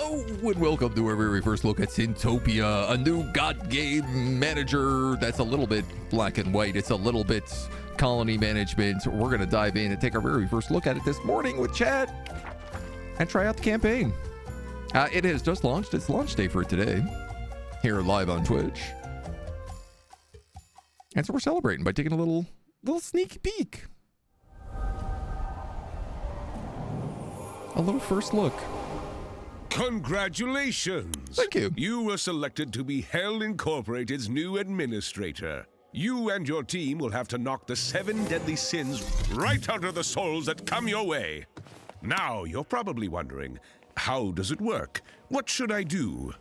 Hello and welcome to our very first look at Sintopia, a new god game manager that's a little bit black and white. It's a little bit colony management. We're going to dive in and take our very first look at it this morning with chat and try out the campaign. It has just launched. It's launch day for it today here live on Twitch. And so we're celebrating by taking a little sneak peek. A little first look. Congratulations! Thank you. You were selected to be Hell Incorporated's new administrator. You and your team will have to knock the 7 deadly sins right out of the souls that come your way. Now, you're probably wondering, how does it work? What should I do?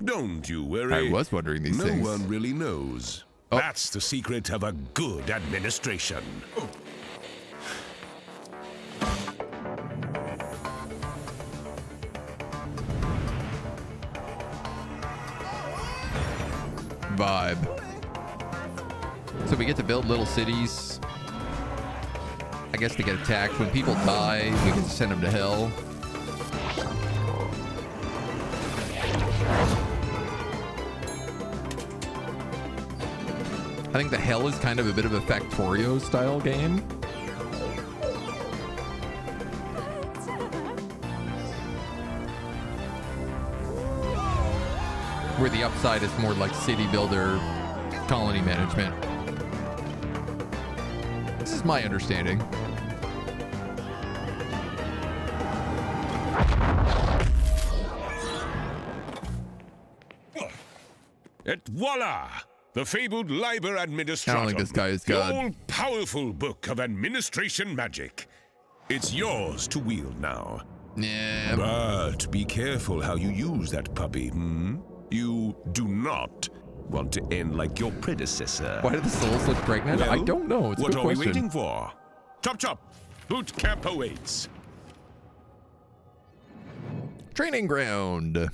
Don't you worry. I was wondering these things. No one really knows. Oh. That's the secret of a good administration. Oh. Vibe. So we get to build little cities. I guess to get attacked. When people die, we can send them to hell. I think the hell is kind of a bit of a factorio style game. Where the upside is more like city builder, colony management. This is my understanding. Et voila! The fabled Liber Administratum. I don't think this guy is God. The all-powerful book of administration magic. It's yours to wield now. Yeah. But be careful how you use that puppy, You do not want to end like your predecessor. Why do the souls look pregnant? Well, I don't know. It's a what good are question. we waiting for? Chop chop! Boot camp awaits. Training ground.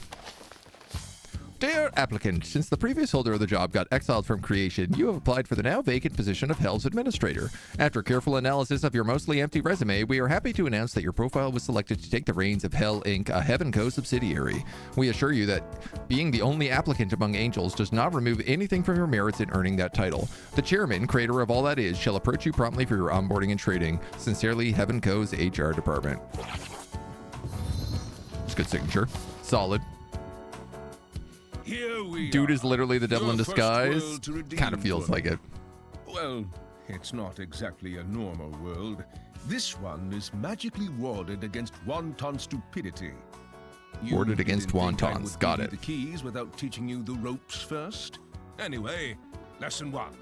Dear applicant, since the previous holder of the job got exiled from creation, you have applied for the now vacant position of Hell's Administrator. After careful analysis of your mostly empty resume, we are happy to announce that your profile was selected to take the reins of Hell Inc., a Heaven Co. subsidiary. We assure you that being the only applicant among angels does not remove anything from your merits in earning that title. The chairman, creator of all that is, shall approach you promptly for your onboarding and training. Sincerely, Heaven Co.'s HR department. It's a good signature. Solid. Here we Dude are. is literally the devil in Your first disguise. world to redeem Kind of feels one. like it. Well, it's not exactly a normal world. This one is magically warded against wanton stupidity. You Warded against didn't think I wontons. would Got give it. you the keys without teaching you the ropes first? Anyway, lesson 1.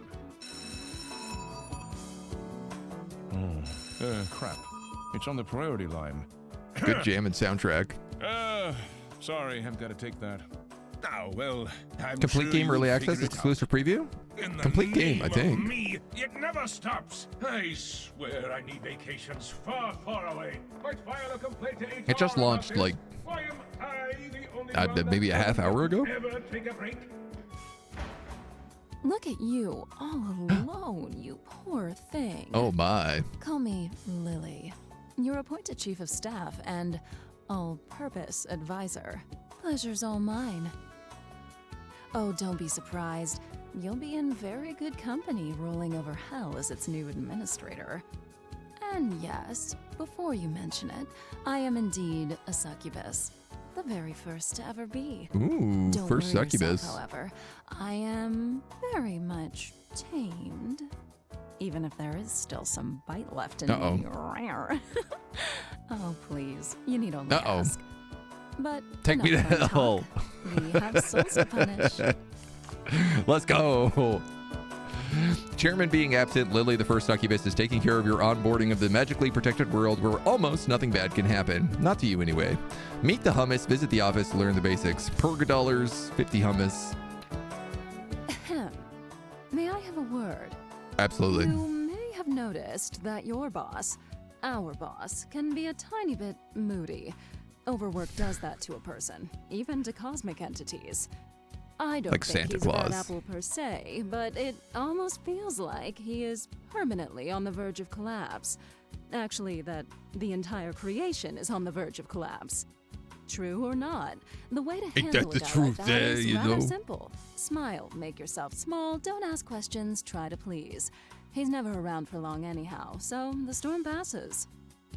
Crap. It's on the priority line. Good jam and soundtrack. Sorry, I've got to take that. Oh, well, I'm Complete sure game you'll early access figure it exclusive preview? out. In the Complete game, name I of think. Me, it never stops. I swear I need vacations far, far away. Might file a complaint to HR It just launched, about like, this. Why am I the only one that maybe a half doesn't hour ago? ever take a break? Look at you, all alone, you poor thing. Oh my. Call me Lily. You're appointed chief of staff and all-purpose advisor. Pleasure's all mine. Oh, don't be surprised. You'll be in very good company ruling over Hell as its new administrator. And yes, before you mention it, I am indeed a succubus. The very first to ever be. Ooh, Don't first worry succubus. yourself, however, I am very much tamed. Even if there is still some bite left in me. Oh, please. You need only ask. But Take me to enough fun hell. talk. We have souls to punish. Let's go. Chairman being absent, Lily the first succubus is taking care of your onboarding of the magically protected world where almost nothing bad can happen. Not to you anyway. Meet the hummus, visit the office, learn the basics. $50, 50 hummus. Ahem. May I have a word? Absolutely. You may have noticed that your boss, our boss, can be a tiny bit moody. Overwork does that to a person, even to cosmic entities. I don't Like think Santa he's a Claus. bad apple per se, but it almost feels like he is permanently on the verge of collapse. Actually, that the entire creation is on the verge of collapse. True or not, the way to Ain't handle that the a guy truth like that there, is you rather know? simple. Smile, make yourself small, don't ask questions, try to please. He's never around for long anyhow, so the storm passes.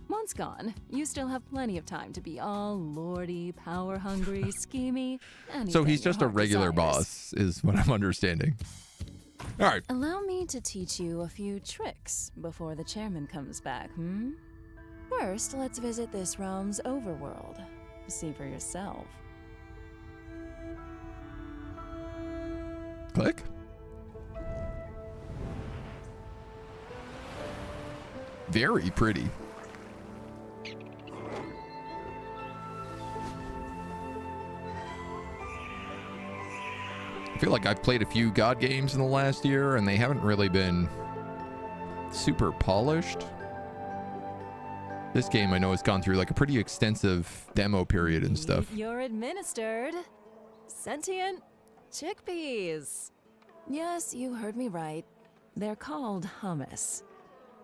Once gone, you still have plenty of time to be all lordy, power-hungry, schemy, anything So he's your just a heart regular desires. boss, is what I'm understanding. All right. Allow me to teach you a few tricks before the chairman comes back, First, let's visit this realm's overworld. See for yourself. Click. Very pretty. I feel like I've played a few God games in the last year, and they haven't really been super polished. This game I know has gone through like a pretty extensive demo period and stuff. You're administered. Sentient chickpeas. Yes, you heard me right. They're called hummus.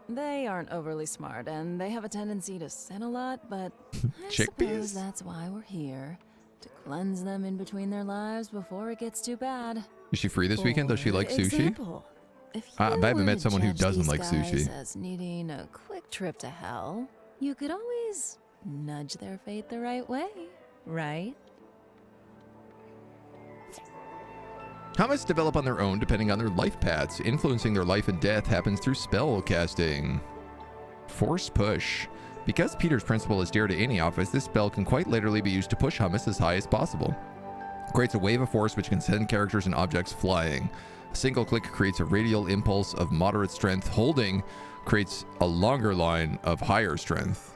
They aren't overly smart, and they have a tendency to sin a lot, but I Chickpeas? suppose that's why we're here. To cleanse them in between their lives before it gets too bad. Is she free this weekend? Does she like For sushi? example, if you I haven't were met to someone who judge doesn't these like guys sushi. as needing a quick trip to hell, you could always nudge their fate the right way, right? Hummus develop on their own depending on their life paths. Influencing their life and death happens through spell casting. Force push. Because Peter's principle is dear to any office, this spell can quite literally be used to push Hummus as high as possible. It creates a wave of force which can send characters and objects flying. A single click creates a radial impulse of moderate strength. Holding creates a longer line of higher strength.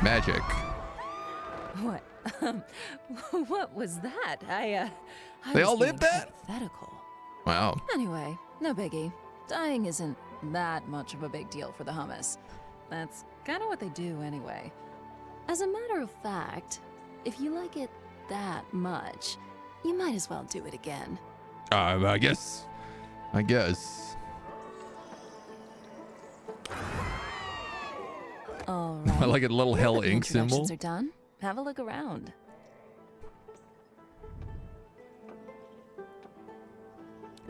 Magic. What? What was that? I They was all lived being that? hypothetical. Wow. Anyway, no biggie. Dying isn't that much of a big deal for the hummus. That's kind of what they do anyway. As a matter of fact, if you like it that much, you might as well do it again. I guess. All right. I like a little hell Now that the ink symbol. introductions are done. Have a look around.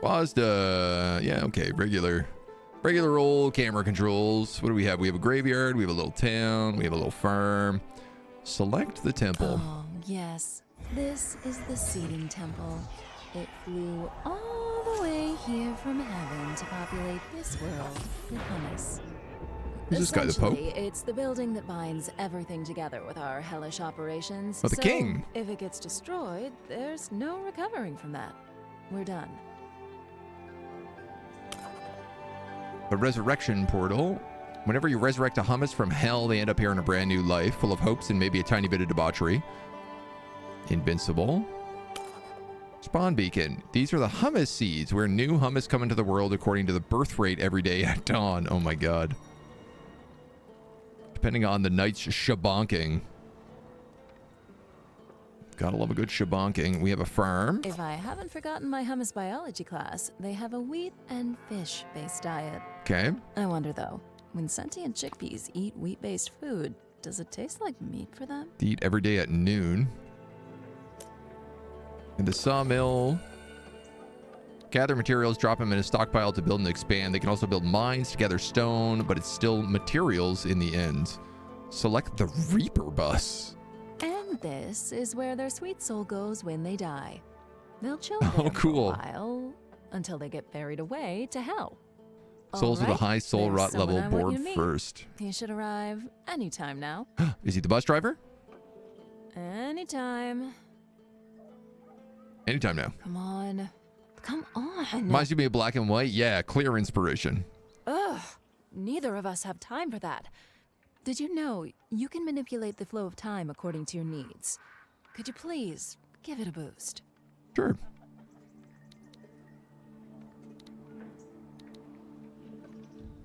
WASDA. Yeah, okay. Regular old camera controls. What do we have? We have a graveyard. We have a little town. We have a little farm. Select the temple. Oh, yes. This is the seeding temple. It flew all the way here from heaven to populate this world with hummus. Who's this guy, the Pope? Essentially, it's the building that binds everything together with our hellish operations. Oh, the so king. If it gets destroyed, there's no recovering from that. We're done. A resurrection portal. Whenever you resurrect a hummus from hell, they end up here in a brand new life, full of hopes and maybe a tiny bit of debauchery. Invincible. Spawn beacon. These are the hummus seeds, where new hummus come into the world according to the birth rate every day at dawn. Oh my god. Depending on the night's shabonking. Gotta love a good shabonking. We have a farm. If I haven't forgotten my hummus biology class, they have a wheat and fish-based diet. Okay. I wonder though, when sentient chickpeas eat wheat-based food, does it taste like meat for them? They eat every day at noon. And the sawmill. Gather materials, drop them in a stockpile to build and expand. They can also build mines to gather stone, but it's still materials in the end. Select the Reaper bus. And this is where their sweet soul goes when they die. They'll chill Oh, there cool. for a while until they get ferried away to hell. Souls with a Alright, high soul there's rot someone level I want board you to meet. first. He should arrive anytime now. Is he the bus driver? Anytime. Anytime now. Come on. Come on. Reminds you of me of Black and White? Yeah, clear inspiration. Ugh. Neither of us have time for that. Did you know you can manipulate the flow of time according to your needs? Could you please give it a boost? Sure.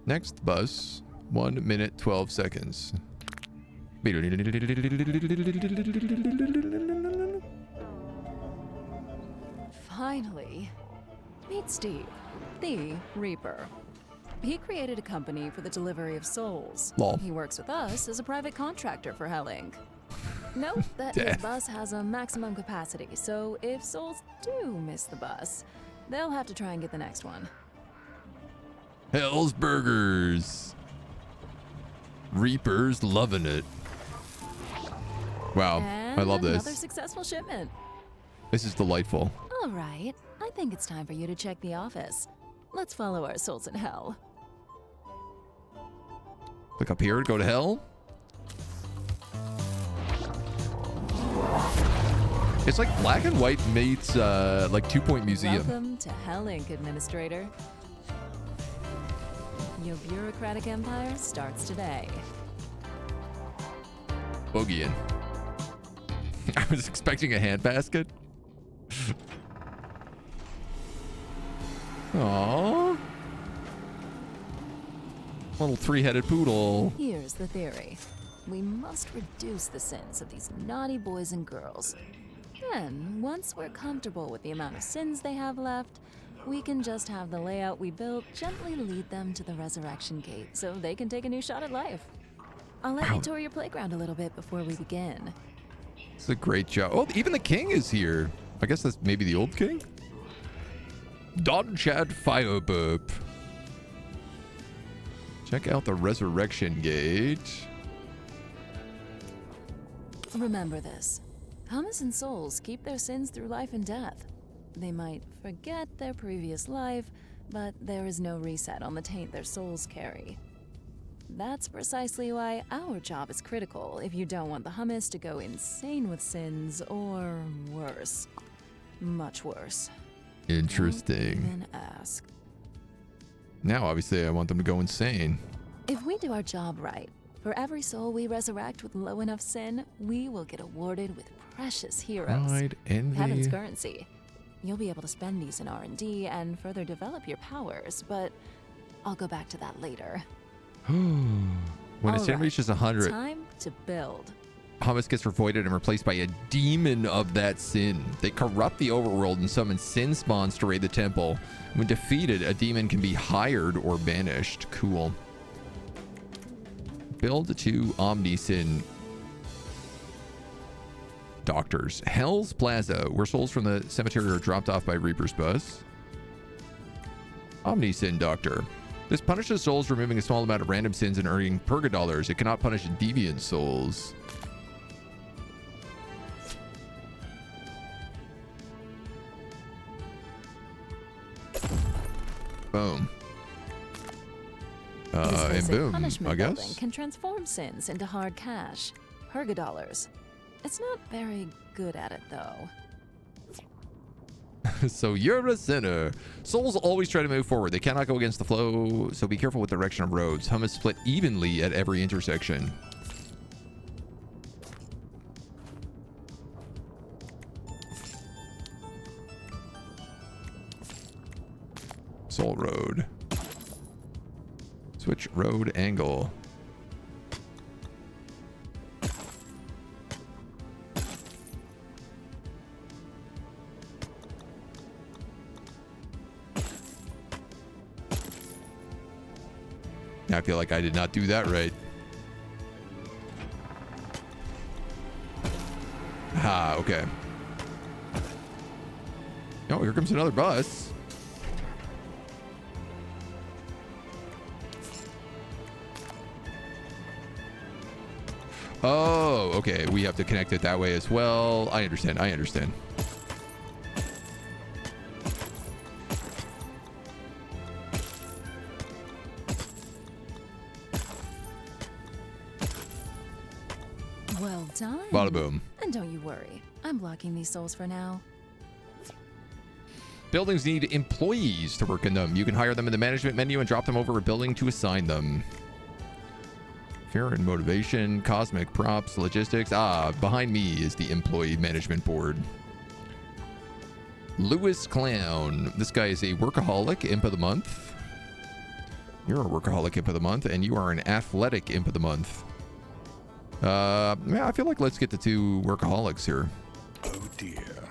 Next bus, 1 minute, 12 seconds. Finally, meet Steve, the Reaper. He created a company for the delivery of souls. Lol. He works with us as a private contractor for Helling. Note that his Death. bus has a maximum capacity, so if souls do miss the bus, they'll have to try and get the next one. Hell's Burgers. Reaper's loving it. Wow, And I love another this. successful shipment. This is delightful. All right, I think it's time for you to check the office. Let's follow our souls in hell. Click up here to go to hell. It's like black and white meets like 2 Point Museum. Welcome to Hell Inc., Administrator. Your bureaucratic empire starts today. Boogieing. I was expecting a handbasket. Aww. Little three-headed poodle. Here's the theory. We must reduce the sins of these naughty boys and girls. Then, once we're comfortable with the amount of sins they have left, we can just have the layout we built gently lead them to the resurrection gate so they can take a new shot at life. I'll let you tour your playground a little bit before we begin. It's a great job. Oh, even the king is here. I guess that's maybe the old king? Don Chad Fireburp. Check out the resurrection gate. Remember this. Hummus and souls keep their sins through life and death. They might forget their previous life, but there is no reset on the taint their souls carry. That's precisely why our job is critical if you don't want the hummus to go insane with sins, or worse. Much worse. Interesting. Don't even ask. Now, obviously, I want them to go insane. If we do our job right, for every soul we resurrect with low enough sin, we will get awarded with precious heroes. Pride, envy. Heaven's currency. You'll be able to spend these in R&D and further develop your powers, but I'll go back to that later. When a sin Alright, reaches 100, Time to build. hummus gets voided and replaced by a demon of that sin. They corrupt the overworld and summon sin spawns to raid the temple. When defeated, a demon can be hired or banished. Cool. Build 2 Omni-Sin doctors. Hell's Plaza, where souls from the cemetery are dropped off by Reaper's bus. Omni-Sin Doctor. This punishes souls for removing a small amount of random sins and earning purgadollars. It cannot punish deviant souls. Boom. This And basic boom, punishment I building guess. can transform sins into hard cash, purgadollars. It's not very good at it, though. So you're a sinner. Souls always try to move forward. They cannot go against the flow, so be careful with the direction of roads. Hummus split evenly at every intersection. Soul road. Switch road angle. I feel like I did not do that right. Ah, okay. Oh, here comes another bus. Oh, okay. We have to connect it that way as well. I understand. I understand. Well done. Bada boom. And don't you worry. I'm blocking these souls for now. Buildings need employees to work in them. You can hire them in the management menu and drop them over a building to assign them. Fear and motivation, cosmic props, logistics. Ah, behind me is the employee management board. Lewis Clown. This guy is a workaholic imp of the month. You're a workaholic imp of the month, and you are an athletic imp of the month. Yeah, I feel like let's get the 2 workaholics here. Oh dear.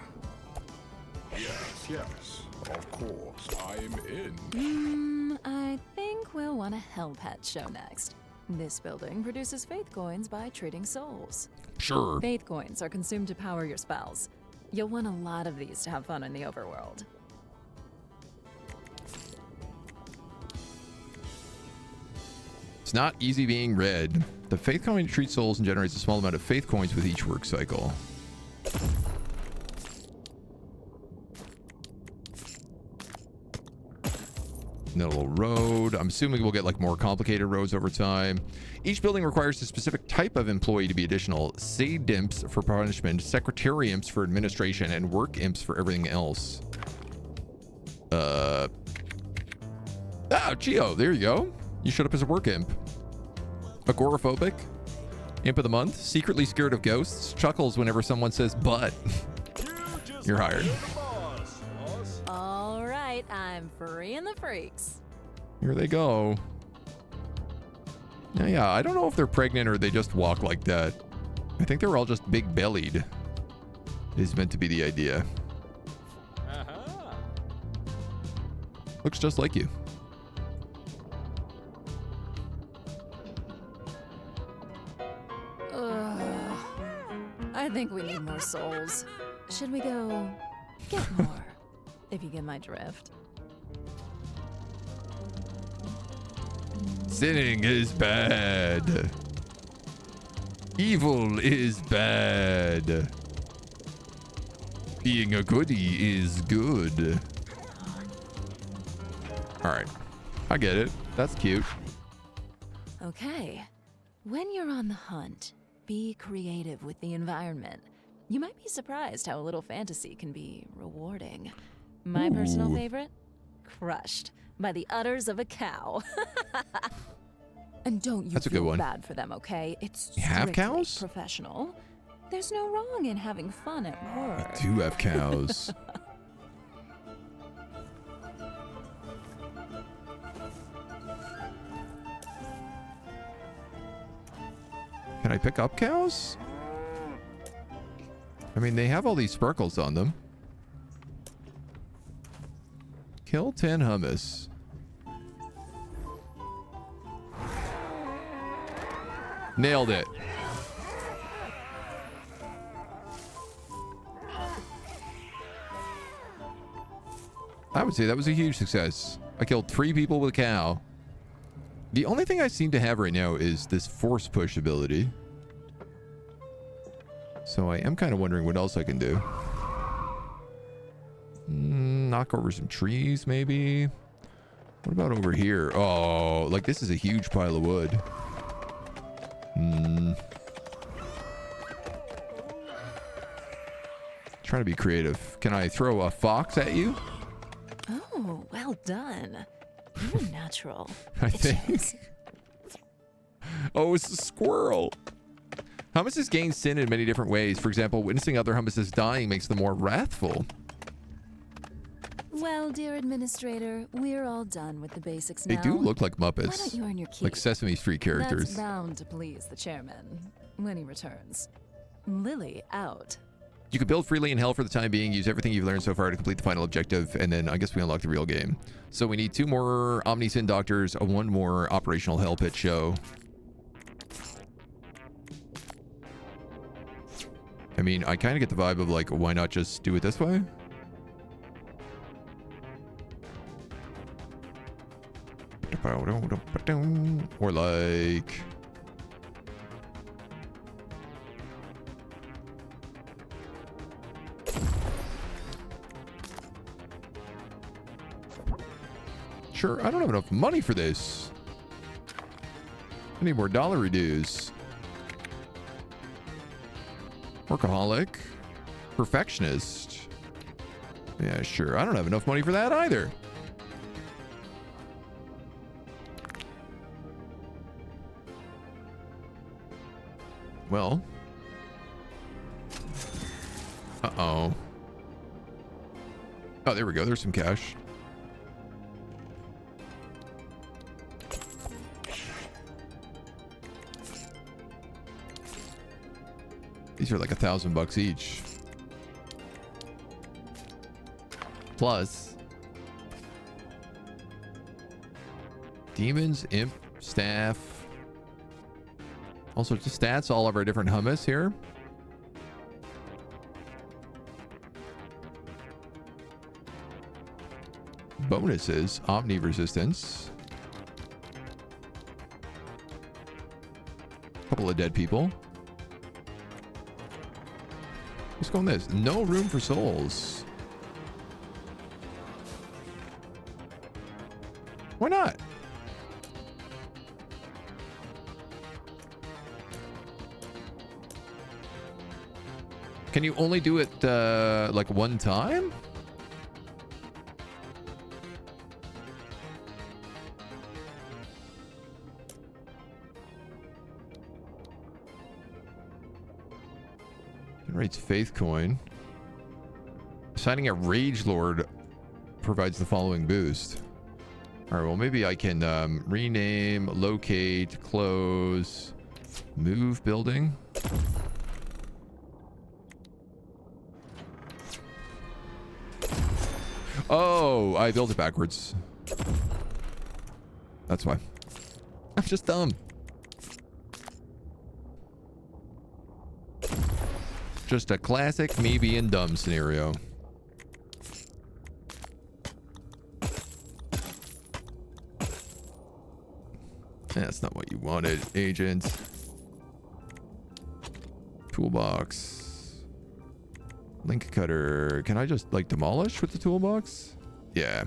Yes, of course, I'm in. I think we'll want a hell pet show next. This building produces faith coins by trading souls. Sure. Faith coins are consumed to power your spells. You'll want a lot of these to have fun in the overworld. It's not easy being red. The faith coin treats souls and generates a small amount of faith coins with each work cycle. And then a little road. I'm assuming we'll get like more complicated roads over time. Each building requires a specific type of employee to be additional. Sade imps for punishment, secretary imps for administration, and work imps for everything else. Geo, there you go. You showed up as a work imp. Agoraphobic. Imp of the month. Secretly scared of ghosts. Chuckles whenever someone says but. You're hired. All right, I'm freeing the freaks. Here they go. Yeah, I don't know if they're pregnant or they just walk like that. I think they're all just big-bellied. Is meant to be the idea. Looks just like you. I think we need more souls. Should we go get more, if you get my drift? Sinning is bad. Evil is bad. Being a goodie is good. All right. I get it. That's cute. Okay. When you're on the hunt, be creative with the environment. You might be surprised how a little fantasy can be rewarding. My personal favorite? Crushed by the udders of a cow. And don't you That's a good feel one. bad for them, okay? It's You have strictly cows? professional. There's no wrong in having fun at work. I do have cows. Can I pick up cows? I mean, they have all these sparkles on them. Kill 10 hummus. Nailed it. I would say that was a huge success. I killed 3 people with a cow. The only thing I seem to have right now is this force push ability. So I am kind of wondering what else I can do. Knock over some trees, maybe. What about over here? Oh, like this is a huge pile of wood. Trying to be creative. Can I throw a fox at you? Oh, well done. You're natural. I It think. shows. Oh, it's a squirrel. Hummuses gain sin in many different ways. For example, witnessing other hummuses dying makes them more wrathful. Well, dear administrator, we're all done with the basics They now. do look like Why don't Muppets. you earn your keep? Like Sesame Street characters. That's bound to please the chairman when he returns. Lily out. You can build freely in hell for the time being. Use everything you've learned so far to complete the final objective. And then I guess we unlock the real game. So we need 2 more Omni-Sin Doctors, 1 more Operational Hell Pit show. I mean, I kind of get the vibe of like, why not just do it this way? Or like... Sure, I don't have enough money for this. I need more dollar dues. Workaholic. Perfectionist. Yeah, sure. I don't have enough money for that either. Well. Uh-oh. Oh, there we go. There's some cash. These are like $1,000 each. Plus, Demons, imp, staff. All sorts of stats, all of our different hummus here. Bonuses, omni resistance. Couple of dead people. Let's go on this. No room for souls. Why not? Can you only do it like one time? Generates faith coin. Assigning a rage lord provides the following boost. All right, well, maybe I can rename, locate, close, move building. Oh, I built it backwards. That's why. I'm just dumb. Just a classic me being dumb scenario. That's not what you wanted, agent. Toolbox. Link cutter. Can I just like demolish with the toolbox? Yeah.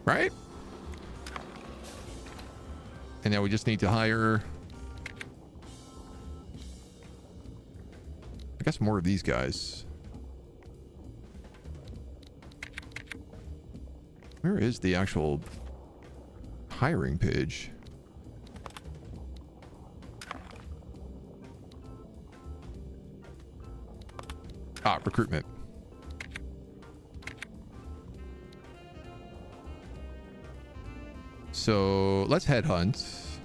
Right? And now we just need to hire, I guess, more of these guys. Where is the actual hiring page? Ah, recruitment. So let's headhunt.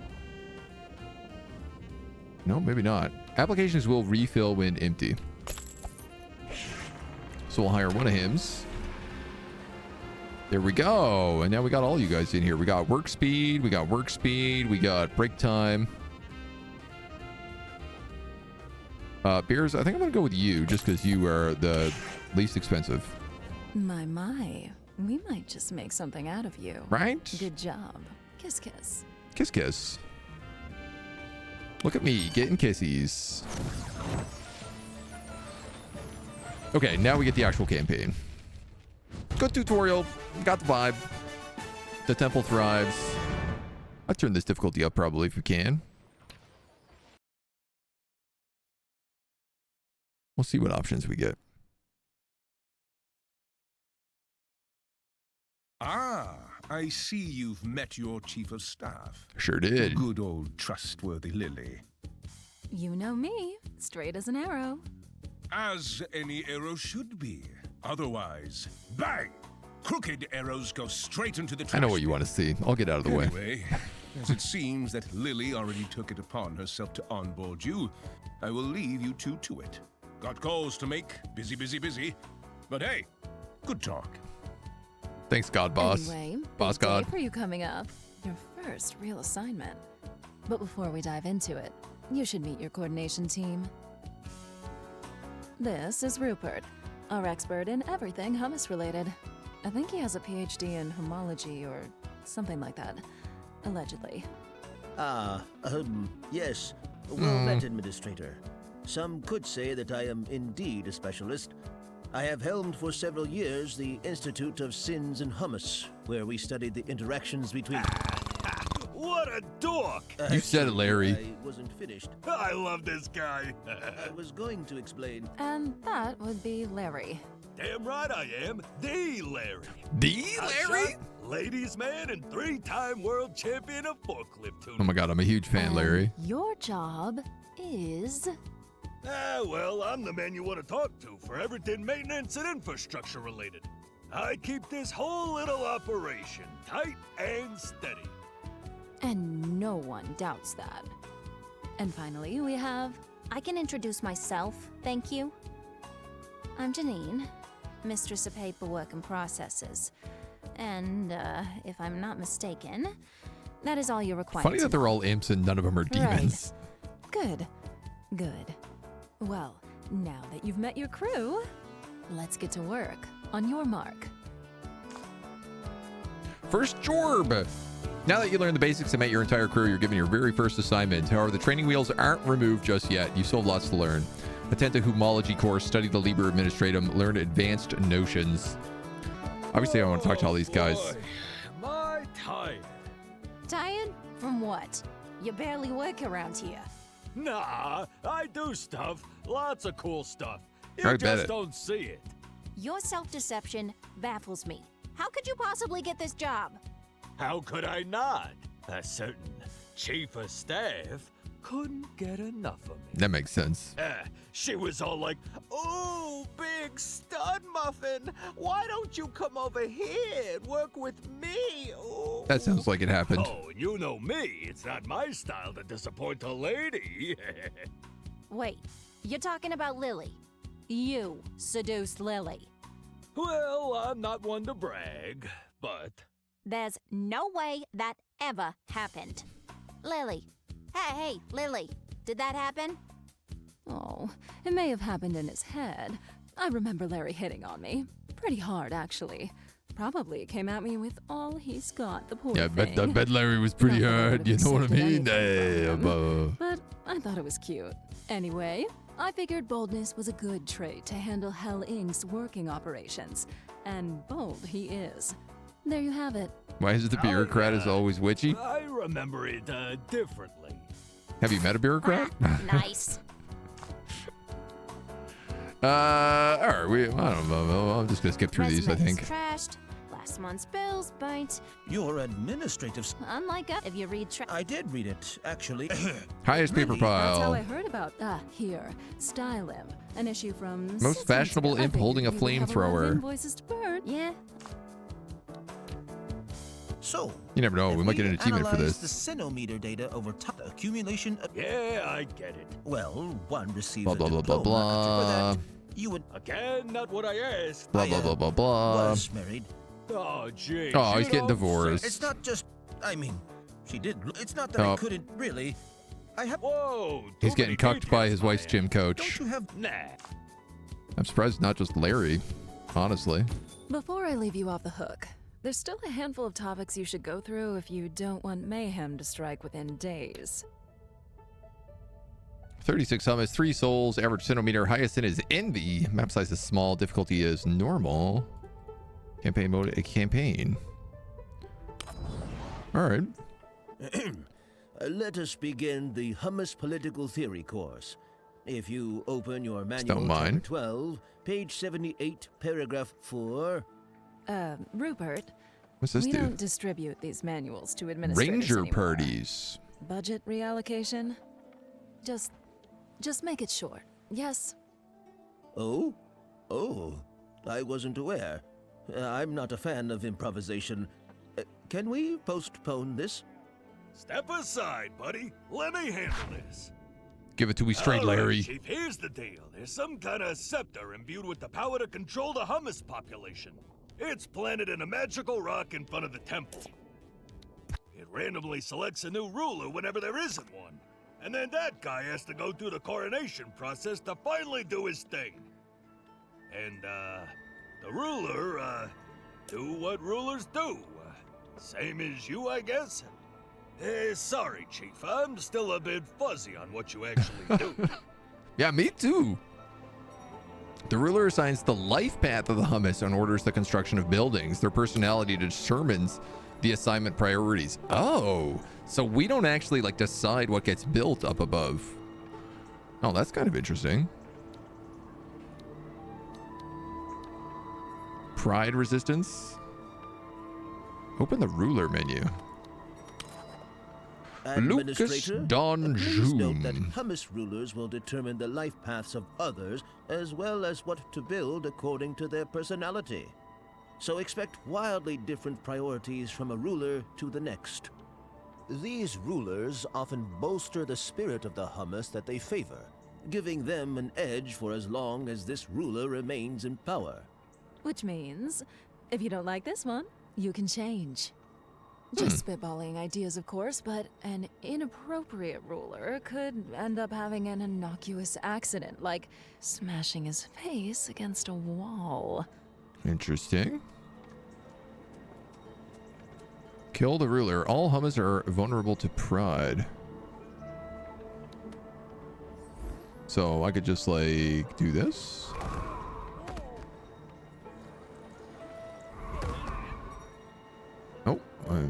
No, maybe not. Applications will refill when empty. So we'll hire one of hims. There we go. And now we got all you guys in here. We got work speed. We got work speed. We got break time. Beers, I think I'm going to go with you just because you are the least expensive. My. We might just make something out of you. Right? Good job. Kiss, kiss. Kiss, kiss. Look at me getting kissies. Okay, now we get the actual campaign. Good tutorial. Got the vibe. The temple thrives. I'll turn this difficulty up probably if we can. We'll see what options we get. Ah, I see you've met your chief of staff. Sure did. Good old trustworthy Lily. You know me. Straight as an arrow. As any arrow should be. Otherwise, bang! Crooked arrows go straight into the trash. I know what you want to see. I'll get out of the way. Anyway, as it seems that Lily already took it upon herself to onboard you, I will leave you two to it. Got calls to make. Busy, busy, busy. But hey, good talk. Thanks, God Boss. Anyway, Boss big day God. for you coming up. Your first real assignment. But before we dive into it, you should meet your coordination team. This is Rupert, our expert in everything hummus related. I think he has a PhD in homology or something like that, allegedly. Yes. Well met, Administrator. Some could say that I am indeed a specialist. I have helmed for several years the Institute of Sins and Hummus, where we studied the interactions between... What a dork! You said it, Larry. I wasn't finished. I love this guy. I was going to explain... And that would be Larry. Damn right I am. The Larry. The A Larry? shot, ladies man and 3-time world champion of forklift tuning. Oh my God, I'm a huge fan, And Larry. your job is... Well, I'm the man you want to talk to for everything maintenance and infrastructure related. I keep this whole little operation tight and steady. And no one doubts that. And finally, we have... I can introduce myself, thank you. I'm Janine, Mistress of Paperwork and Processes. And, if I'm not mistaken, that is all you're required Funny to that they're know. all imps and none of them are demons. Good. Good. Well, now that you've met your crew, let's get to work. On your mark. First job! Now that you learned the basics and met your entire crew, you're given your very first assignment. However, the training wheels aren't removed just yet. You still have lots to learn. Attend a homology course, study the Liber Administratum, learn advanced notions. Obviously, I want to talk to all these guys. Boy, my tired. Tired? From what? You barely work around here. Nah, I do stuff. Lots of cool stuff. You I bet just it. don't see it. Your self-deception baffles me. How could you possibly get this job? How could I not? A certain chief of staff couldn't get enough of me. That makes sense. She was all like, "Ooh, big stud muffin, why don't you come over here and work with me?" Ooh. That sounds like it happened. Oh, and you know me. It's not my style to disappoint a lady. Wait, you're talking about Lily. You seduced Lily. Well, I'm not one to brag, but... There's no way that ever happened. Lily. Hey, Lily. Did that happen? Oh, it may have happened in his head. I remember Larry hitting on me. Pretty hard, actually. Probably came at me with all he's got, the poor Yeah, thing. I bet Larry was pretty Not that I hard. would've You know what I accepted mean? anything from him. Hey, But I thought it was cute. Anyway, I figured boldness was a good trait to handle Hell Inc.'s working operations. And bold he is. There you have it. Why is it the bureaucrat is always witchy? I remember it differently. Have you met a bureaucrat? Nice. All right, I don't know. I'm just gonna skip through these, I think. Trashed. Last month's bills burnt. Your administrative... Unlike us, if you read I did read it, actually. Highest paper Really? That's how I pile. heard about, here, Style Imp, an issue from... Most 6 months fashionable ago. I imp figured holding a we would have lot of flamethrower. Invoices to burn. Yeah. So, You never know. if We might get an achievement for analyze this. the cinometer data over time, the accumulation of... Yeah, I get it. Well, one receives Blah, a blah, blah, blah, diploma. blah. For that, you would... Again, not what I asked. Blah, blah, blah, blah, blah. was married. Oh, gee. Oh, he's getting divorced. It's not just... I mean, she did... It's not that Oh. I couldn't really... I have... Whoa. He's too getting many cucked by details, his wife's man. gym coach. Don't you have... Nah. I'm surprised it's not just Larry, honestly. Before I leave you off the hook, there's still a handful of topics you should go through if you don't want mayhem to strike within days. 36 hummus, 3 souls, average centimeter, highest sin is envy. Map size is small, difficulty is normal. Campaign mode, a campaign. All right. Let us begin the Hummus Political Theory course. If you open your don't manual, chapter mind. 12, page 78, paragraph 4... Rupert, What's this we do? don't distribute these manuals to administrators Ranger anymore. parties. Budget reallocation? Just make it short. Yes? Oh? Oh, I wasn't aware. I'm not a fan of improvisation. Can we postpone this? Step aside, buddy. Let me handle this. Give it to me straight, All right, Larry. Chief, here's the deal. There's some kind of scepter imbued with the power to control the hummus population. It's planted in a magical rock in front of the temple. It randomly selects a new ruler whenever there isn't one. And then that guy has to go through the coronation process to finally do his thing. And, the ruler, do what rulers do. Same as you, I guess? Sorry, Chief. I'm still a bit fuzzy on what you actually do. Yeah, me too. The ruler assigns the life path of the hummus and orders the construction of buildings. Their personality determines the assignment priorities. Oh, so we don't actually like decide what gets built up above. Oh, that's kind of interesting. Pride resistance. Open the ruler menu. Lucas Administrator, Don please note that Zoom. hummus rulers will determine the life paths of others, as well as what to build according to their personality. So expect wildly different priorities from a ruler to the next. These rulers often bolster the spirit of the hummus that they favor, giving them an edge for as long as this ruler remains in power. Which means, if you don't like this one, you can change. Just spitballing ideas, of course, but an inappropriate ruler could end up having an innocuous accident, like smashing his face against a wall. Interesting. Kill the ruler. All hummus are vulnerable to pride. So I could just like do this. Oh, I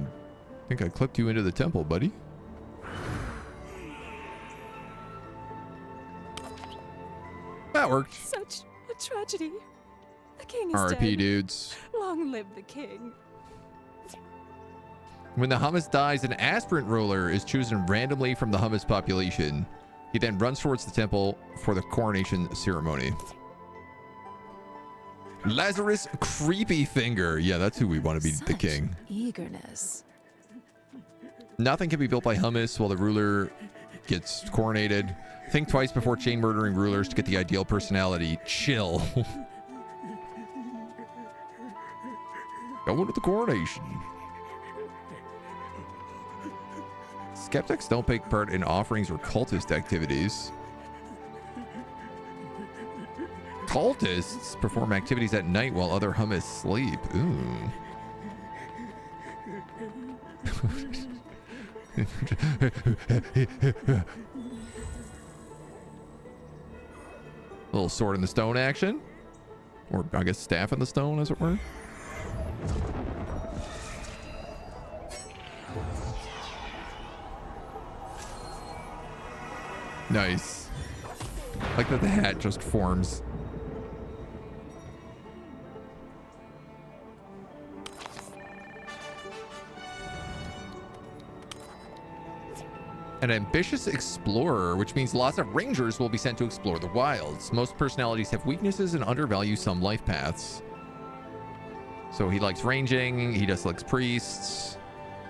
think I clipped you into the temple, buddy. That worked. Such a tragedy. The king is R.I.P. dead. dudes. Long live the king. When the hummus dies, an aspirant ruler is chosen randomly from the hummus population. He then runs towards the temple for the coronation ceremony. Lazarus Creepy Finger. Yeah, that's who we want to be the king. Eagerness. Nothing can be built by hummus while the ruler gets coronated. Think twice before chain murdering rulers to get the ideal personality. Chill. Going to the coronation. Skeptics don't take part in offerings or cultist activities. Cultists perform activities at night while other hummus sleep. Ooh. Little sword in the stone action. Or I guess staff in the stone, as it were. Nice. Like that the hat just forms. An ambitious explorer, which means lots of rangers will be sent to explore the wilds. Most personalities have weaknesses and undervalue some life paths. So he likes ranging, he just likes priests.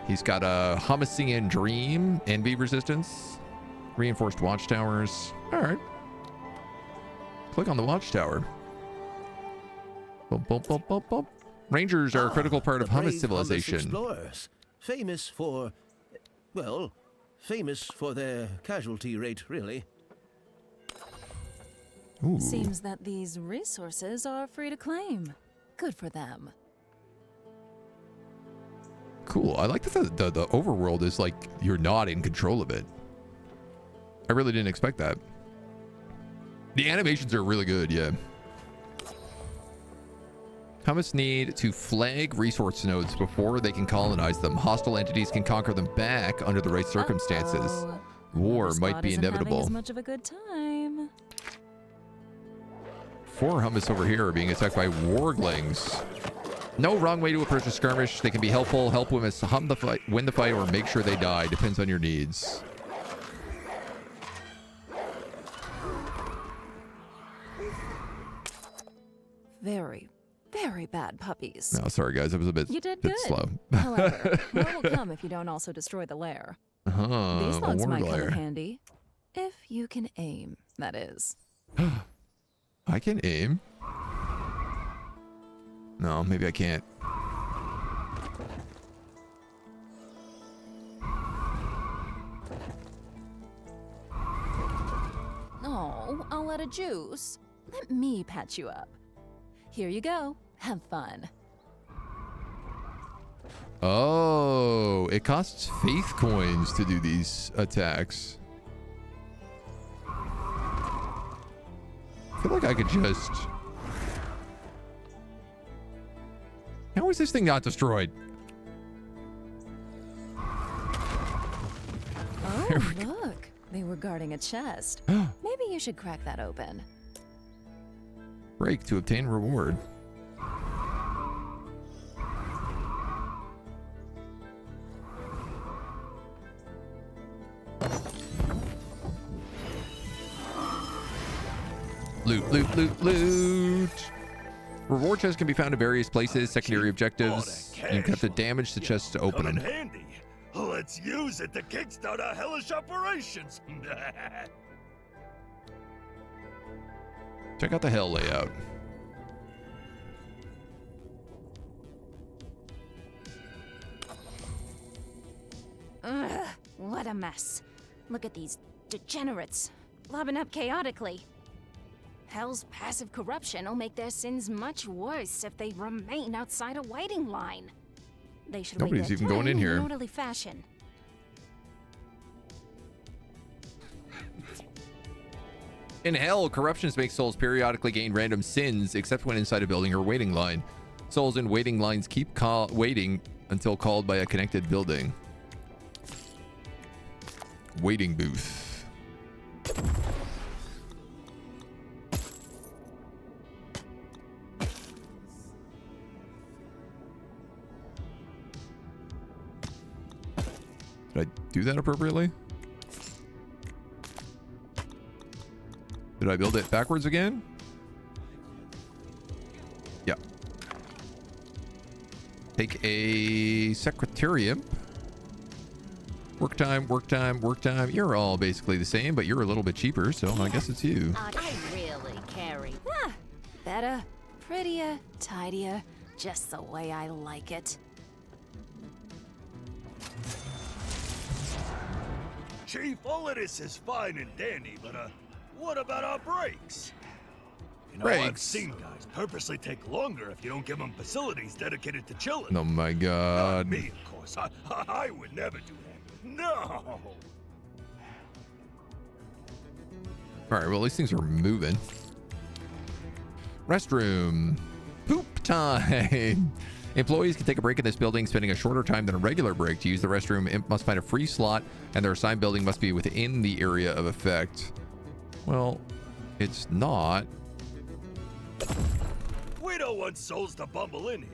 He's got a Hummusian dream, envy resistance, reinforced watchtowers. All right. Click on the watchtower. Boom, boom, boom, boom, boom. Rangers are a critical part of the hummus brave civilization. Hummus explorers, famous for, well, famous for their casualty rate, really. Ooh. Seems that these resources are free to claim. Good for them. Cool. I like that the overworld is like you're not in control of it. I really didn't expect that. The animations are really good, yeah. Hummus need to flag resource nodes before they can colonize them. Hostile entities can conquer them back under the right circumstances. Uh-oh. War Your might squad be isn't having inevitable. as much of a good time. 4 hummus over here are being attacked by warglings. No wrong way to approach a skirmish. They can be helpful, help women hum the fight, win the fight, or make sure they die. Depends on your needs. Very, very bad puppies. No, sorry guys, it was a bit, You did bit good. slow. However, more will come if you don't also destroy the lair. These a logs might come warglare. in handy. If you can aim, that is. I can aim. No, maybe I can't. Oh, all out of juice. Let me patch you up. Here you go. Have fun. Oh, it costs faith coins to do these attacks. I feel like I could just... How is this thing not destroyed? Oh, look. They were guarding a chest. Maybe you should crack that open. Break to obtain reward. Loot, loot, loot, loot. Reward chests can be found in various places. Secondary objectives. You have to damage the chests to open Coming them. handy. Let's Let's use it to kickstart our hellish operations. Check out the hell layout. Ugh, what a mess. Look at these degenerates, lobbing up chaotically. Hell's passive corruption will make their sins much worse if they remain outside a waiting line. They should wait Nobody's their even going turn in here. in orderly fashion. In hell, corruptions make souls periodically gain random sins, except when inside a building or waiting line. Souls in waiting lines keep waiting until called by a connected building. Waiting booth. Did I do that appropriately? Did I build it backwards again? Yeah. Take a secretariat. Work time, work time, work time. You're all basically the same, but you're a little bit cheaper, so I guess it's you. I really carry. Ah, better, prettier, tidier, just the way I like it. Chief, all of this is fine and dandy, but what about our breaks? You know, I've Breaks? seen guys purposely take longer if you don't give them facilities dedicated to chilling. Oh my Not god. me, of course. I would never do that. No! Alright, well, these things are moving. Restroom. Poop time. Employees can take a break in this building, spending a shorter time than a regular break. To use the restroom, imp must find a free slot, and their assigned building must be within the area of effect. Well, it's not. We don't want souls to bumble in here.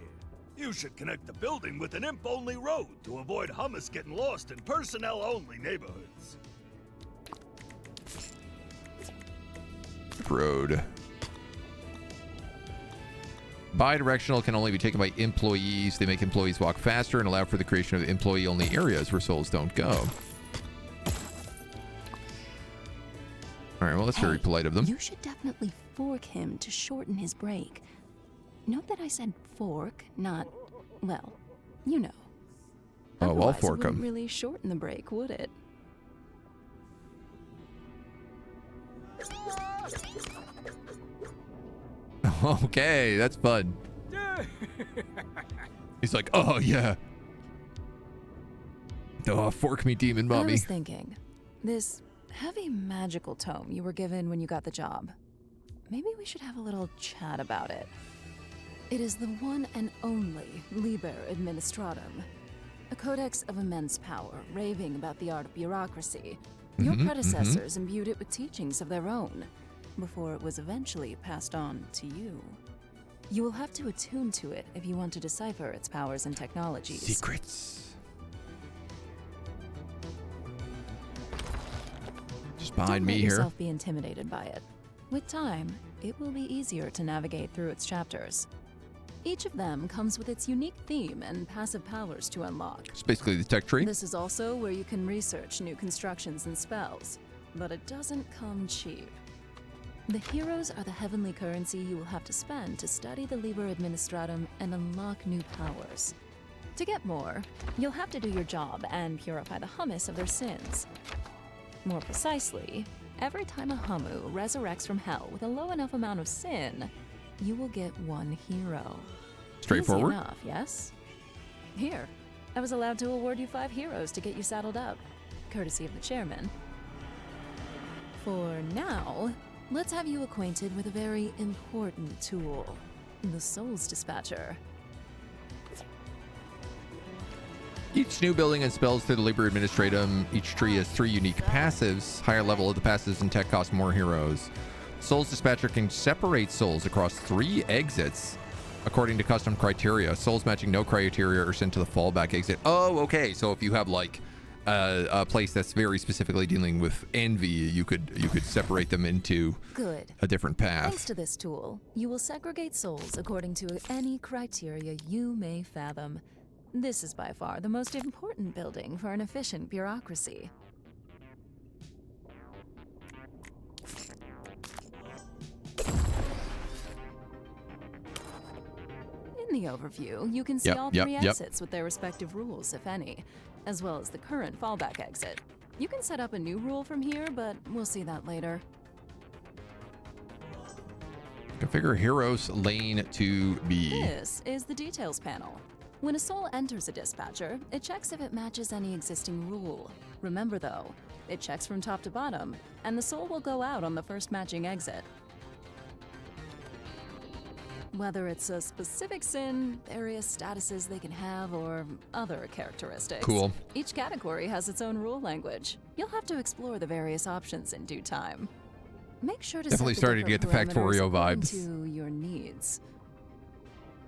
You should connect the building with an imp-only road to avoid hummus getting lost in personnel-only neighborhoods. Road. Bi-directional can only be taken by employees. They make employees walk faster and allow for the creation of employee-only areas where souls don't go. All right, well, that's very polite of them. You should definitely fork him to shorten his break. Note that I said fork, not, well, you know. Oh, I'll Otherwise, fork it wouldn't him. really shorten the break, would it? Okay, that's fun. He's like, oh, yeah. Oh, fork me, demon I mommy. was thinking, this heavy magical tome you were given when you got the job. Maybe we should have a little chat about it. It is the one and only Liber Administratum, a codex of immense power, raving about the art of bureaucracy. Your predecessors imbued it with teachings of their own, before it was eventually passed on to you. You will have to attune to it if you want to decipher its powers and technologies. Secrets. Just behind Don't me let here. yourself be intimidated by it. With time, it will be easier to navigate through its chapters. Each of them comes with its unique theme and passive powers to unlock. It's basically the tech tree. This is also where you can research new constructions and spells, but it doesn't come cheap. The heroes are the heavenly currency you will have to spend to study the Liber Administratum and unlock new powers. To get more, you'll have to do your job and purify the hummus of their sins. More precisely, every time a hummu resurrects from hell with a low enough amount of sin, you will get one hero. Straightforward. Easy enough, yes? Here, I was allowed to award you 5 heroes to get you saddled up, courtesy of the chairman. For now, let's have you acquainted with a very important tool, the Souls Dispatcher. Each new building and spells through the Liber Administratum. Each tree has 3 unique passives. Higher level of the passives and tech cost more heroes. Souls Dispatcher can separate souls across 3 exits according to custom criteria. Souls matching no criteria are sent to the fallback exit. Oh, okay. So if you have like a place that's very specifically dealing with envy, you could separate them into Good. a different path. Thanks to this tool, you will segregate souls according to any criteria you may fathom. This is by far the most important building for an efficient bureaucracy. In the overview, you can see all three exits with their respective rules, if any, as well as the current fallback exit. You can set up a new rule from here, but we'll see that later. Configure Heroes Lane to be. This is the details panel. When a soul enters a dispatcher, it checks if it matches any existing rule. Remember though, it checks from top to bottom, and the soul will go out on the first matching exit. Whether it's a specific sin, various statuses they can have, or other characteristics. Cool. Each category has its own rule language. You'll have to explore the various options in due time. Make sure to Definitely set starting to get the factorio vibes. to your needs.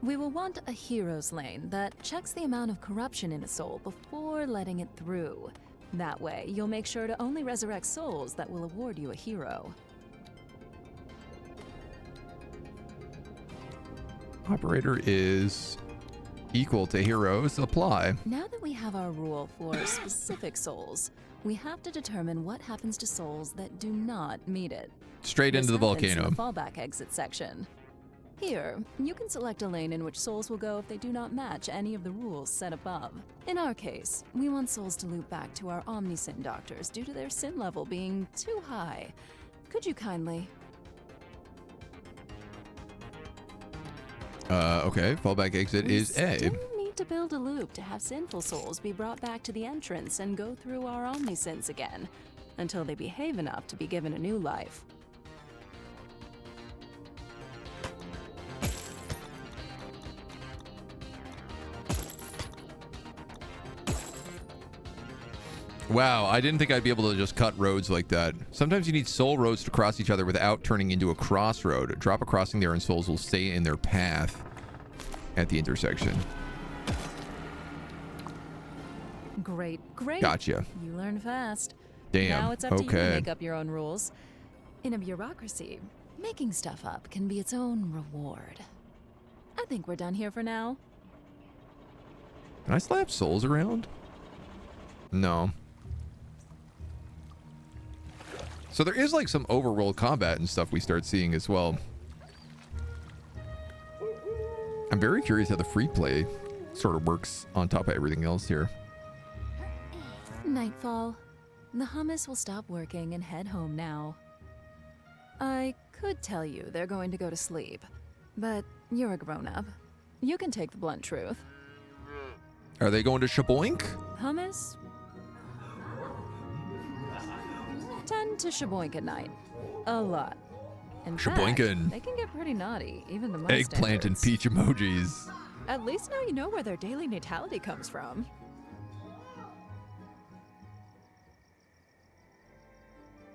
We will want a hero's lane that checks the amount of corruption in a soul before letting it through. That way, you'll make sure to only resurrect souls that will award you a hero. Operator is equal to heroes. Apply. Now that we have our rule for specific souls, we have to determine what happens to souls that do not meet it. Straight into the volcano. In the fallback exit section. Here, you can select a lane in which souls will go if they do not match any of the rules set above. In our case, we want souls to loop back to our Omnisin doctors due to their sin level being too high. Could you kindly? Okay, fallback exit is A. We still need to build a loop to have sinful souls be brought back to the entrance and go through our Omnisins again, until they behave enough to be given a new life. Wow, I didn't think I'd be able to just cut roads like that. Sometimes you need soul roads to cross each other without turning into a crossroad. Drop a crossing there and souls will stay in their path at the intersection. Great. Gotcha. You learn fast. Damn. Now it's up to you to Okay. make up your own rules. In a bureaucracy, making stuff up can be its own reward. I think we're done here for now. Can I slap souls around? No. So there is like some overworld combat and stuff we start seeing as well. I'm very curious how the free play sort of works on top of everything else here. Nightfall. The hummus will stop working and head home now. I could tell you they're going to go to sleep, but you're a grown-up. You can take the blunt truth. Are they going to Shaboink? Hummus? Tend to shaboink at night. A lot. In fact, Shaboinkin'. they can get pretty naughty, even to my Eggplant and standards. peach emojis. At least now you know where their daily natality comes from.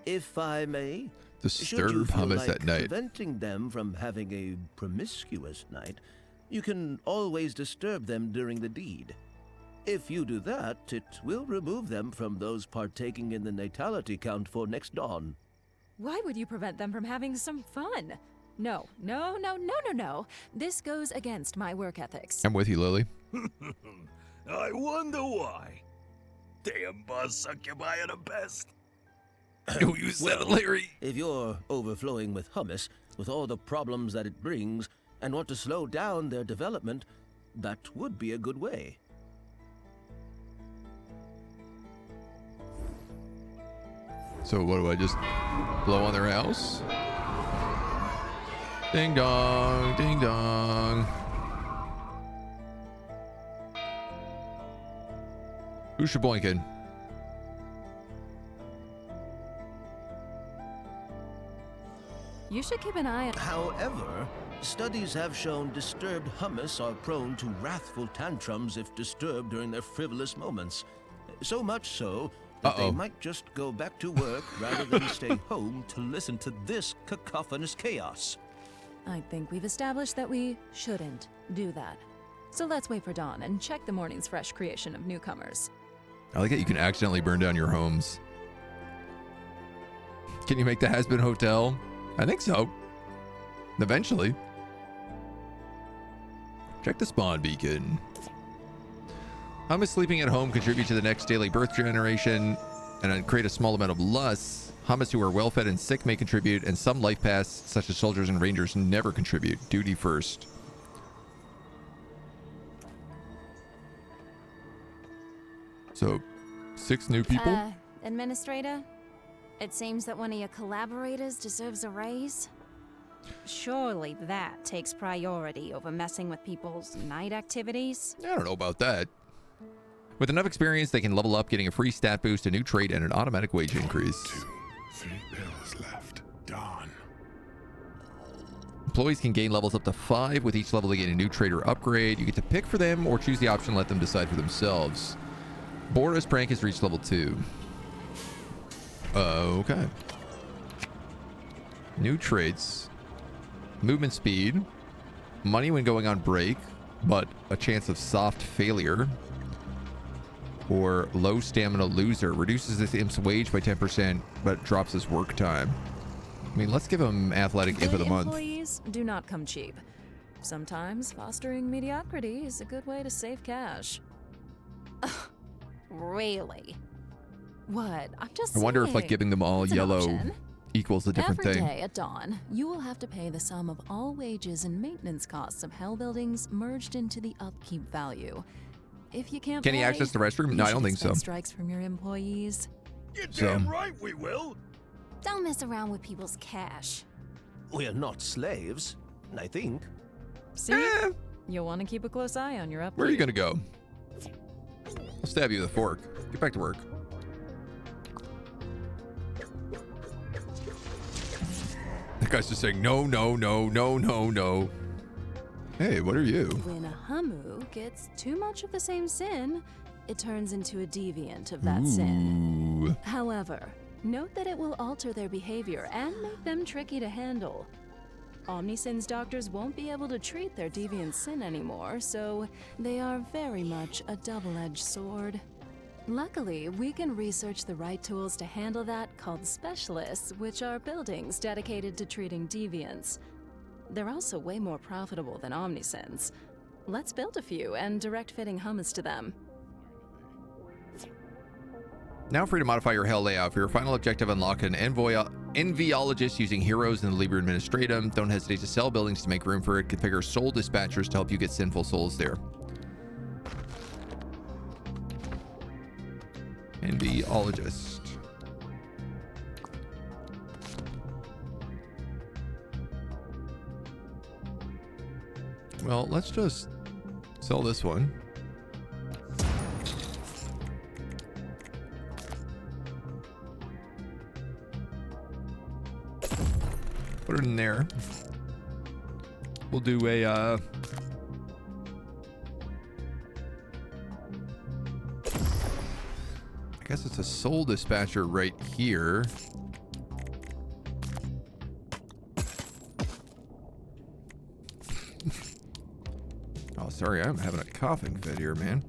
If I may, should you Disturb feel hummus like at night. preventing them from having a promiscuous night, you can always disturb them during the deed. If you do that, it will remove them from those partaking in the natality count for next dawn. Why would you prevent them from having some fun? No. This goes against my work ethics. I'm with you, Lily. I wonder why. Damn buzz succubi are the best. Oh, you said it, Larry. If you're overflowing with hummus, with all the problems that it brings, and want to slow down their development, that would be a good way. So what do I just blow on their house? Ding dong, ding dong. Who's shaboinking? You should keep an eye on. However, studies have shown disturbed hummus are prone to wrathful tantrums if disturbed during their frivolous moments. So much so that they might just go back to work rather than stay home to listen to this cacophonous chaos. I think we've established that we shouldn't do that. So let's wait for dawn and check the morning's fresh creation of newcomers. I like that you can accidentally burn down your homes. Can you make the Has-Been Hotel? I think so. Eventually. Check the spawn beacon. Hummus sleeping at home contribute to the next daily birth generation and create a small amount of lust. Hummus who are well-fed and sick may contribute, and some life paths, such as soldiers and rangers, never contribute. Duty first. So, 6 new people? Administrator? It seems that one of your collaborators deserves a raise. Surely that takes priority over messing with people's night activities. I don't know about that. With enough experience, they can level up, getting a free stat boost, a new trait, and an automatic wage increase. 2, 3 pills left. Dawn. Employees can gain levels up to 5. With each level, they gain a new trait or upgrade. You get to pick for them or choose the option and let them decide for themselves. Boris Prank has reached level 2. Okay. New traits. Movement speed. Money when going on break, but a chance of soft failure. Or low stamina loser. Reduces this imp's wage by 10%, but drops his work time. I mean, let's give him athletic imp of the month. Employees do not come cheap. Sometimes fostering mediocrity is a good way to save cash. Really? What? I'm just I wonder if like saying. giving them all It's an yellow option. equals a different Every thing. day at dawn, you will have to pay the sum of all wages and maintenance costs of Hell buildings merged into the upkeep value. If you can't Can he pay, access the restroom? you No, I should don't think so. expect strikes from your employees. You're So- damn right we will. Don't mess around with people's cash. We are not slaves, I think. See? You'll want to keep a close eye on your upkeep. Where are you gonna go? I'll stab you with a fork. Get back to work. That guy's just saying no, no, no, no, no, no. Hey, what are you? When a Hamu gets too much of the same sin, it turns into a deviant of that sin. Ooh. However, note that it will alter their behavior and make them tricky to handle. Omnisin's doctors won't be able to treat their deviant sin anymore, so they are very much a double-edged sword. Luckily, we can research the right tools to handle that called specialists, which are buildings dedicated to treating deviants. They're also way more profitable than Omnisins. Let's build a few and direct fitting hummus to them. Now free to modify your hell layout. For your final objective, unlock an enviologist using heroes in the Liber Administratum. Don't hesitate to sell buildings to make room for it. Configure soul dispatchers to help you get sinful souls there. Enviologist. Well, let's just sell this one. Put it in there. We'll do a I guess it's a soul dispatcher right here. Oh, sorry, I'm having a coughing fit here, man.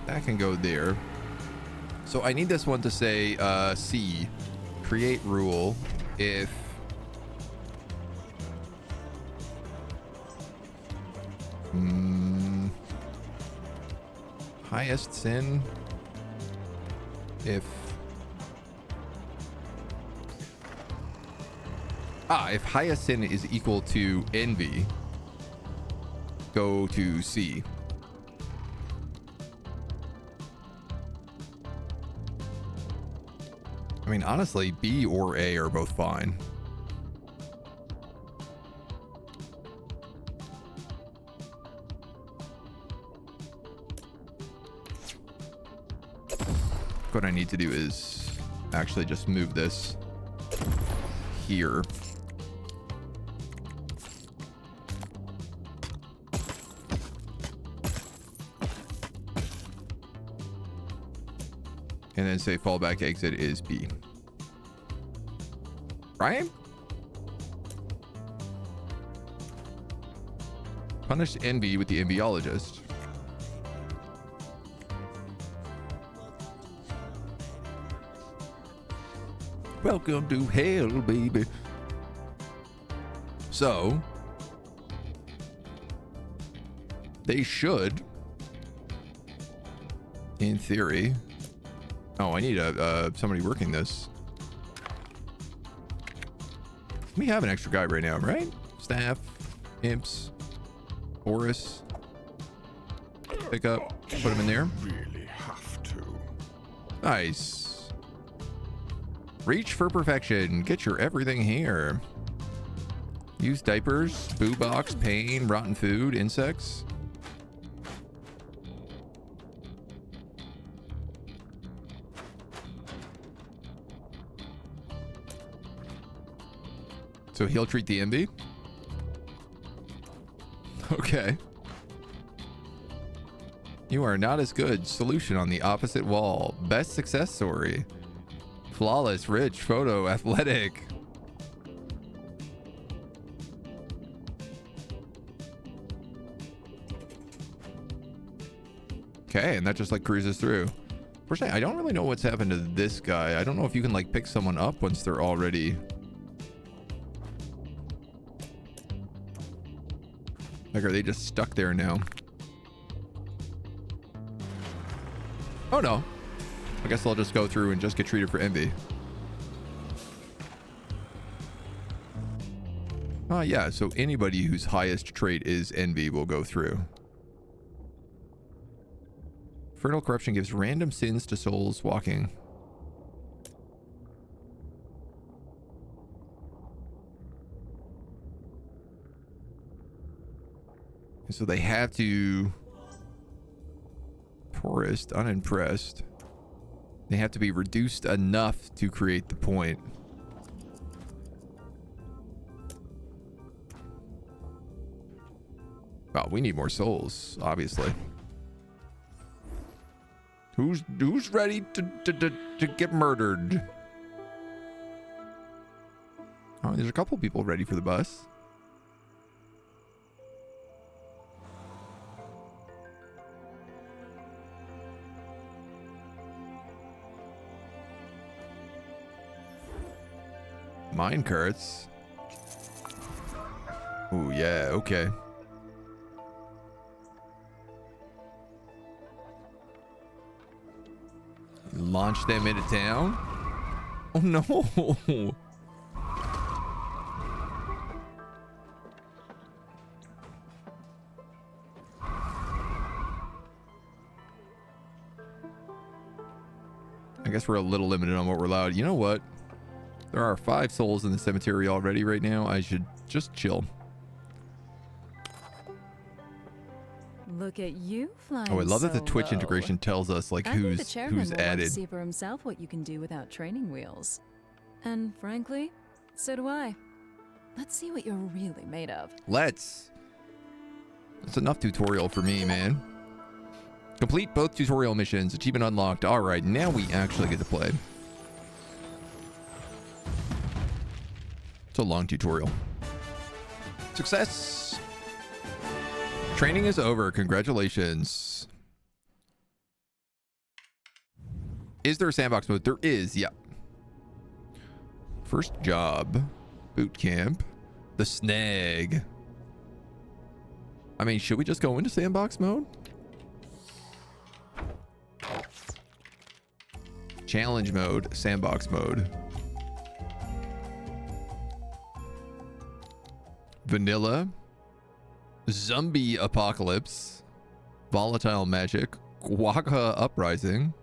That can go there. So I need this one to say C, create rule if highest sin, if highest sin is equal to envy, go to C. I mean, honestly, B or A are both fine. What I need to do is actually just move this here. And then say fallback exit is B. Right? Punish envy with the enviologist. Welcome to hell, baby. So they should, in theory. Oh, I need somebody working this. We have an extra guy right now, right? Staff, imps, Horus. Pick up, put him in there. Really have to. Nice. Reach for perfection. Get your everything here. Use diapers, boo box, pain, rotten food, insects. So he'll treat the MB? Okay. You are not as good. Solution on the opposite wall. Best success story. Flawless, rich, photo, athletic. Okay, and that just like cruises through. Personally, I don't really know what's happened to this guy. I don't know if you can like pick someone up once they're already... Like, are they just stuck there now? Oh, no. I guess I'll just go through and just get treated for envy. Yeah, so anybody whose highest trait is envy will go through. Infernal corruption gives random sins to souls walking. So they have to... Poorest, unimpressed. They have to be reduced enough to create the point. Well, we need more souls, obviously. Who's ready to get murdered? Oh, there's a couple people ready for the bus. Mine carts. Oh yeah, okay. Launch them into town. Oh no. I guess we're a little limited on what we're allowed. You know what? There are 5 souls in the cemetery already right now. I should just chill. Look at you flying. Oh, I love that the so Twitch low. integration tells us like I think the who's chairman will want to added. see for himself what you can do without training wheels. And frankly, so do I. Let's see what you're really made of. Let's. That's enough tutorial for me, man. Complete both tutorial missions. Achievement unlocked. All right, now we actually get to play. It's a long tutorial. Success. Training is over. Congratulations. Is there a sandbox mode? There is, yeah. First job. Boot camp. The snag. I mean, should we just go into sandbox mode? Challenge mode. Sandbox mode. Vanilla. Zombie apocalypse. Volatile magic. Guaca uprising.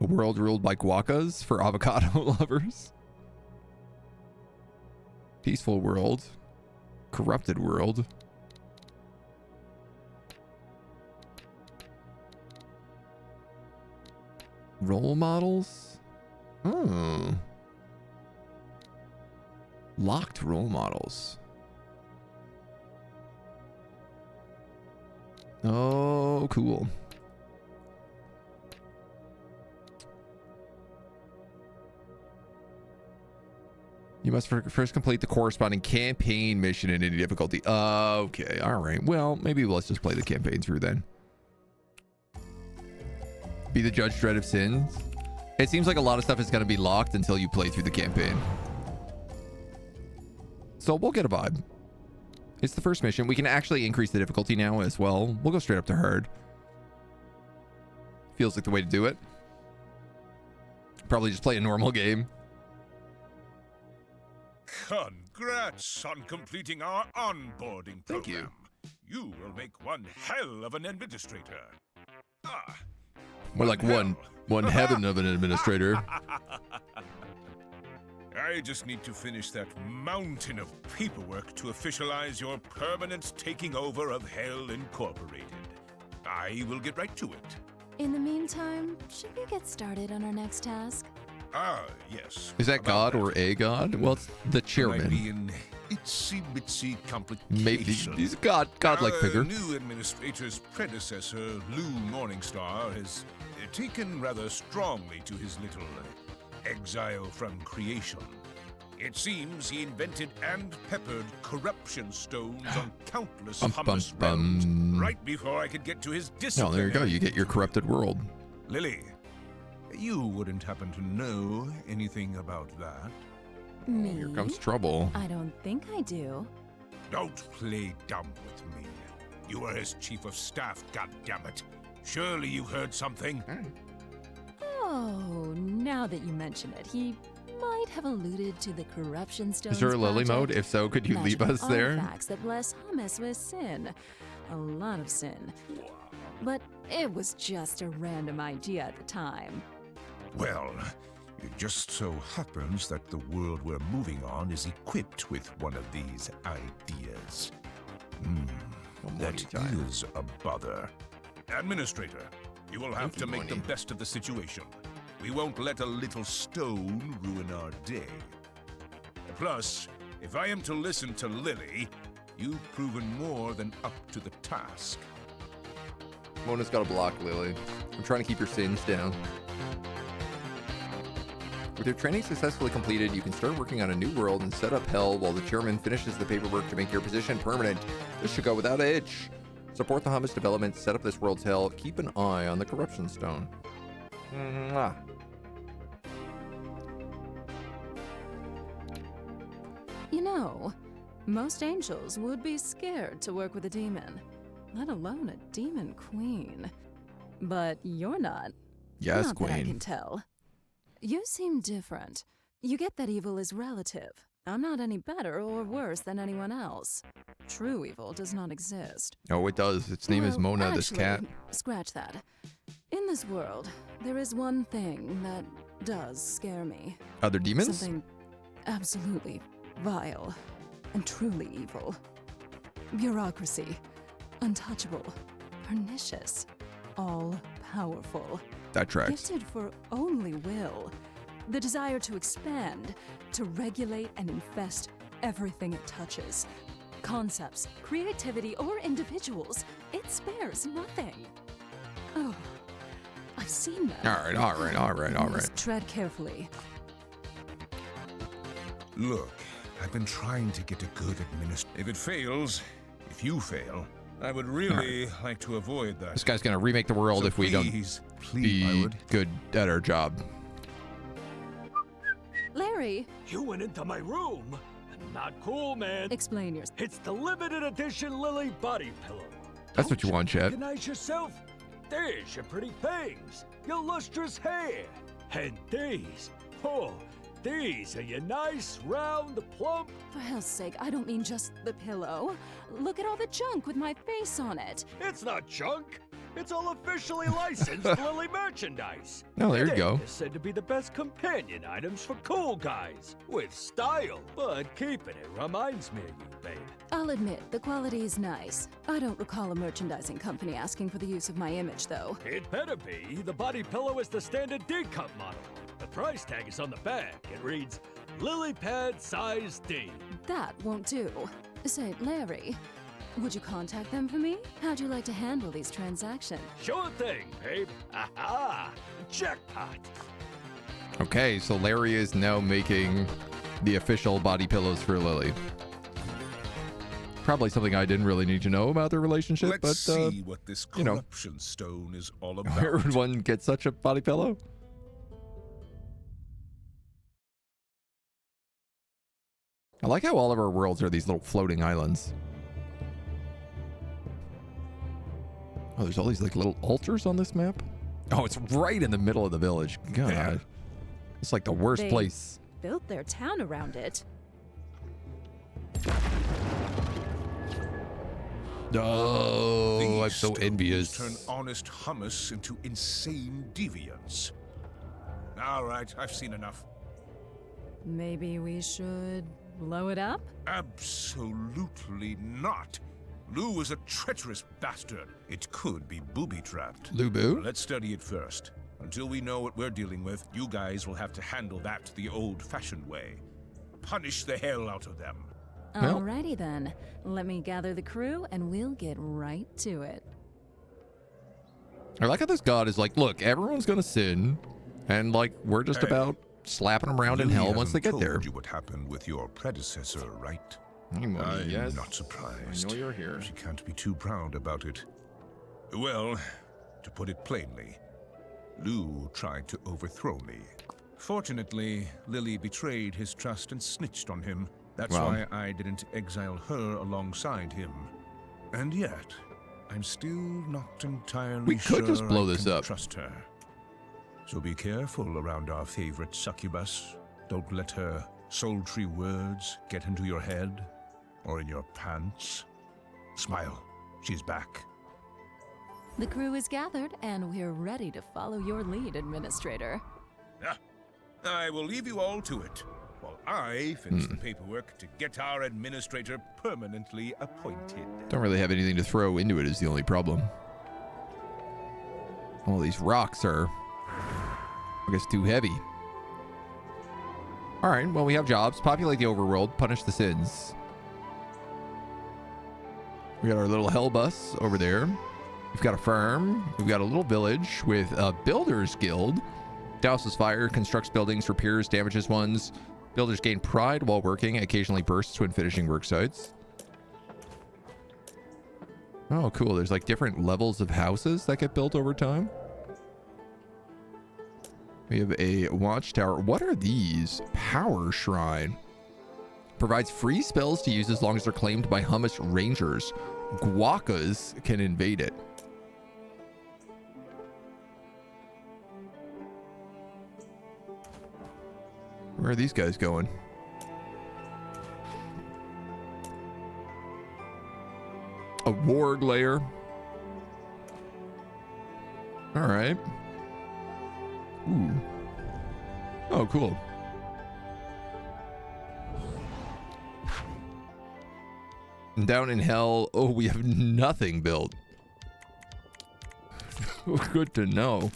A world ruled by guacas for avocado lovers. Peaceful world. Corrupted world. Role models? Oh. Locked role models. Oh, cool. You must first complete the corresponding campaign mission in any difficulty. Okay, all right. Well, maybe let's just play the campaign through then. Be the Judge Dredd of Sins. It seems like a lot of stuff is going to be locked until you play through the campaign. So we'll get a vibe. It's the first mission. We can actually increase the difficulty now as well. We'll go straight up to hard. Feels like the way to do it. Probably just play a normal game. Congrats on completing our onboarding program. Thank you. You will make one hell of an administrator. Ah, More like hell. one heaven of an administrator. I just need to finish that mountain of paperwork to officialize your permanent taking over of Hell Incorporated. I will get right to it. In the meantime, should we get started on our next task? Ah, yes. Is that About God or a God? Well, it's the Might chairman. be an itsy-bitsy complication. Maybe he's a godlike Our figure. new administrator's predecessor, Lou Morningstar, has taken rather strongly to his little exile from creation. It seems he invented and peppered corruption stones on countless hummus realms right before I could get to his Oh, discipline. there you go. You get your corrupted world. Lily, you wouldn't happen to know anything about that? Me? Here comes trouble. I don't think I do. Don't play dumb with me. You were his chief of staff, goddammit. Surely you heard something. Oh, now that you mention it, he might have alluded to the corruption stones. Is there a Lily mode? project. If so, could you leave Magical us there? artifacts that bless hummus with sin. A lot of sin. But it was just a random idea at the time. Well, it just so happens that the world we're moving on is equipped with one of these ideas. That time. is a bother. Administrator, you will have Thank you, to make the Money. best of the situation. We won't let a little stone ruin our day. Plus, if I am to listen to Lily, you've proven more than up to the task. Mona's got to block Lily. I'm trying to keep your sins down. With your training successfully completed, you can start working on a new world and set up hell while the chairman finishes the paperwork to make your position permanent. This should go without a hitch. Support the hummus development, set up this world's hell, keep an eye on the corruption stone. Mwah. You know, most angels would be scared to work with a demon, let alone a demon queen. But you're not. Yes, Not that I queen. can tell. You seem different. You get that evil is relative. I'm not any better or worse than anyone else. True evil does not exist. Oh, it does. Its name is Well, Mona, this cat. actually, scratch that. In this world, there is one thing that does scare me. Other demons? Something absolutely vile and truly evil. Bureaucracy. Untouchable. Pernicious. All-powerful. That tracks. Gifted for only will. The desire to expand, to regulate and infest everything it touches. Concepts, creativity, or individuals. It spares nothing. Oh, I've seen them. All right. Must tread carefully. Look, I've been trying to get a good administrator. If it fails, if you fail, I would really like to avoid that. This guy's going to remake the world So if we don't please, I be would. good at our job. Larry, You went into my room. Not cool, man. explain yourself. It's the limited edition Lily body pillow. That's what you want, Chet. Recognize yourself? There's your pretty fangs, your lustrous hair, and these are your nice, round, plump. For hell's sake, I don't mean just the pillow. Look at all the junk with my face on it. It's not junk. It's all officially licensed Lily merchandise. Oh, there you go. They're said to be the best companion items for cool guys with style. But keeping it reminds me of you, babe. I'll admit, the quality is nice. I don't recall a merchandising company asking for the use of my image, though. It better be. The body pillow is the standard D-cup model. The price tag is on the back. It reads, Lily Pad Size D. That won't do. Say, Larry, would you contact them for me? How'd you like to handle these transactions? Sure thing, babe. Aha! Jackpot! Okay, so Larry is now making the official body pillows for Lily. Probably something I didn't really need to know about their relationship, Let's but see what this you know. corruption stone is all about. where would one get such a body pillow? I like how all of our worlds are these little floating islands. Oh, there's all these like little altars on this map. Oh, it's right in the middle of the village. God, it's like the worst They place. built their town around it. Oh, I'm These so stones envious. Turn honest hummus into insane deviants. All right, I've seen enough. Maybe we should blow it up? Absolutely not. Lou is a treacherous bastard. It could be booby-trapped. Lubu? Let's study it first. Until we know what we're dealing with, you guys will have to handle that the old-fashioned way. Punish the hell out of them. Well- Alrighty then. Let me gather the crew and we'll get right to it. I like how this god is like, look, everyone's gonna sin, and like we're just Hey, about slapping them around in hell once they get there. Told you what happened with your predecessor, right? I'm not surprised. I know you're here. She can't be too proud about it. Well, to put it plainly, Lou tried to overthrow me. Fortunately, Lily betrayed his trust and snitched on him. That's Wow. why I didn't exile her alongside him. And yet, I'm still not entirely We could sure just blow I this can up. trust her. So be careful around our favorite succubus. Don't let her sultry words get into your head or in your pants. Smile, she's back. The crew is gathered and we're ready to follow your lead, Administrator. Ah, I will leave you all to it, while I finish the paperwork to get our administrator permanently appointed. Don't really have anything to throw into it is the only problem. All these rocks are, I guess, too heavy. All right, well, we have jobs. Populate the overworld, punish the sins. We got our little hell bus over there. We've got a farm. We've got a little village with a builder's guild. Douses fire, constructs buildings, repairs, damages ones. Builders gain pride while working, occasionally bursts when finishing work sites. Oh, cool. There's like different levels of houses that get built over time. We have a watchtower. What are these? Power Shrine. Provides free spells to use as long as they're claimed by Hummus Rangers. Guacas can invade it. Where are these guys going? A warg lair. All right. Ooh. Oh, cool. And down in hell, oh, we have nothing built. Good to know.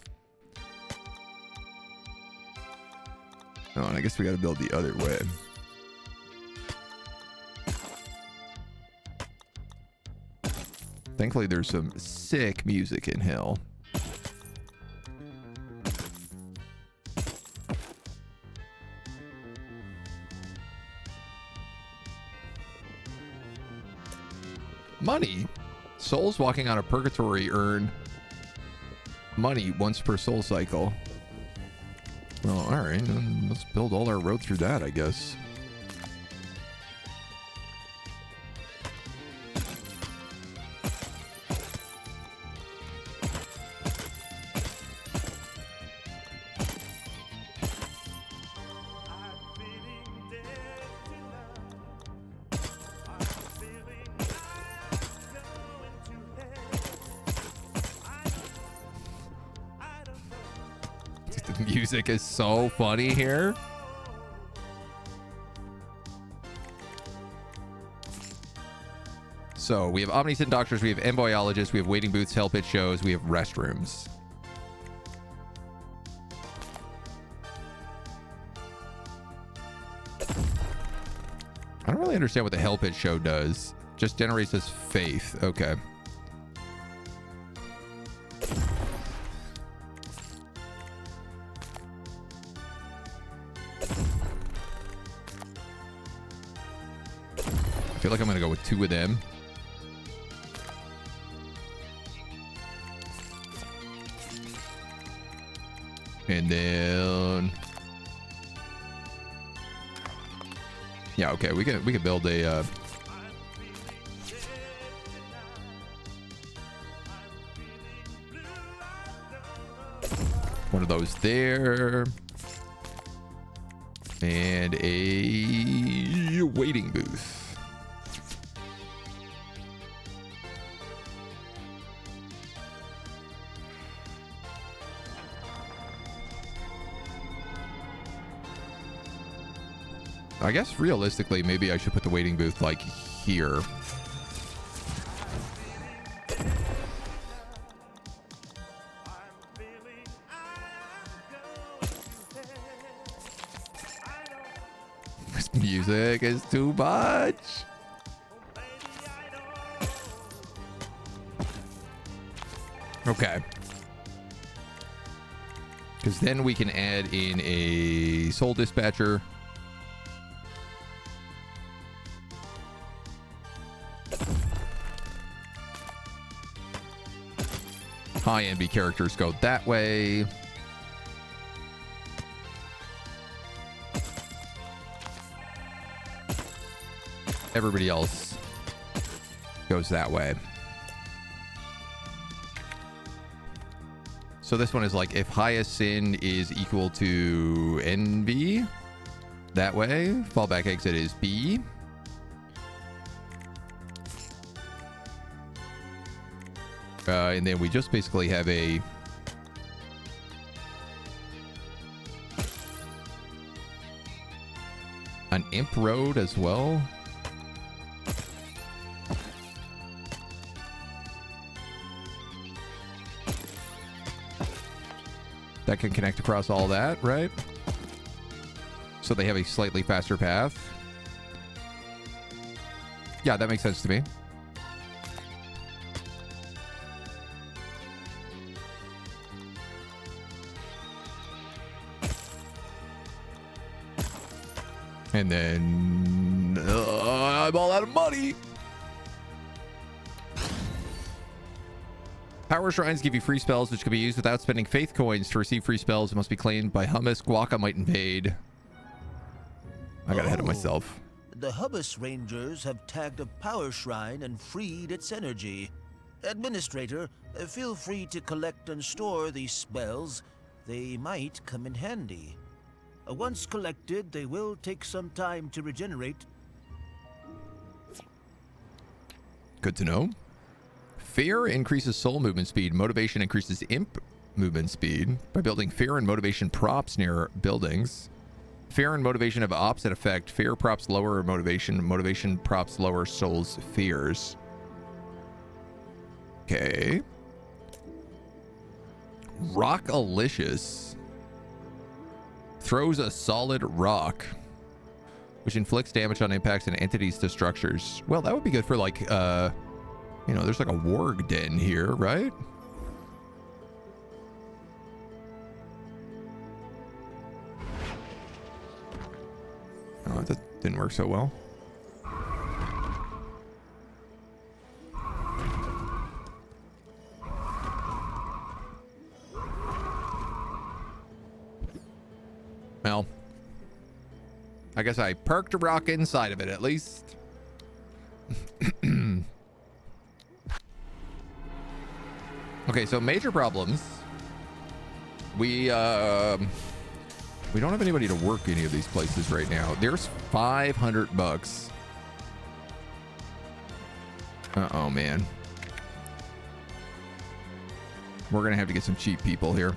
Oh, and I guess we got to build the other way. Thankfully, there's some sick music in hell. Money. Souls walking on a purgatory earn money once per soul cycle. Well, all right. Then let's build all our road through that, I guess. The music is so funny here. So we have omniscient doctors, we have envoyologists, we have waiting booths, hell pit shows, we have restrooms. I don't really understand what the hell pit show does. Just generates this faith. Okay. I feel like I'm gonna go with 2 of them. And then Yeah, okay, we can build a one of those there. And a waiting booth. I guess realistically, maybe I should put the waiting booth like here. This music is too much. Okay. Because then we can add in a soul dispatcher. High NB characters go that way. Everybody else goes that way. So this one is like if highest sin is equal to NB, that way. Fallback exit is B. And then we just basically have an imp road as well. That can connect across all that, right? So they have a slightly faster path. Yeah, that makes sense to me. And then I'm all out of money. Power shrines give you free spells, which can be used without spending faith coins. To receive free spells, it must be claimed by hummus. Guaca might invade. I got ahead of myself. The hummus rangers have tagged a power shrine and freed its energy. Administrator, feel free to collect and store these spells. They might come in handy. Once collected, they will take some time to regenerate. Good to know. Fear increases soul movement speed. Motivation increases imp movement speed by building fear and motivation props near buildings. Fear and motivation have opposite effect. Fear props lower motivation. Motivation props lower soul's fears. Okay. Rockalicious throws a solid rock, which inflicts damage on impacts and entities to structures. Well, that would be good for like, you know, there's like a warg den here, right? Oh, that didn't work so well. Well, I guess I perked a rock inside of it at least. Okay, so major problems. We don't have anybody to work any of these places right now. There's $500. Uh-oh, man. We're gonna have to get some cheap people here.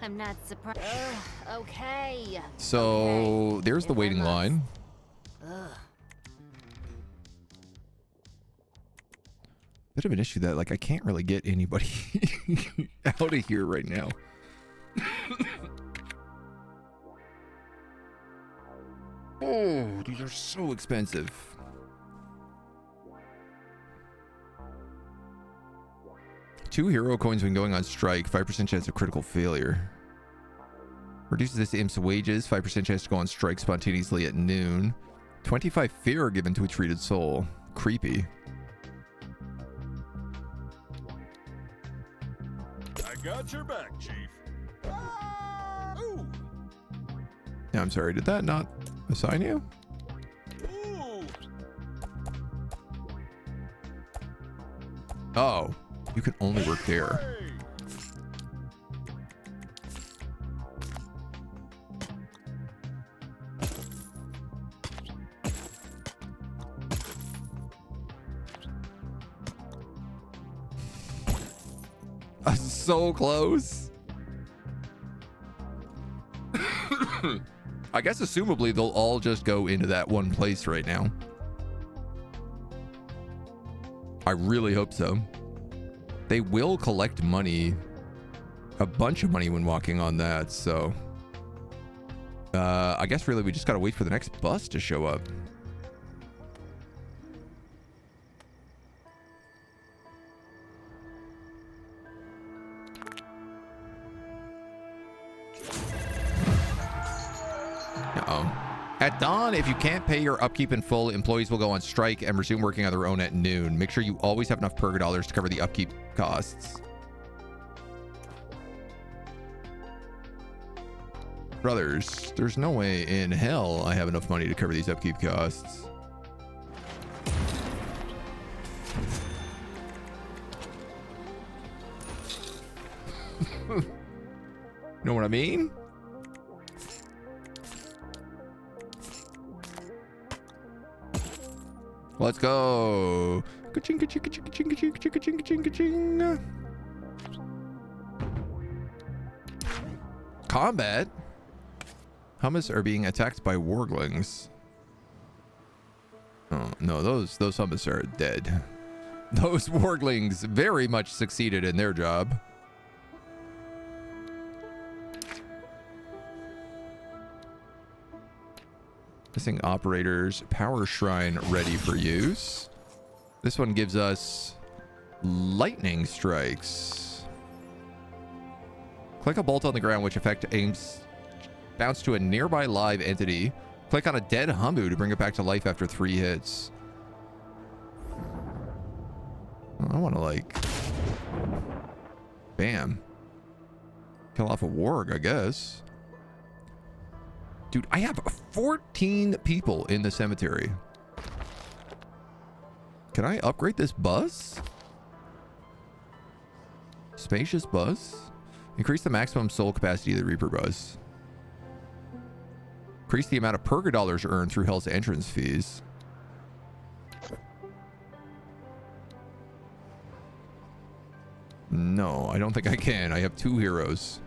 I'm not surprised. Okay. So there's the waiting line. Bit of an issue that like I can't really get anybody out of here right now. Oh, these are so expensive. Two hero coins when going on strike, 5% chance of critical failure. Reduces this imp's wages, 5% chance to go on strike spontaneously at noon. 25 fear given to a treated soul. Creepy. I got your back, Chief. Ooh. Yeah, I'm sorry. Did that not assign you? Ooh. Oh, you can only work there. So close. I guess assumably they'll all just go into that one place right now. I really hope so. They will collect money, a bunch of money when walking on that, so I guess really we just gotta wait for the next bus to show up. At dawn, if you can't pay your upkeep in full, employees will go on strike and resume working on their own at noon. Make sure you always have enough purga dollars to cover the upkeep costs. Brothers, there's no way in hell I have enough money to cover these upkeep costs. Know what I mean? Let's go. Ka-ching, ka-ching, ka-ching, ka-ching, ka-ching, ka-ching, ka-ching, ka-ching. Combat. Hummus are being attacked by warglings. Oh no, those hummus are dead. Those warglings very much succeeded in their job. Missing operators, power shrine ready for use. This one gives us lightning strikes. Click a bolt on the ground which effect aims bounce to a nearby live entity. Click on a dead hummu to bring it back to life after 3 hits. I want to like bam. Kill off a warg, I guess. Dude, I have 14 people in the cemetery. Can I upgrade this bus? Spacious bus. Increase the maximum soul capacity of the Reaper bus. Increase the amount of purga dollars earned through Hell's entrance fees. No, I don't think I can. I have 2 heroes.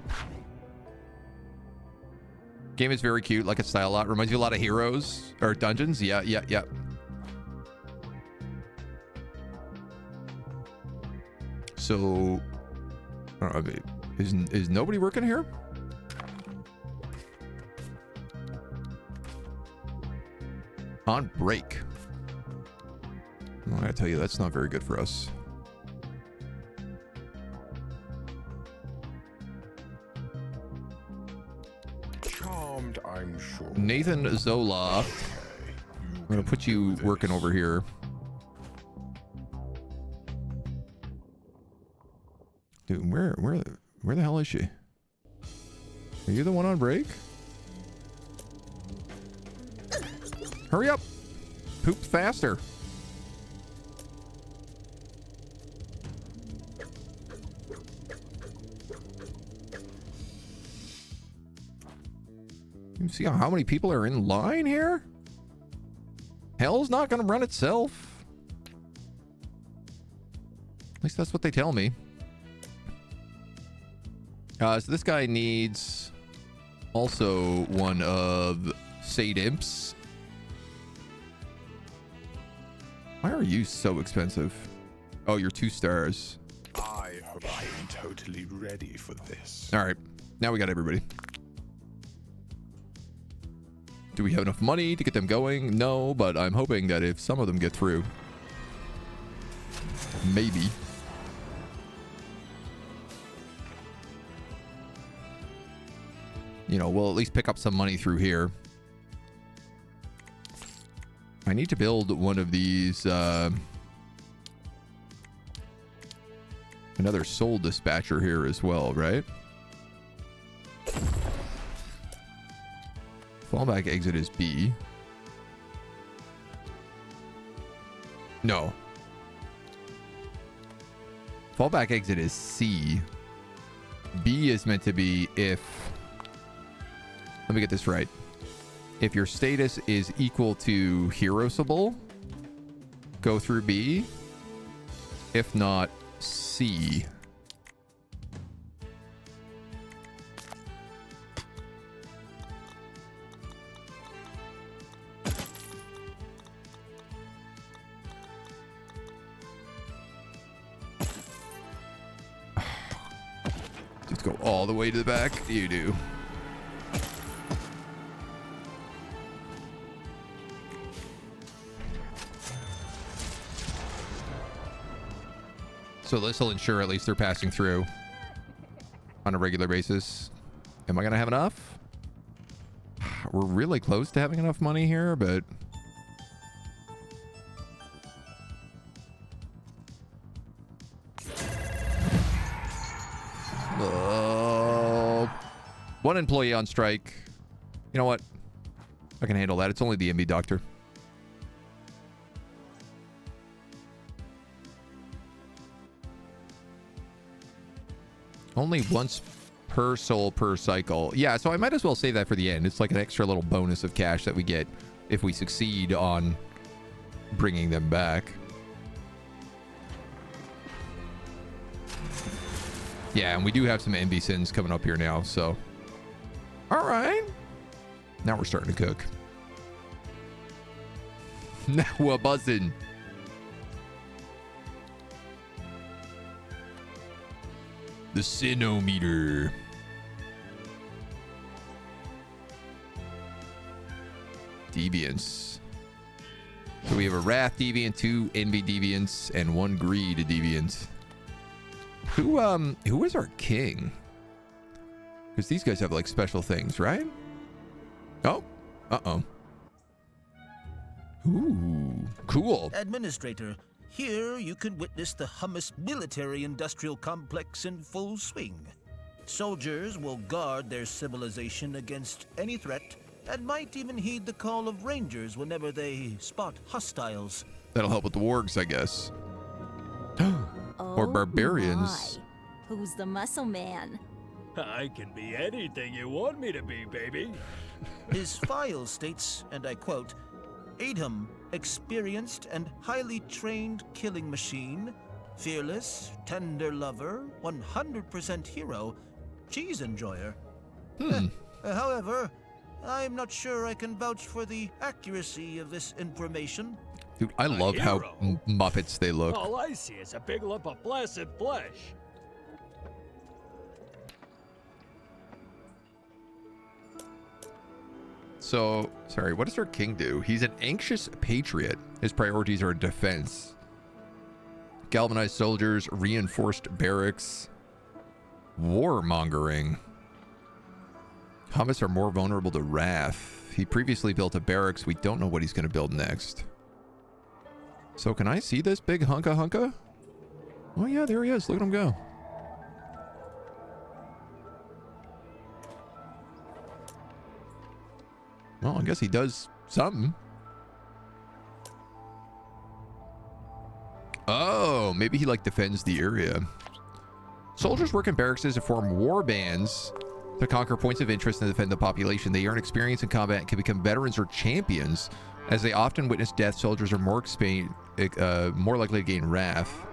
Game is very cute, like its style a lot. Reminds you a lot of Heroes or Dungeons. Yeah. So, I don't know, is nobody working here? On break. Well, I gotta tell you, that's not very good for us. I'm sure. Nathan Zoloft. I'm gonna put you working over here. Dude, where the hell is she? Are you the one on break? Hurry up! Poop faster. You see how many people are in line here? Hell's not gonna run itself. At least that's what they tell me. So this guy needs also one of Sade Imps. Why are you so expensive? Oh, you're 2 stars. I hope I am totally ready for this. All right, now we got everybody. Do we have enough money to get them going? No, but I'm hoping that if some of them get through, maybe. You know, we'll at least pick up some money through here. I need to build one of these, another soul dispatcher here as well, right? Fallback exit is B. No. Fallback exit is C. B is meant to be if... Let me get this right. If your status is equal to heroesable, go through B. If not, C. Just go all the way to the back. You do. So this will ensure at least they're passing through on a regular basis. Am I going to have enough? We're really close to having enough money here, but... One employee on strike. You know what? I can handle that. It's only the MB doctor. Only once per soul per cycle. Yeah, so I might as well save that for the end. It's like an extra little bonus of cash that we get if we succeed on bringing them back. Yeah, and we do have some MB sins coming up here now, so... Alright. Now we're starting to cook. Now we're buzzing. The sinometer. Deviants. So we have a Wrath Deviant, 2 Envy Deviants, and 1 Greed Deviant. Who is our king? Because these guys have like special things, right? Oh. Uh-oh. Ooh. Cool. Administrator, here you can witness the Hummus military-industrial complex in full swing. Soldiers will guard their civilization against any threat and might even heed the call of rangers whenever they spot hostiles. That'll help with the wargs, I guess. Or barbarians. My. Who's the muscle man? I can be anything you want me to be, baby. His file states, and I quote, Adham, experienced and highly trained killing machine, fearless, tender lover, 100% hero, cheese enjoyer. However, I'm not sure I can vouch for the accuracy of this information. Dude, I love how Muppets they look. All I see is a big lump of flaccid flesh. So, sorry, what does our king do? He's an anxious patriot. His priorities are defense. Galvanized soldiers, reinforced barracks, warmongering. Hummus are more vulnerable to wrath. He previously built a barracks. We don't know what he's going to build next. So can I see this big hunka? Oh yeah, there he is. Look at him go. Well, I guess he does something. Oh, maybe he like defends the area. Soldiers work in barracks to form war bands to conquer points of interest and defend the population. They earn experience in combat and can become veterans or champions. As they often witness death, soldiers are more likely to gain wrath.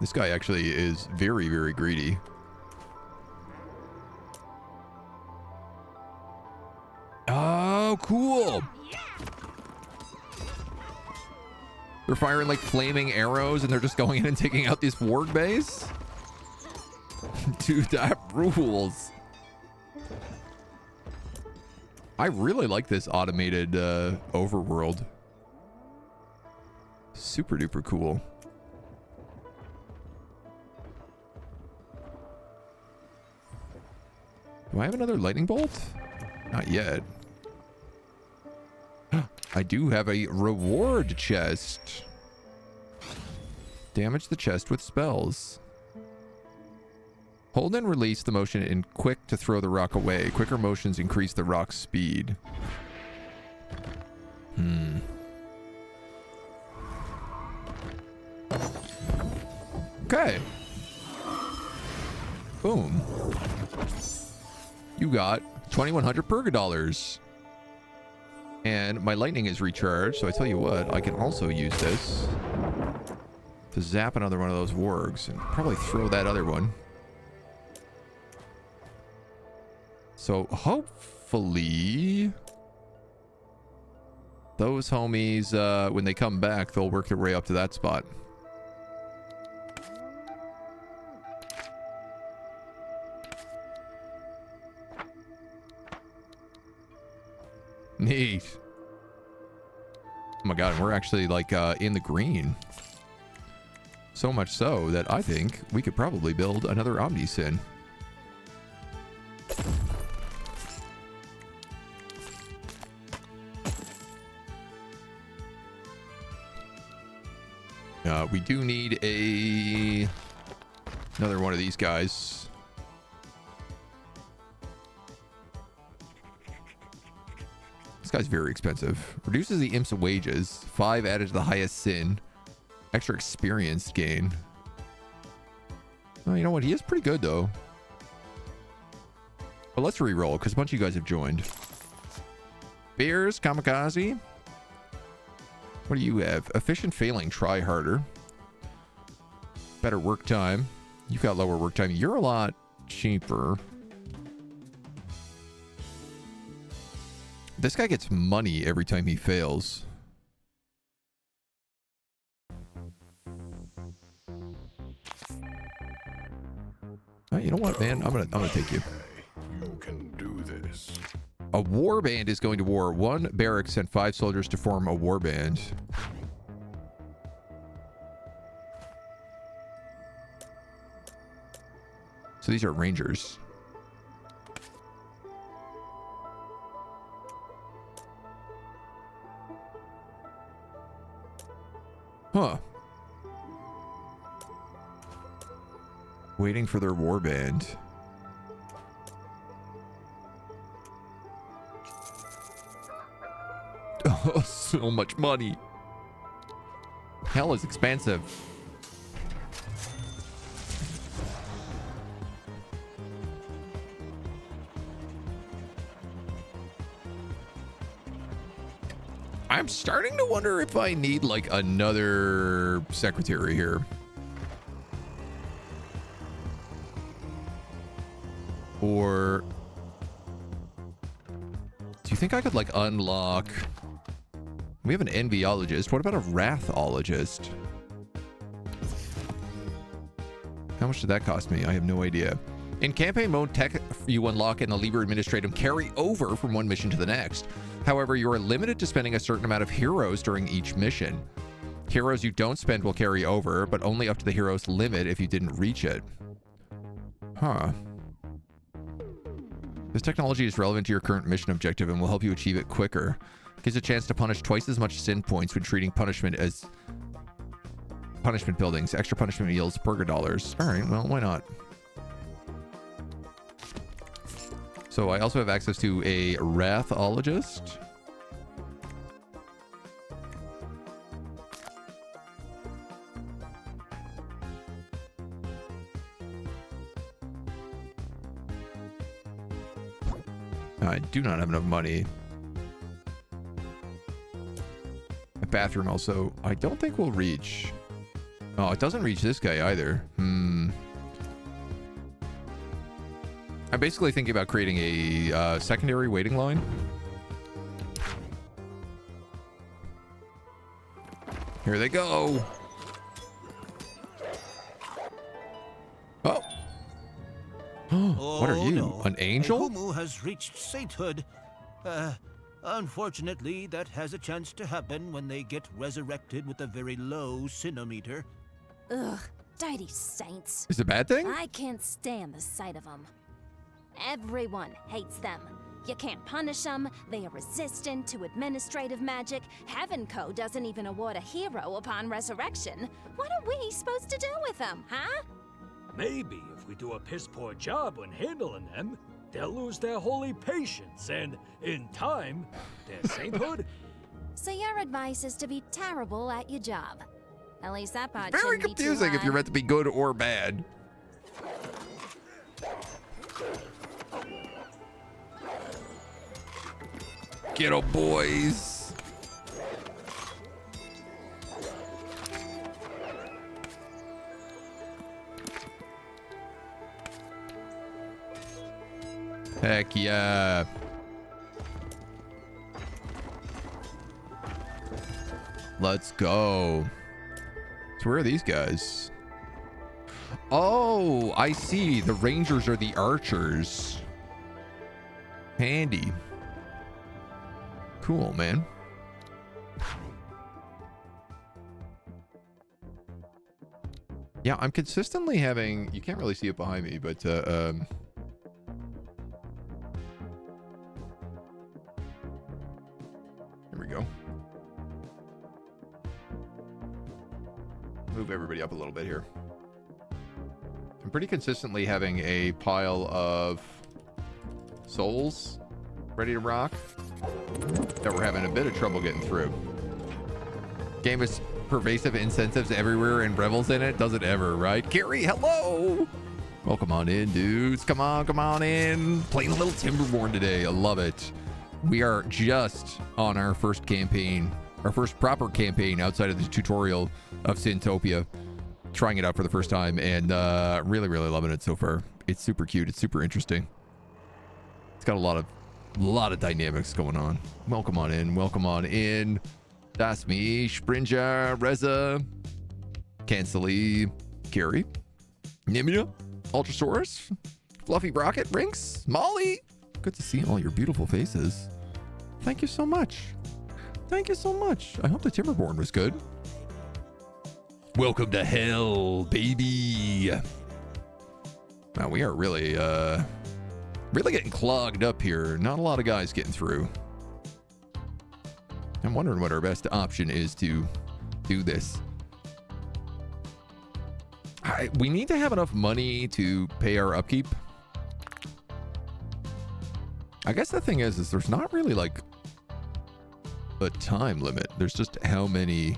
This guy actually is very, very greedy. Oh, cool. They're firing like flaming arrows and they're just going in and taking out this warg base. Dude, that rules. I really like this automated overworld. Super duper cool. Do I have another lightning bolt? Not yet. I do have a reward chest. Damage the chest with spells. Hold and release the motion in quick to throw the rock away. Quicker motions increase the rock's speed. Okay. Boom. You got 2,100 Purgadollars. And my lightning is recharged, so I tell you what, I can also use this to zap another one of those wargs and probably throw that other one. So hopefully those homies, when they come back, they'll work their way up to that spot. Neat. Oh my god, and we're actually like in the green. So much so that I think we could probably build another Omni-Sin. We do need another one of these guys. This guy's very expensive. Reduces the imp's wages. 5 added to the highest sin. Extra experience gain. Oh, you know what? He is pretty good, though. But let's re-roll, because a bunch of you guys have joined. Bears, Kamikaze. What do you have? Efficient failing, try harder. Better work time. You've got lower work time. You're a lot cheaper. This guy gets money every time he fails. Oh, you know what, man? I'm gonna take you. You can do this. A war band is going to war. 1 barrack sent 5 soldiers to form a war band. So these are rangers. Huh. Waiting for their war band. Oh, so much money. Hell is expensive. I'm starting to wonder if I need like another secretary here. Or do you think I could like unlock? We have an enviologist. What about a wrathologist? How much did that cost me? I have no idea. In campaign mode, tech you unlock and the Liber Administratum carry over from one mission to the next. However, you are limited to spending a certain amount of heroes during each mission. Heroes you don't spend will carry over, but only up to the hero's limit if you didn't reach it. Huh. This technology is relevant to your current mission objective and will help you achieve it quicker. Gives a chance to punish twice as much sin points when treating punishment as punishment buildings. Extra punishment yields Purgadollars. Alright, well, why not? So I also have access to a wrathologist. I do not have enough money. A bathroom also, I don't think will reach. Oh, it doesn't reach this guy either. I'm basically thinking about creating a secondary waiting line. Here they go. Oh. What are you? No. An angel? Humu has reached sainthood. Unfortunately, that has a chance to happen when they get resurrected with a very low sinometer. Ugh, dirty saints. Is it a bad thing? I can't stand the sight of them. Everyone hates them. You can't punish them, they are resistant to administrative magic. Heaven Co doesn't even award a hero upon resurrection. What are we supposed to do with them, huh? Maybe if we do a piss-poor job when handling them, they'll lose their holy patience and, in time, their sainthood. So your advice is to be terrible at your job. At least that part Very shouldn't be too confusing if you're hard. meant to be good or bad. Get 'em, boys. Heck yeah. Let's go. So where are these guys? Oh, I see. The Rangers are the archers. Handy. Cool, man. Yeah, I'm consistently having... You can't really see it behind me, but... Here we go. Move everybody up a little bit here. I'm pretty consistently having a pile of souls ready to rock that we're having a bit of trouble getting through. Game is pervasive incentives everywhere and revels in it. Does it ever, right? Gary, hello! Welcome on in, dudes. Come on in. Playing a little Timberborn today. I love it. We are just on our first campaign, our first proper campaign outside of the tutorial of Sintopia. Trying it out for the first time and really loving it so far. It's super cute. It's super interesting. It's got a lot of dynamics going on. Welcome on in. Welcome on in. That's me, Springer, Reza, Cancely, Carrie, Nimia, Ultrasaurus, Fluffy Rocket, Rinks, Molly. Good to see all your beautiful faces. Thank you so much. Thank you so much. I hope the Timberborn was good. Welcome to hell, baby. Wow, we are really getting clogged up here. Not a lot of guys getting through. I'm wondering what our best option is to do this. We need to have enough money to pay our upkeep. I guess the thing is there's not really like a time limit. There's just how many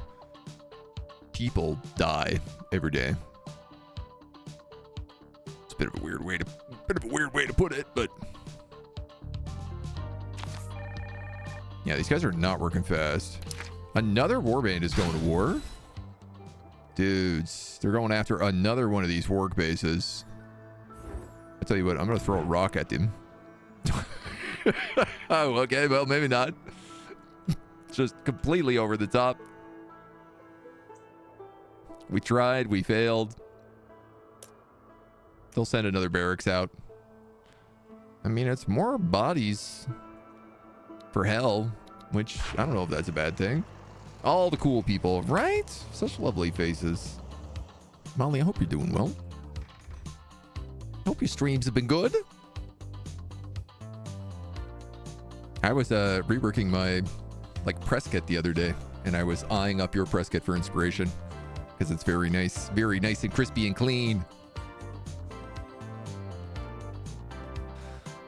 people die every day. It's a bit of a weird way to put it, but yeah, these guys are not working fast. Another warband is going to war. Dudes, they're going after another one of these work bases. I tell you what, I'm gonna throw a rock at them. Oh, okay, well, maybe not. Just completely over the top. We tried, we failed. They'll send another barracks out. I mean, it's more bodies for hell, which I don't know if that's a bad thing. All the cool people, right? Such lovely faces. Molly, I hope you're doing well. Hope your streams have been good. I was reworking my press kit the other day, and I was eyeing up your press kit for inspiration because it's very nice and crispy and clean.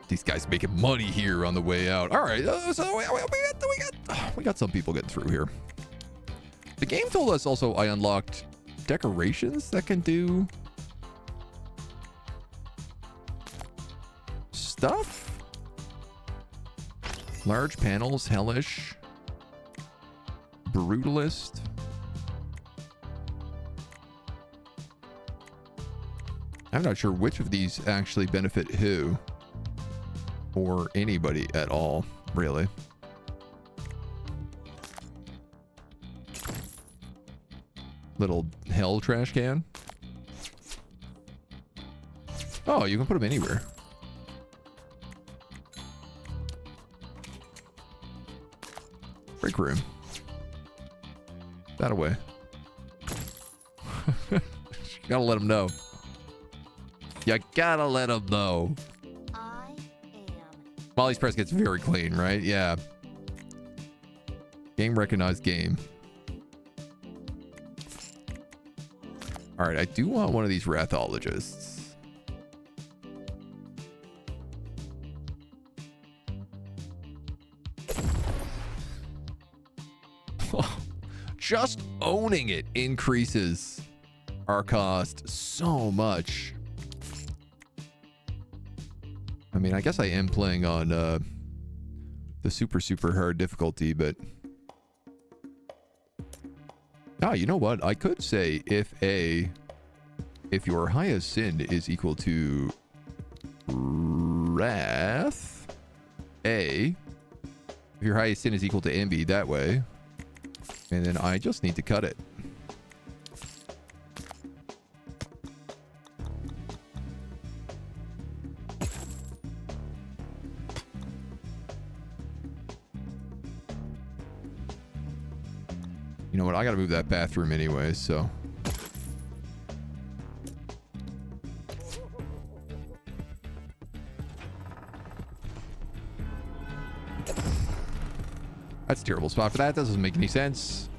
These guys making money here on the way out. All right, so we got some people getting through here. The game told us also I unlocked decorations that can do stuff. Large panels, hellish, brutalist. I'm not sure which of these actually benefit who or anybody at all, really. Little hell trash can. Oh, you can put them anywhere. Break room. That away. Gotta let them know. You gotta let them know. I am. Molly's press gets very clean, right? Yeah. Game recognized game. All right, I do want one of these Wrathologists. Just owning it increases our cost so much. I mean, I guess I am playing on the super hard difficulty, but you know what? I could say if your highest sin is equal to wrath, if your highest sin is equal to envy, that way, and then I just need to cut it. You know what? I gotta move that bathroom anyway, so. That's a terrible spot for that. Doesn't make any sense.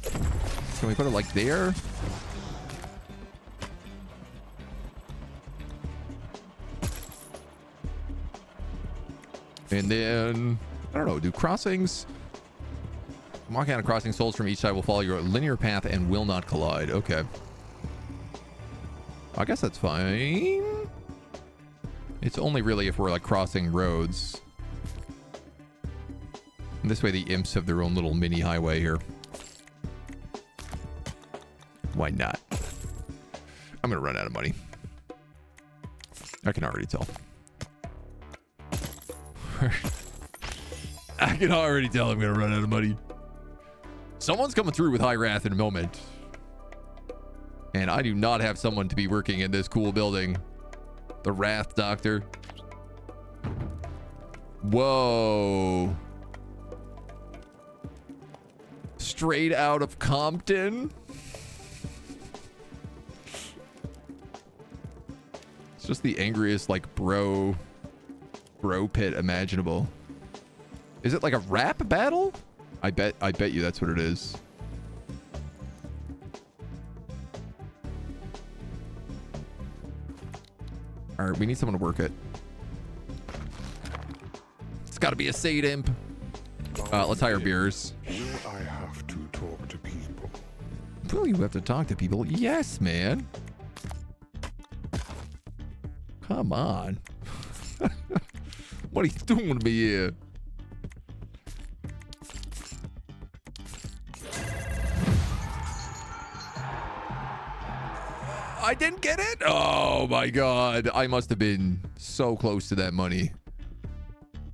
Can we put it like there? And then, I don't know, do crossings? Mark out a crossing, souls from each side will follow your linear path and will not collide. Okay. I guess that's fine. It's only really if we're like crossing roads. And this way the imps have their own little mini highway here. Why not? I'm gonna run out of money. I can already tell. I can already tell I'm gonna run out of money. Someone's coming through with high wrath in a moment. And I do not have someone to be working in this cool building. The Wrath Doctor. Whoa. Straight out of Compton. It's just the angriest, like, bro pit imaginable. Is it like a rap battle? I bet you that's what it is. All right, we need someone to work it. It's got to be a Sade imp. Let's hire beers. Will I have to talk to people? Will you have to talk to people? Yes, man. Come on. What are you doing to me here? I didn't get it? Oh my god. I must have been so close to that money.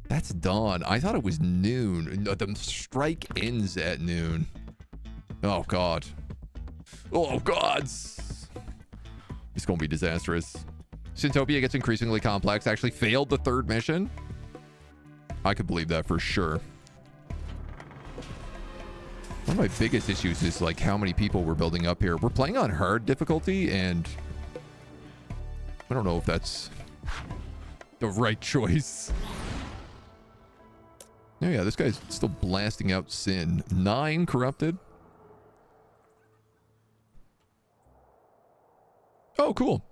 That's dawn. I thought it was noon. The strike ends at noon. Oh god. Oh god. It's gonna be disastrous. Sintopia gets increasingly complex. Actually failed the third mission. I could believe that for sure. One of my biggest issues is like how many people we're building up here. We're playing on hard difficulty, and I don't know if that's the right choice. Oh yeah, this guy's still blasting out sin. 9 corrupted. Oh, cool.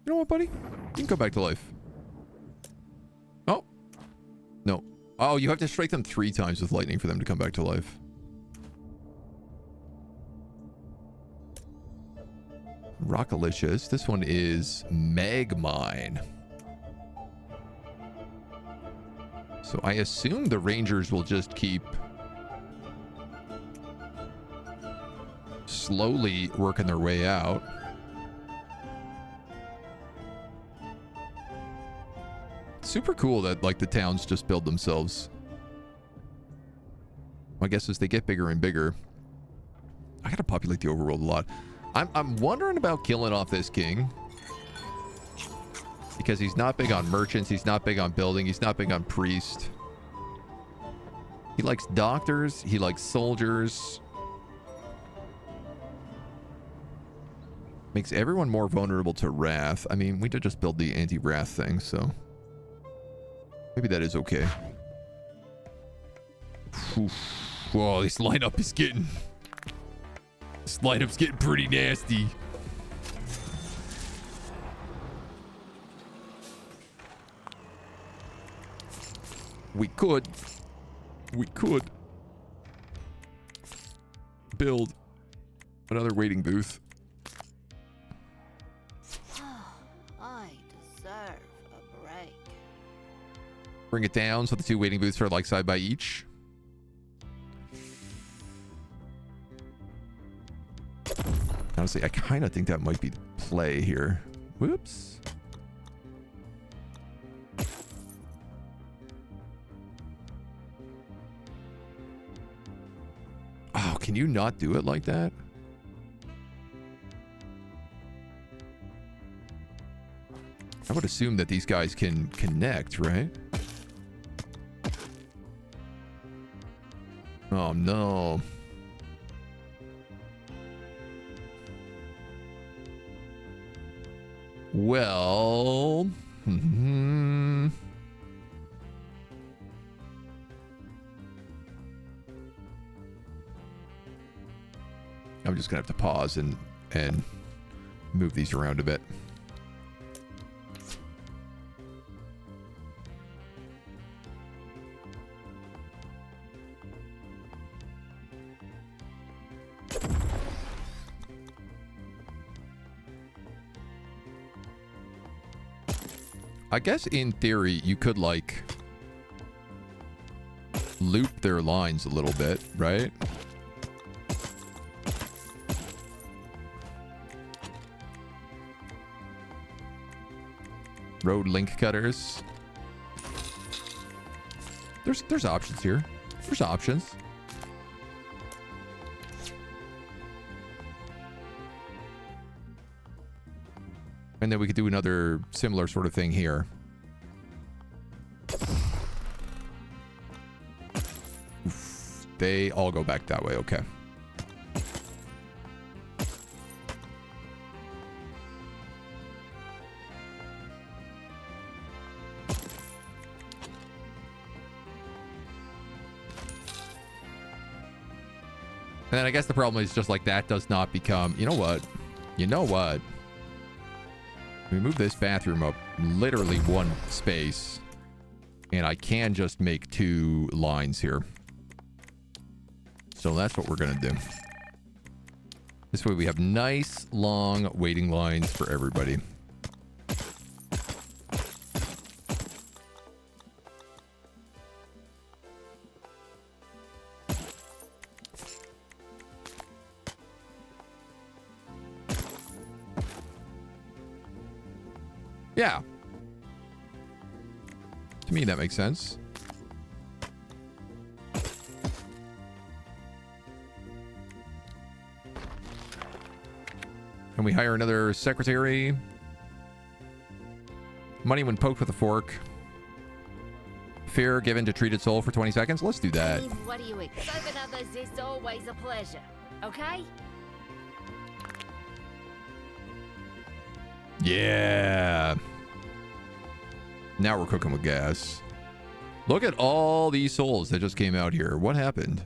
You know what, buddy? You can go back to life. Oh. No. Oh, you have to strike them 3 times with lightning for them to come back to life. Rockalicious. This one is Magmine. So I assume the Rangers will just keep slowly working their way out. Super cool that like the towns just build themselves. My guess is they get bigger and bigger. I gotta populate the overworld a lot. I'm wondering about killing off this king, because he's not big on merchants, he's not big on building, he's not big on priest. He likes doctors, he likes soldiers. Makes everyone more vulnerable to wrath. I mean, we did just build the anti-wrath thing, so maybe that is okay. Oof. Whoa, this lineup is getting This lineup's getting pretty nasty. We could build another waiting booth. I deserve a break. Bring it down so the 2 waiting booths are like side by each. Honestly, I kind of think that might be the play here. Whoops. Oh, can you not do it like that? I would assume that these guys can connect, right? Oh, no. Well... I'm just gonna have to pause and move these around a bit. I guess in theory you could like loop their lines a little bit, right? Road link cutters. There's options here. There's options. And then we could do another similar sort of thing here. Oof, they all go back that way. Okay. And then I guess the problem is just like that does not become... You know what? You know what? We move this bathroom up literally 1 space. And I can just make 2 lines here. So that's what we're going to do. This way we have nice, long waiting lines for everybody. Yeah. To me, that makes sense. Can we hire another secretary? Money when poked with a fork. Fear given to treated soul for 20 seconds. Let's do that. What do you expect? Serving others is always a pleasure, okay? Yeah. Now we're cooking with gas. Look at all these souls that just came out here. What happened?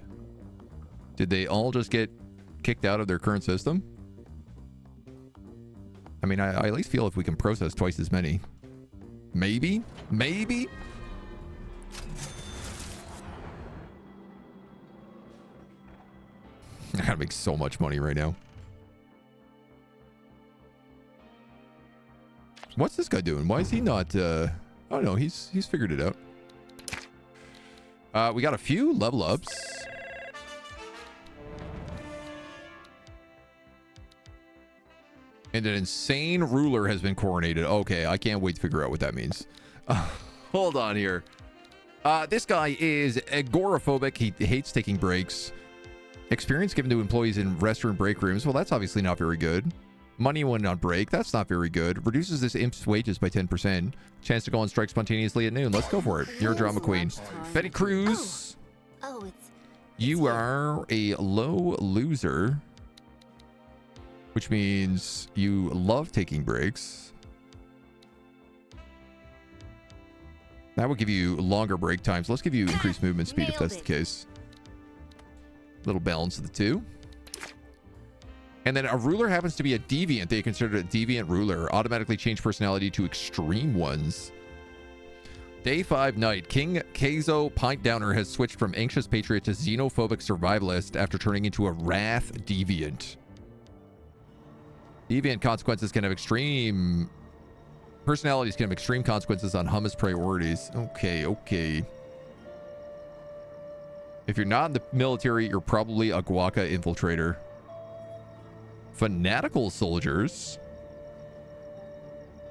Did they all just get kicked out of their current system? I mean, I at least feel if we can process twice as many. Maybe? Maybe? I gotta make so much money right now. What's this guy doing? Why is he not, oh no, he's figured it out. We got a few level ups. And an insane ruler has been coronated. Okay, I can't wait to figure out what that means. Hold on here. This guy is agoraphobic. He hates taking breaks. Experience given to employees in restroom break rooms. Well, that's obviously not very good. Money when on break. That's not very good. Reduces this imp's wages by 10%. Chance to go on strike spontaneously at noon. Let's go for it. You're a drama queen. Betty Cruz. You are a low loser. Which means you love taking breaks. That will give you longer break times. Let's give you increased movement speed if that's the case. Little balance of the two. And then a ruler happens to be a deviant. They consider it a deviant ruler. Automatically change personality to extreme ones. Day 5 night. King Keizo Pint Downer has switched from anxious patriot to xenophobic survivalist after turning into a wrath deviant. Deviant consequences can have extreme... Personalities can have extreme consequences on hummus priorities. Okay, okay. If you're not in the military, you're probably a Guaca infiltrator. Fanatical soldiers.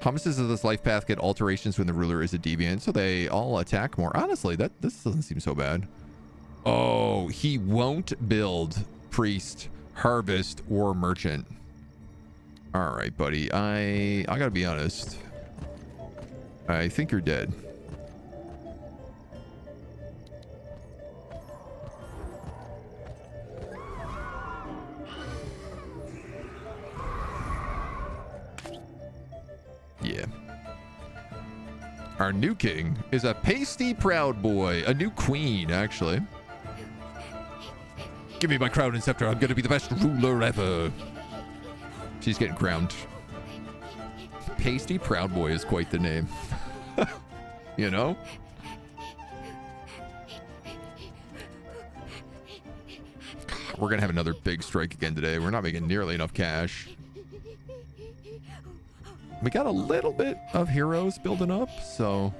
Hummuses of this life path get alterations when the ruler is a deviant, so they all attack more. Honestly, this doesn't seem so bad. Oh, he won't build priest, harvest, or merchant. All right, buddy. I gotta be honest. I think you're dead. Yeah. Our new king is a pasty proud boy. A new queen, actually. Give me my crown and scepter. I'm going to be the best ruler ever. She's getting crowned. Pasty proud boy is quite the name. You know? We're going to have another big strike again today. We're not making nearly enough cash. We got a little bit of heroes building up, so...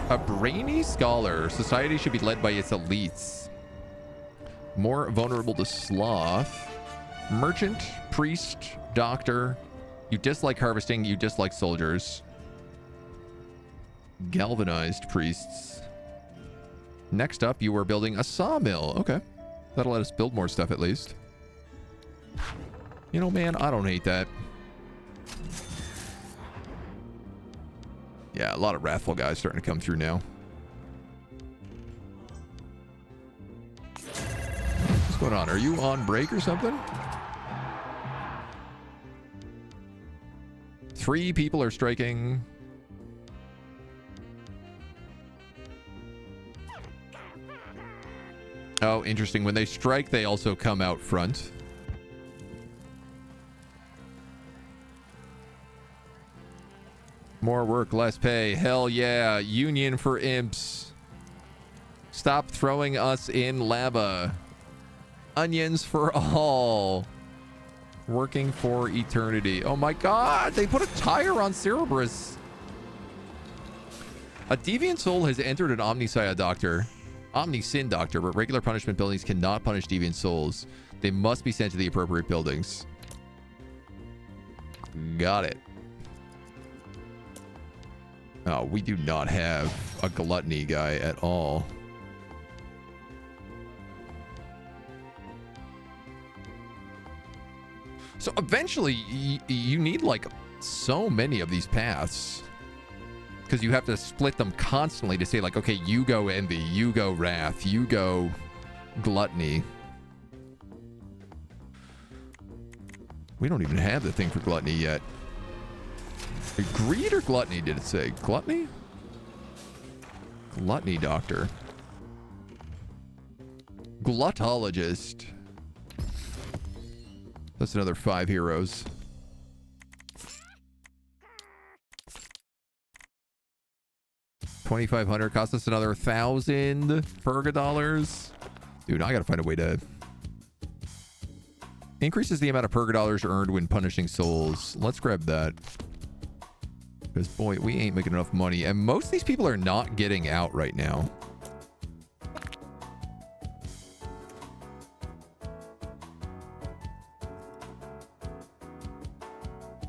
A brainy scholar. Society should be led by its elites. More vulnerable to sloth. Merchant, priest, doctor. You dislike harvesting, you dislike soldiers. Galvanized priests. Next up, you are building a sawmill. Okay. That'll let us build more stuff at least. You know, man, I don't hate that. Yeah, a lot of wrathful guys starting to come through now. What's going on? Are you on break or something? 3 people are striking. Oh, interesting. When they strike, they also come out front. More work, less pay. Hell yeah. Union for imps. Stop throwing us in lava. Onions for all. Working for eternity. Oh my god, they put a tire on Cerberus. A deviant soul has entered an Omnisin doctor, but regular punishment buildings cannot punish deviant souls. They must be sent to the appropriate buildings. Got it. Oh, we do not have a gluttony guy at all. So eventually, you need like so many of these paths. Because you have to split them constantly to say like, okay, you go envy, you go wrath, you go gluttony. We don't even have the thing for gluttony yet. Greed or gluttony, did it say? Gluttony? Gluttony doctor. Gluttologist. That's another 5 heroes. $2,500 cost us another 1,000 purgadollars. Dude, I gotta find a way to... Increases the amount of purgadollars earned when punishing souls. Let's grab that. Because, boy, we ain't making enough money. And most of these people are not getting out right now.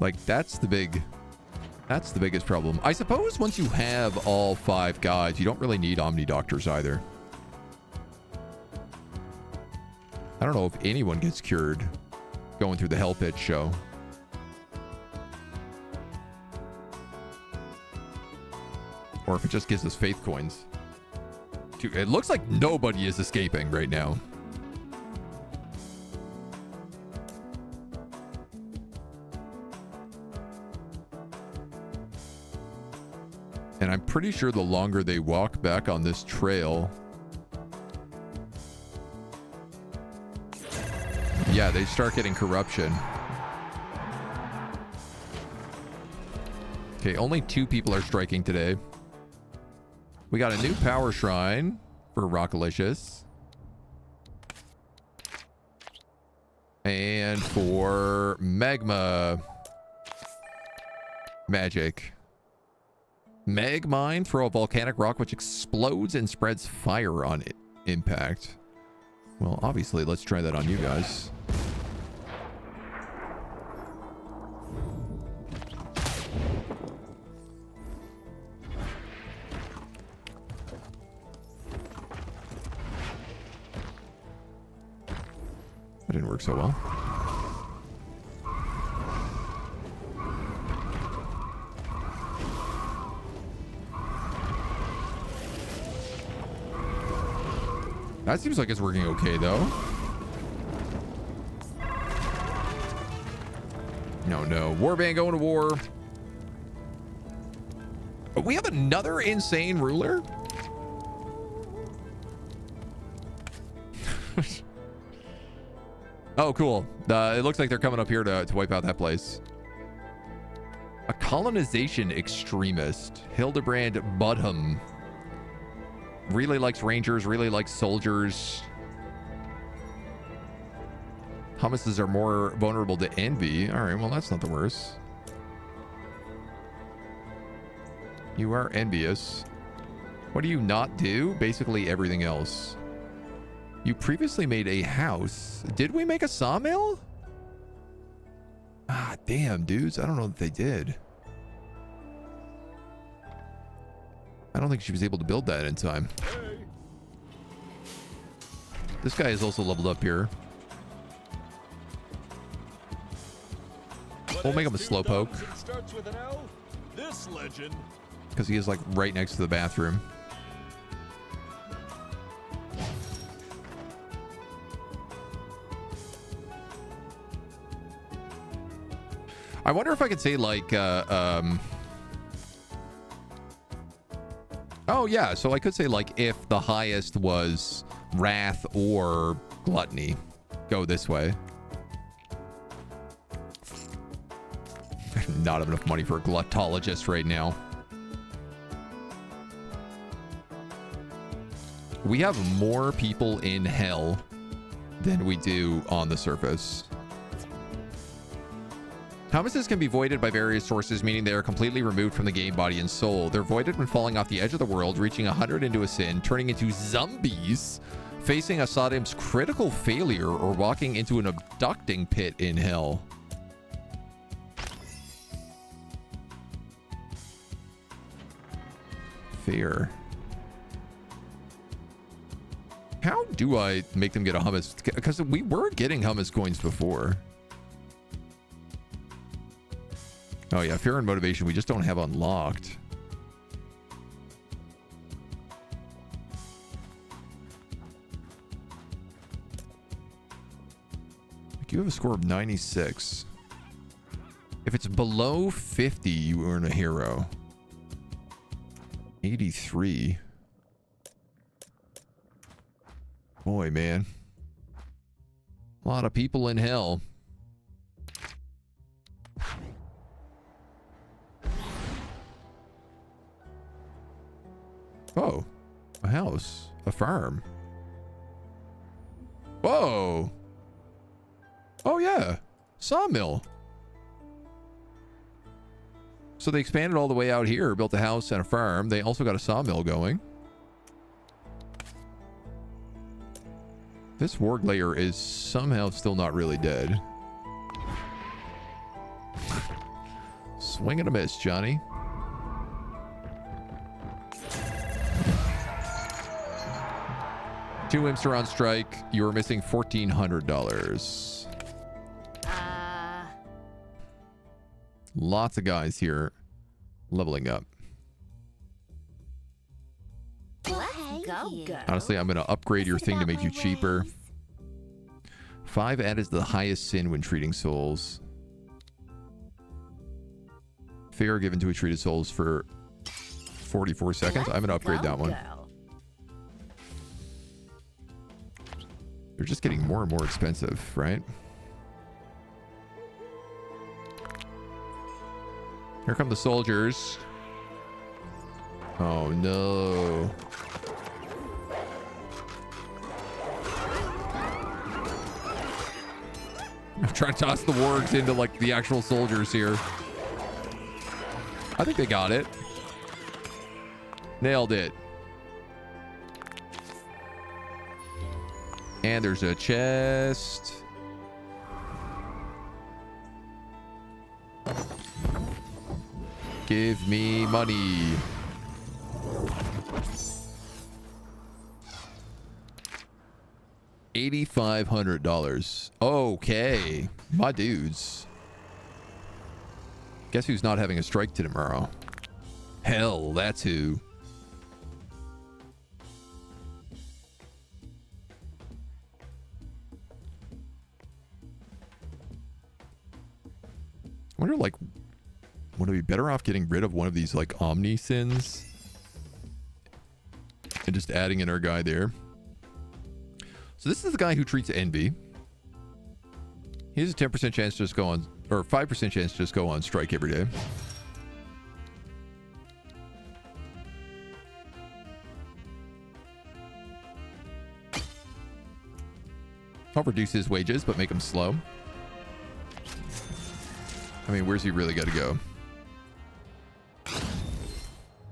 Like, that's the biggest problem. I suppose once you have all 5 guys, you don't really need Omni Doctors either. I don't know if anyone gets cured going through the Hell Pit show. Or if it just gives us faith coins. Dude, it looks like nobody is escaping right now. And I'm pretty sure the longer they walk back on this trail, Yeah, they start getting corruption. Okay, only 2 people are striking today. We got a new power shrine for Rockalicious. And for magma magic. Mag mine, throw a volcanic rock which explodes and spreads fire on impact. Well, obviously, let's try that on you guys. That didn't work so well. That seems like it's working okay, though. No. Warband going to war. We have another insane ruler? Oh, cool. It looks like they're coming up here to wipe out that place. A colonization extremist. Hildebrand Budham. Really likes rangers, really likes soldiers. Hummuses are more vulnerable to envy. All right, well, that's not the worst. You are envious. What do you not do? Basically everything else. You previously made a house. Did we make a sawmill? Ah, damn, dudes. I don't know if they did. I don't think she was able to build that in time. This guy is also leveled up here. We'll make him a slowpoke. Because he is like right next to the bathroom. I wonder if I could say like, oh yeah, so I could say like if the highest was wrath or gluttony, go this way. I do not have enough money for a gluttologist right now. We have more people in hell than we do on the surface. Hummuses can be voided by various sources, meaning they are completely removed from the game, body, and soul. They're voided when falling off the edge of the world, reaching 100 into a sin, turning into zombies, facing a Saddam's critical failure, or walking into an abducting pit in hell. Fear. How do I make them get a hummus? Because we were getting hummus coins before. Oh yeah, fear and motivation we just don't have unlocked. You have a score of 96. If it's below 50, you earn a hero. 83. Boy, man. A lot of people in hell. Oh, a house, a farm. Whoa. Oh yeah, sawmill. So they expanded all the way out here, built a house and a farm. They also got a sawmill going. This warglayer is somehow still not really dead. Swing and a miss, Johnny. Two imps are on strike. You are missing $1,400. Lots of guys here leveling up. Go. Honestly, I'm going to upgrade your thing to make you cheaper. 5 added to the highest sin when treating souls. Fear given to a treated souls for 44 seconds. I'm going to upgrade that one. They're just getting more and more expensive, right? Here come the soldiers. Oh no. I'm trying to toss the wargs into like the actual soldiers here. I think they got it. Nailed it. And there's a chest. Give me money. $8,500. Okay, my dudes. Guess who's not having a strike tomorrow? Hell, that's who. I wonder, like, would we be better off getting rid of one of these, like, omni sins and just adding in our guy there? So this is the guy who treats envy. He has a 10% chance to just go on, or 5% chance to just go on strike every day. I'll reduce his wages, but make him slow. I mean, where's he really got to go?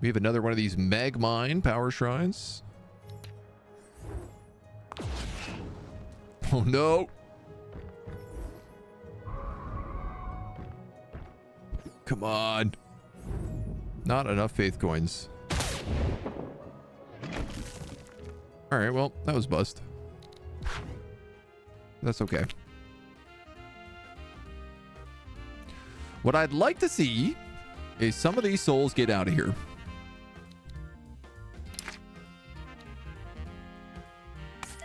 We have another one of these Magmine power shrines. Oh no. Come on. Not enough faith coins. All right, well, that was bust. That's okay. What I'd like to see is some of these souls get out of here.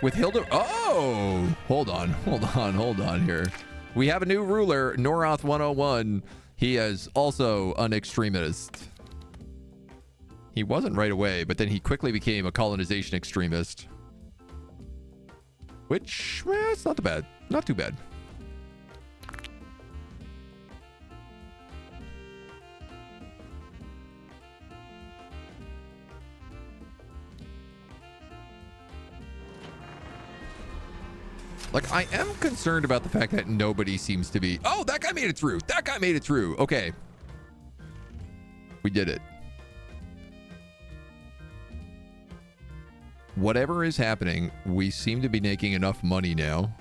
With Hilda. Oh, hold on here. We have a new ruler, Noroth 101. He is also an extremist. He wasn't right away, but then he quickly became a colonization extremist. Which, it's not too bad. Not too bad. Like, I am concerned about the fact that nobody seems to be... Oh, that guy made it through. That guy made it through. Okay. We did it. Whatever is happening, we seem to be making enough money now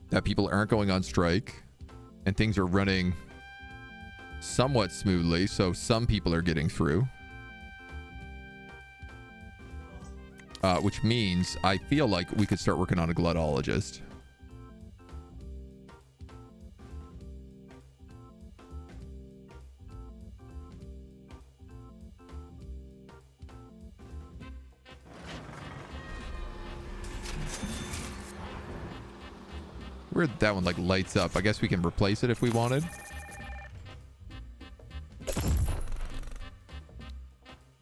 that people aren't going on strike and things are running somewhat smoothly, so some people are getting through. Which means I feel like we could start working on a glutologist. Where that one like lights up. I guess we can replace it if we wanted.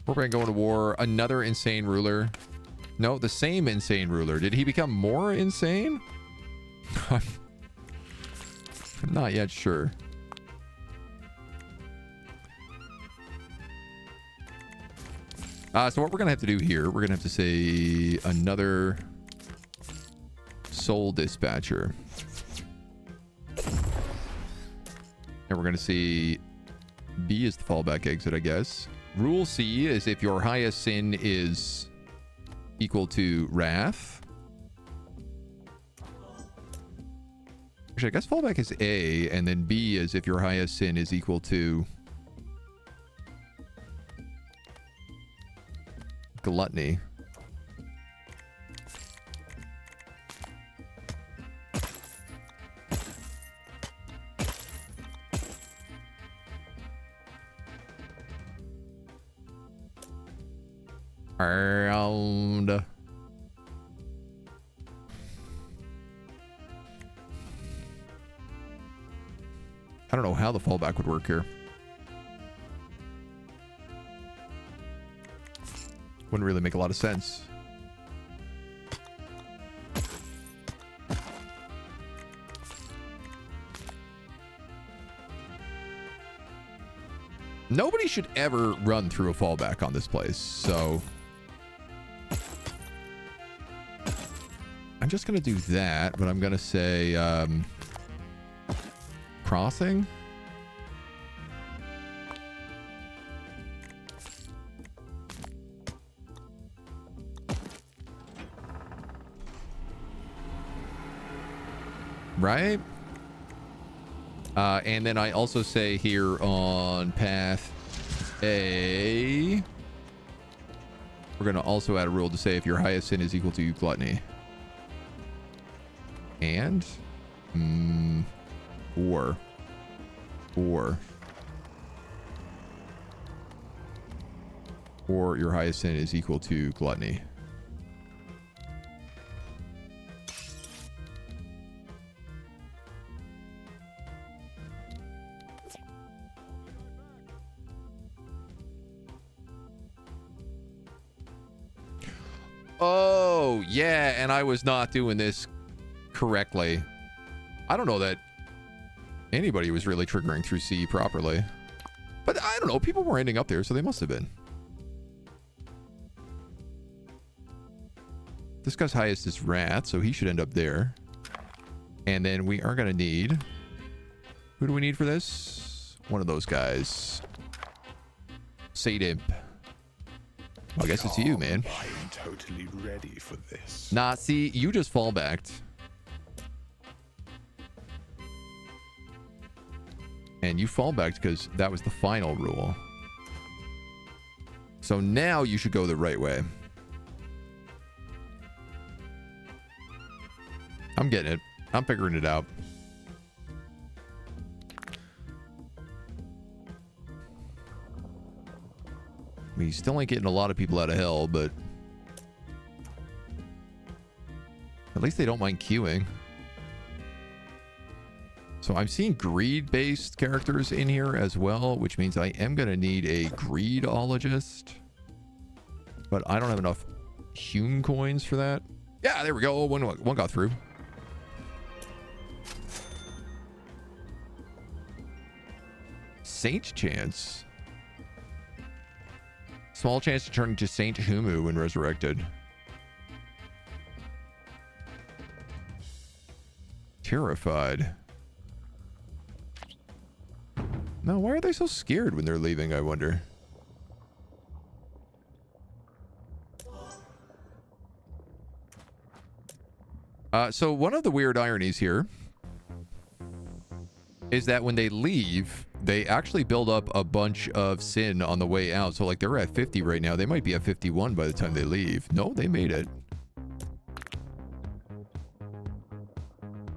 We're going to go into war. Another insane ruler. No, the same insane ruler. Did he become more insane? I'm not yet sure. So what we're going to have to do here, we're going to have to say another soul dispatcher. And we're going to see B is the fallback exit, I guess. Rule C is if your highest sin is equal to wrath. Actually, I guess fallback is A, and then B is if your highest sin is equal to gluttony. Around. I don't know how the fallback would work here. Wouldn't really make a lot of sense. Nobody should ever run through a fallback on this place, so I'm just going to do that, but I'm going to say crossing. Right? And then I also say here on path A, we're going to also add a rule to say if your highest sin is equal to gluttony. And or your highest sin is equal to gluttony. Oh, yeah, and I was not doing this correctly. I don't know that anybody was really triggering through C properly. But I don't know, people were ending up there, so they must have been. This guy's highest is rat, so he should end up there. And then we are going to need... Who do we need for this? One of those guys. Sadimp. Well, I guess it's you, man. I'm totally ready for this. Nah, see, you just fall backed. And you fall back because that was the final rule. So now you should go the right way. I'm getting it. I'm figuring it out. I mean, you still ain't getting a lot of people out of hell, but at least they don't mind queuing. So I'm seeing greed-based characters in here as well, which means I am going to need a greedologist. But I don't have enough Hume coins for that. Yeah, there we go. One got through. Saint chance. Small chance to turn into Saint Humu when resurrected. Terrified. No, why are they so scared when they're leaving, I wonder? So one of the weird ironies here is that when they leave, they actually build up a bunch of sin on the way out. So like they're at 50 right now. They might be at 51 by the time they leave. No, they made it.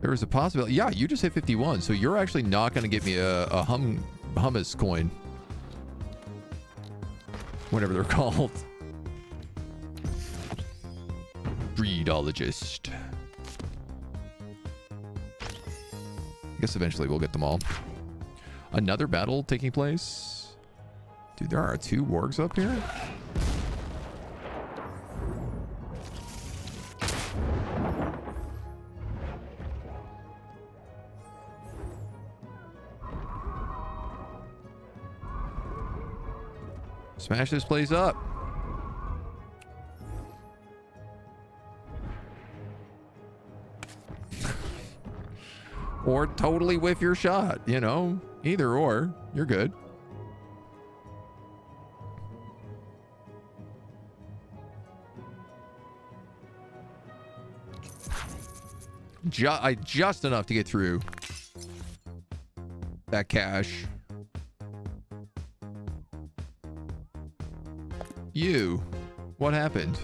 There was a possibility. Yeah, you just hit 51. So you're actually not going to get me a hummus coin. Whatever they're called. Greedologist. I guess eventually we'll get them all. Another battle taking place. Dude, there are 2 wargs up here. Smash this place up. Or totally whiff your shot, you know? Either or, you're good. Just enough to get through that cache. You, what happened?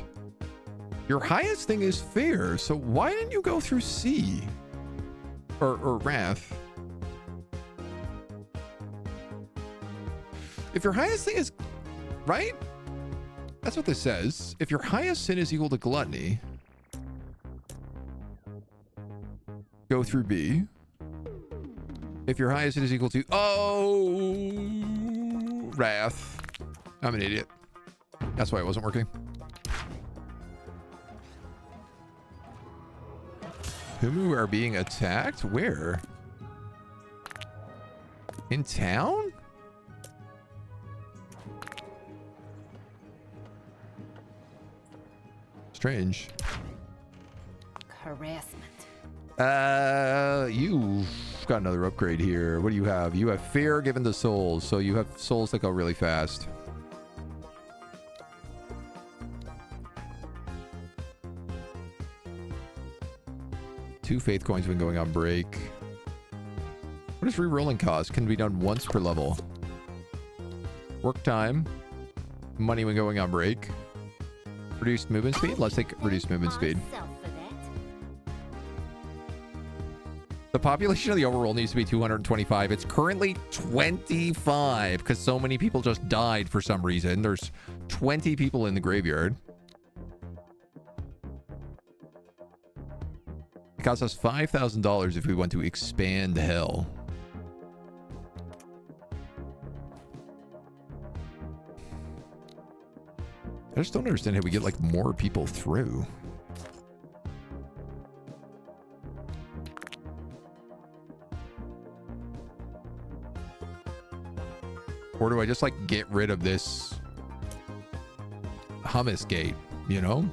Your highest thing is fear, so why didn't you go through C? Or wrath? If your highest thing is... Right? That's what this says. If your highest sin is equal to gluttony, go through B. If your highest sin is equal to... Oh! Wrath. I'm an idiot. That's why it wasn't working. Humu are being attacked? Where? In town? strange. Harassment. You've got another upgrade here. What do you have? You have fear given to souls, so you have souls that go really fast. Two faith coins when going on break. What does re-rolling cost? Can be done once per level. Work time. Money when going on break. Reduced movement speed? Let's take reduced movement speed. The population of the overworld needs to be 225. It's currently 25 because so many people just died for some reason. There's 20 people in the graveyard. It costs us $5,000 if we want to expand hell. I just don't understand how we get like more people through. Or do I just like get rid of this hummus gate, you know?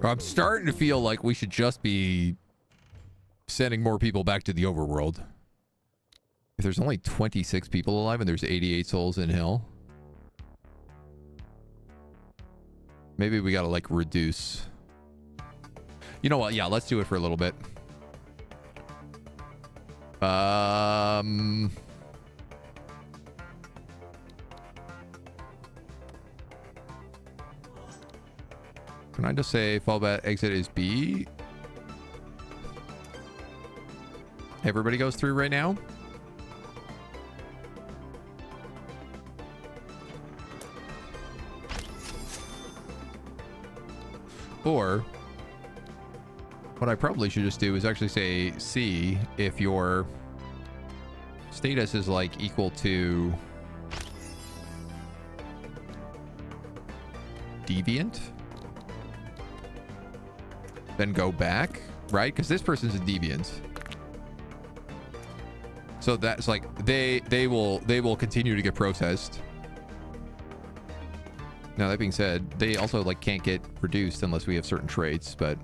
I'm starting to feel like we should just be sending more people back to the overworld. If there's only 26 people alive and there's 88 souls in hell, maybe we gotta like reduce. You know what? Yeah, let's do it for a little bit. Can I just say fallback exit is B? Everybody goes through right now. Or what I probably should just do is actually say C if your status is like equal to Deviant. Then go back, right? Because this person's a deviant. So that's like they will continue to get processed. Now that being said, they also like can't get reduced unless we have certain traits, but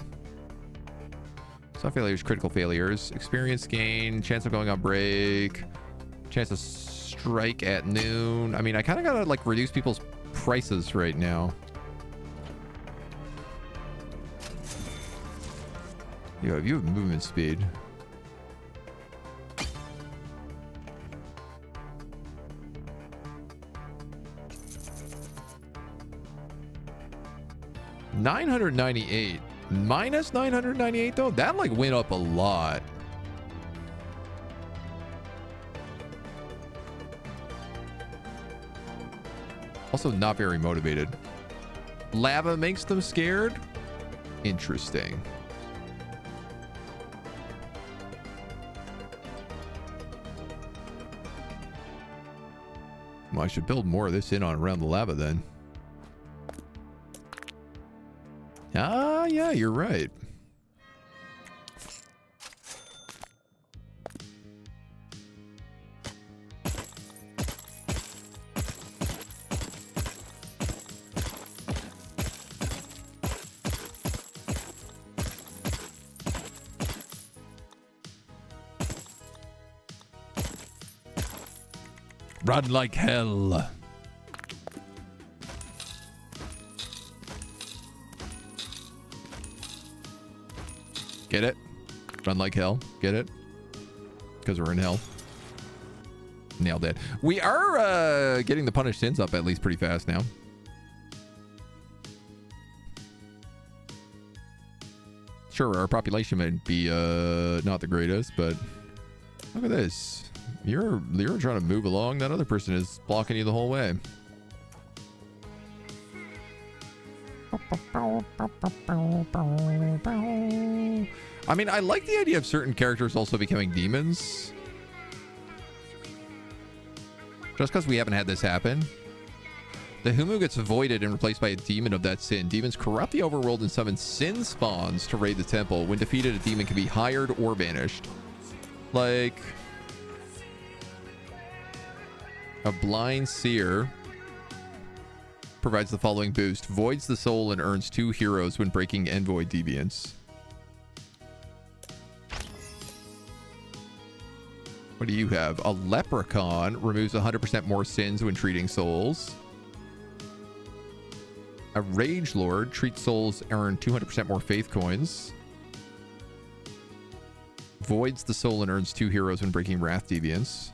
soft failures, critical failures, experience gain, chance of going on break, chance to strike at noon. I mean, I kind of gotta like reduce people's prices right now. Yo, you have movement speed. $998 minus 998 though. That like went up a lot. Also, not very motivated. Lava makes them scared. Interesting. Well, I should build more of this in on around the lava then. Ah, yeah, you're right. Run like hell. Get it? Run like hell. Get it? Because we're in hell. Nailed it. We are getting the punished sins up at least pretty fast now. Sure, our population might be not the greatest, but look at this. You're trying to move along. That other person is blocking you the whole way. I mean, I like the idea of certain characters also becoming demons. Just because we haven't had this happen The Humu gets voided and replaced by a demon of that sin. Demons corrupt the overworld and summon sin spawns to raid the temple. When defeated, a demon can be hired or banished. Like a blind seer provides the following boost. Voids the soul and earns 2 heroes when breaking envoy deviants. What do you have? A leprechaun removes 100% more sins when treating souls. A rage lord treats souls earn 200% more faith coins. Voids the soul and earns 2 heroes when breaking wrath deviants.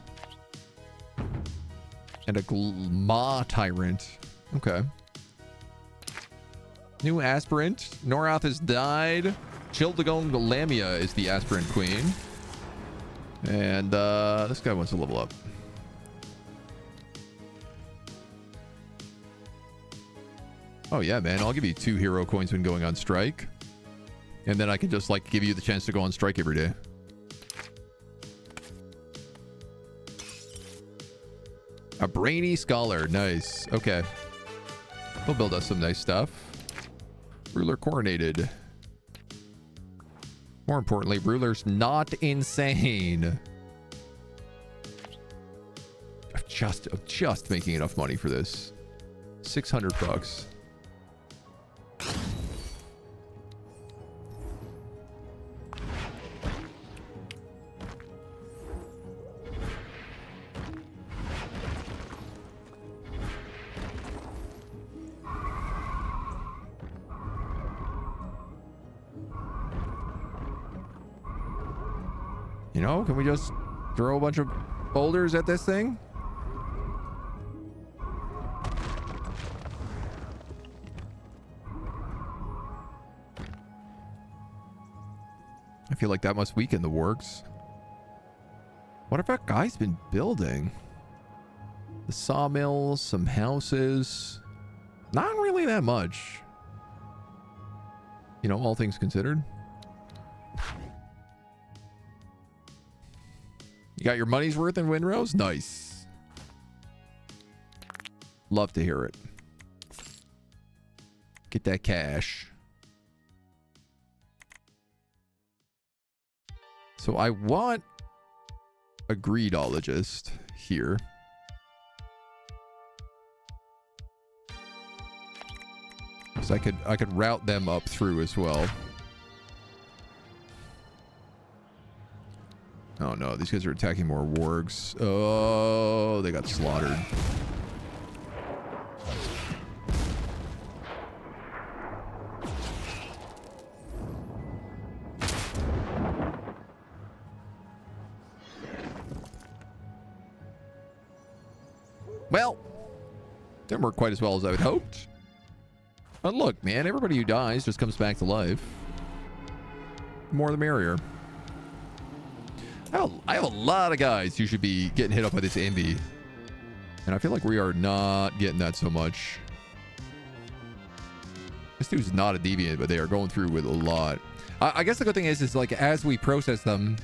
And a Ma tyrant. Okay. New aspirant. Norath has died. Childagon Lamia is the aspirant queen. And this guy wants to level up. Oh yeah, man. I'll give you 2 hero coins when going on strike. And then I can just like give you the chance to go on strike every day. A brainy scholar. Nice. Okay. We'll build us some nice stuff. Ruler coronated. More importantly, ruler's not insane. I'm just making enough money for this. 600 bucks. You know, can we just throw a bunch of boulders at this thing? I feel like that must weaken the works. What have that guy's been building? The sawmill, some houses. Not really that much. You know, all things considered. You got your money's worth in Windrose? Nice. Love to hear it. Get that cash. So I want a greedologist here. So I could route them up through as well. Oh no, these guys are attacking more wargs. Oh, they got slaughtered. Well, didn't work quite as well as I had hoped. But look, man, everybody who dies just comes back to life. The more the merrier. I have a lot of guys who should be getting hit up by this envy. And I feel like we are not getting that so much. This dude's not a deviant, but they are going through with a lot. I guess the good thing is like as we process them,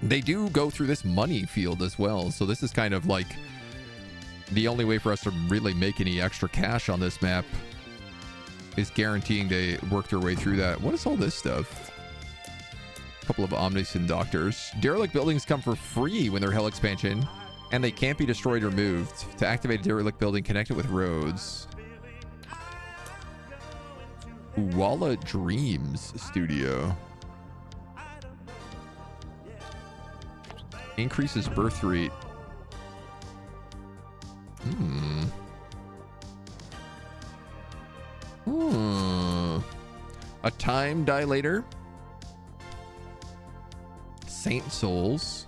they do go through this money field as well. So this is kind of like the only way for us to really make any extra cash on this map is guaranteeing they work their way through that. What is all this stuff? Couple of omniscient doctors. Derelict buildings come for free when they're hell expansion, and they can't be destroyed or moved. To activate a derelict building, connect it with roads. Walla Dreams Studio. Increases birth rate. A time dilator. Saint Souls.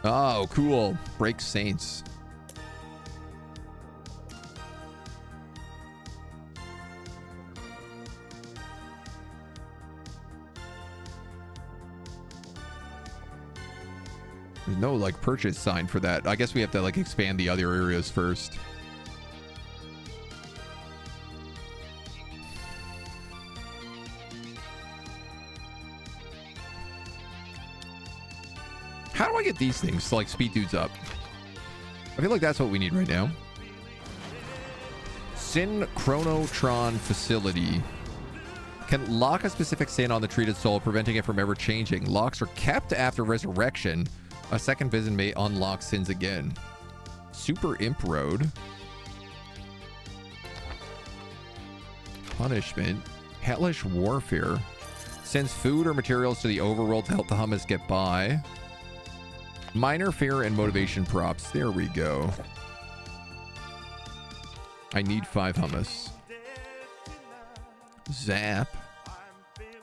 Oh, cool. Break Saints. There's no like purchase sign for that. I guess we have to like expand the other areas first. How do I get these things to like speed dudes up? I feel like that's what we need right now. Synchronotron facility. Can lock a specific sin on the treated soul, preventing it from ever changing. Locks are kept after resurrection. A second visit may unlock sins again. Super Imp Road. Punishment. Hellish Warfare. Sends food or materials to the overworld to help the hummus get by. Minor fear and motivation props. There we go. I need 5 hummus. Zap.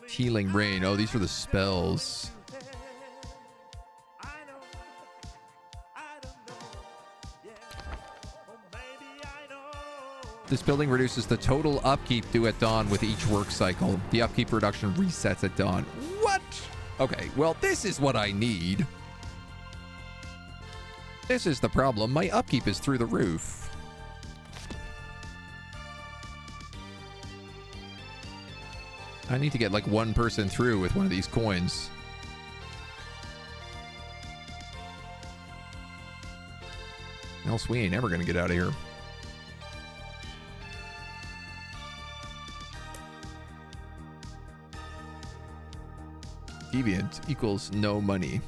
Healing Rain. Oh, these are the spells. This building reduces the total upkeep due at dawn with each work cycle. The upkeep reduction resets at dawn. What? Okay, well, this is what I need. This is the problem. My upkeep is through the roof. I need to get like one person through with one of these coins. Else we ain't ever gonna get out of here. Deviant equals no money.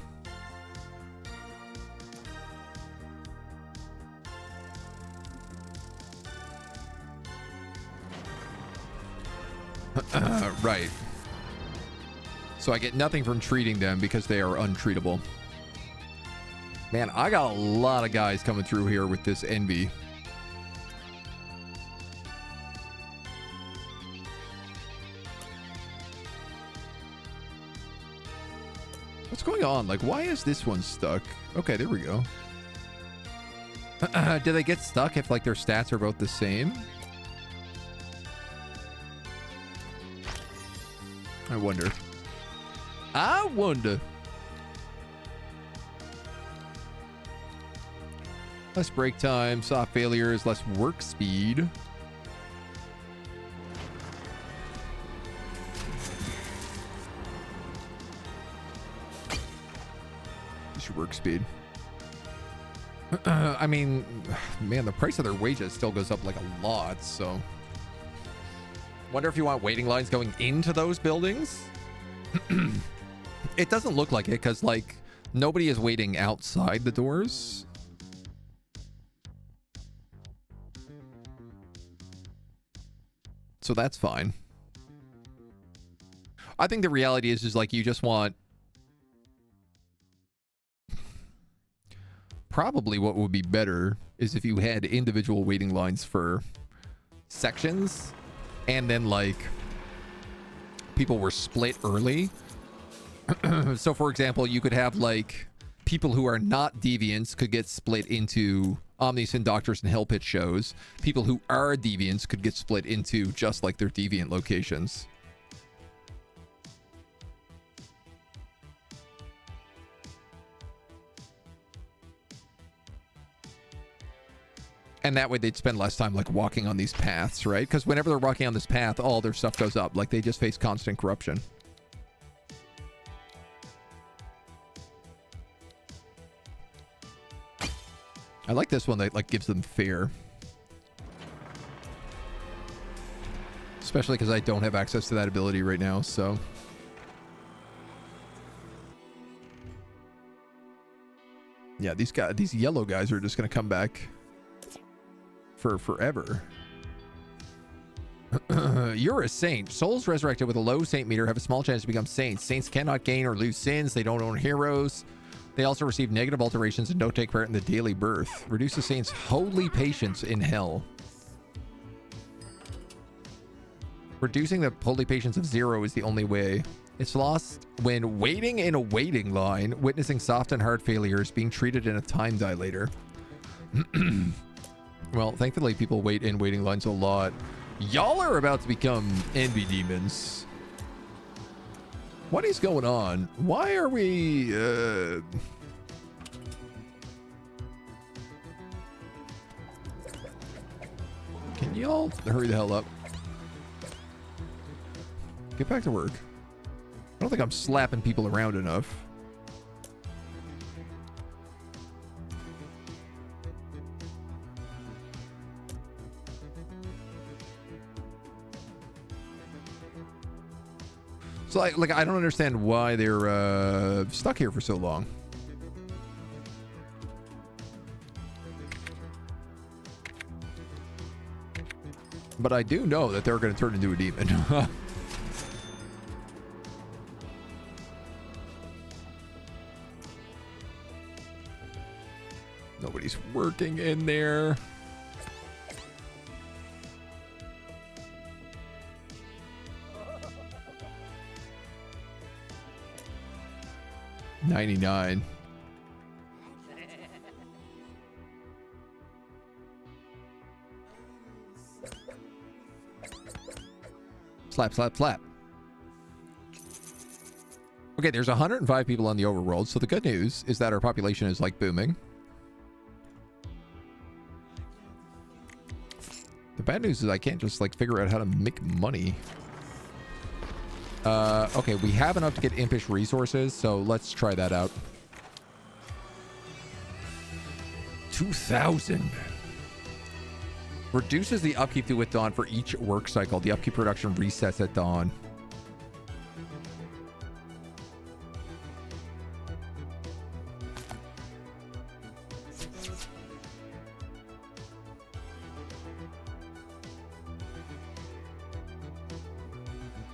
Right. So I get nothing from treating them because they are untreatable. Man, I got a lot of guys coming through here with this envy. What's going on? Like, why is this one stuck? Okay, there we go. Do they get stuck if, like, their stats are both the same? I wonder. I wonder. Less break time, soft failures, less work speed. Just your work speed. I mean, man, the price of their wages still goes up like a lot, so... Wonder if you want waiting lines going into those buildings? It doesn't look like it because, like, nobody is waiting outside the doors. So that's fine. I think the reality is like you just want... Probably what would be better is if you had individual waiting lines for sections. And then, like, people were split early. So, for example, you could have, like, people who are not deviants could get split into Omniscient Doctors and Hell Pit shows. People who are deviants could get split into just, like, their deviant locations. And that way they'd spend less time like walking on these paths, right? Because whenever they're walking on this path, all their stuff goes up. Like they just face constant corruption. I like this one that like gives them fear. Especially because I don't have access to that ability right now, so... Yeah, these yellow guys are just going to come back for forever. You're a saint. Souls resurrected with a low saint meter have a small chance to become saints. Saints cannot gain or lose sins. They don't own heroes. They also receive negative alterations and don't take part in the daily birth. Reduce the saint's holy patience in hell. Reducing the holy patience of 0 is the only way. It's lost when waiting in a waiting line, witnessing soft and hard failures, being treated in a time dilator. Well, thankfully people wait in waiting lines a lot. Y'all are about to become envy demons. What is going on? Why are we... Can y'all hurry the hell up? Get back to work. I don't think I'm slapping people around enough. So, I don't understand why they're stuck here for so long. But I do know that they're going to turn into a demon. Nobody's working in there. $99. Slap, slap, slap. Okay, there's 105 people on the overworld, so the good news is that our population is like booming. The bad news is I can't just like figure out how to make money. Okay, we have enough to get impish resources, so let's try that out. 2,000. Reduces the upkeep due with dawn for each work cycle. The upkeep production resets at dawn.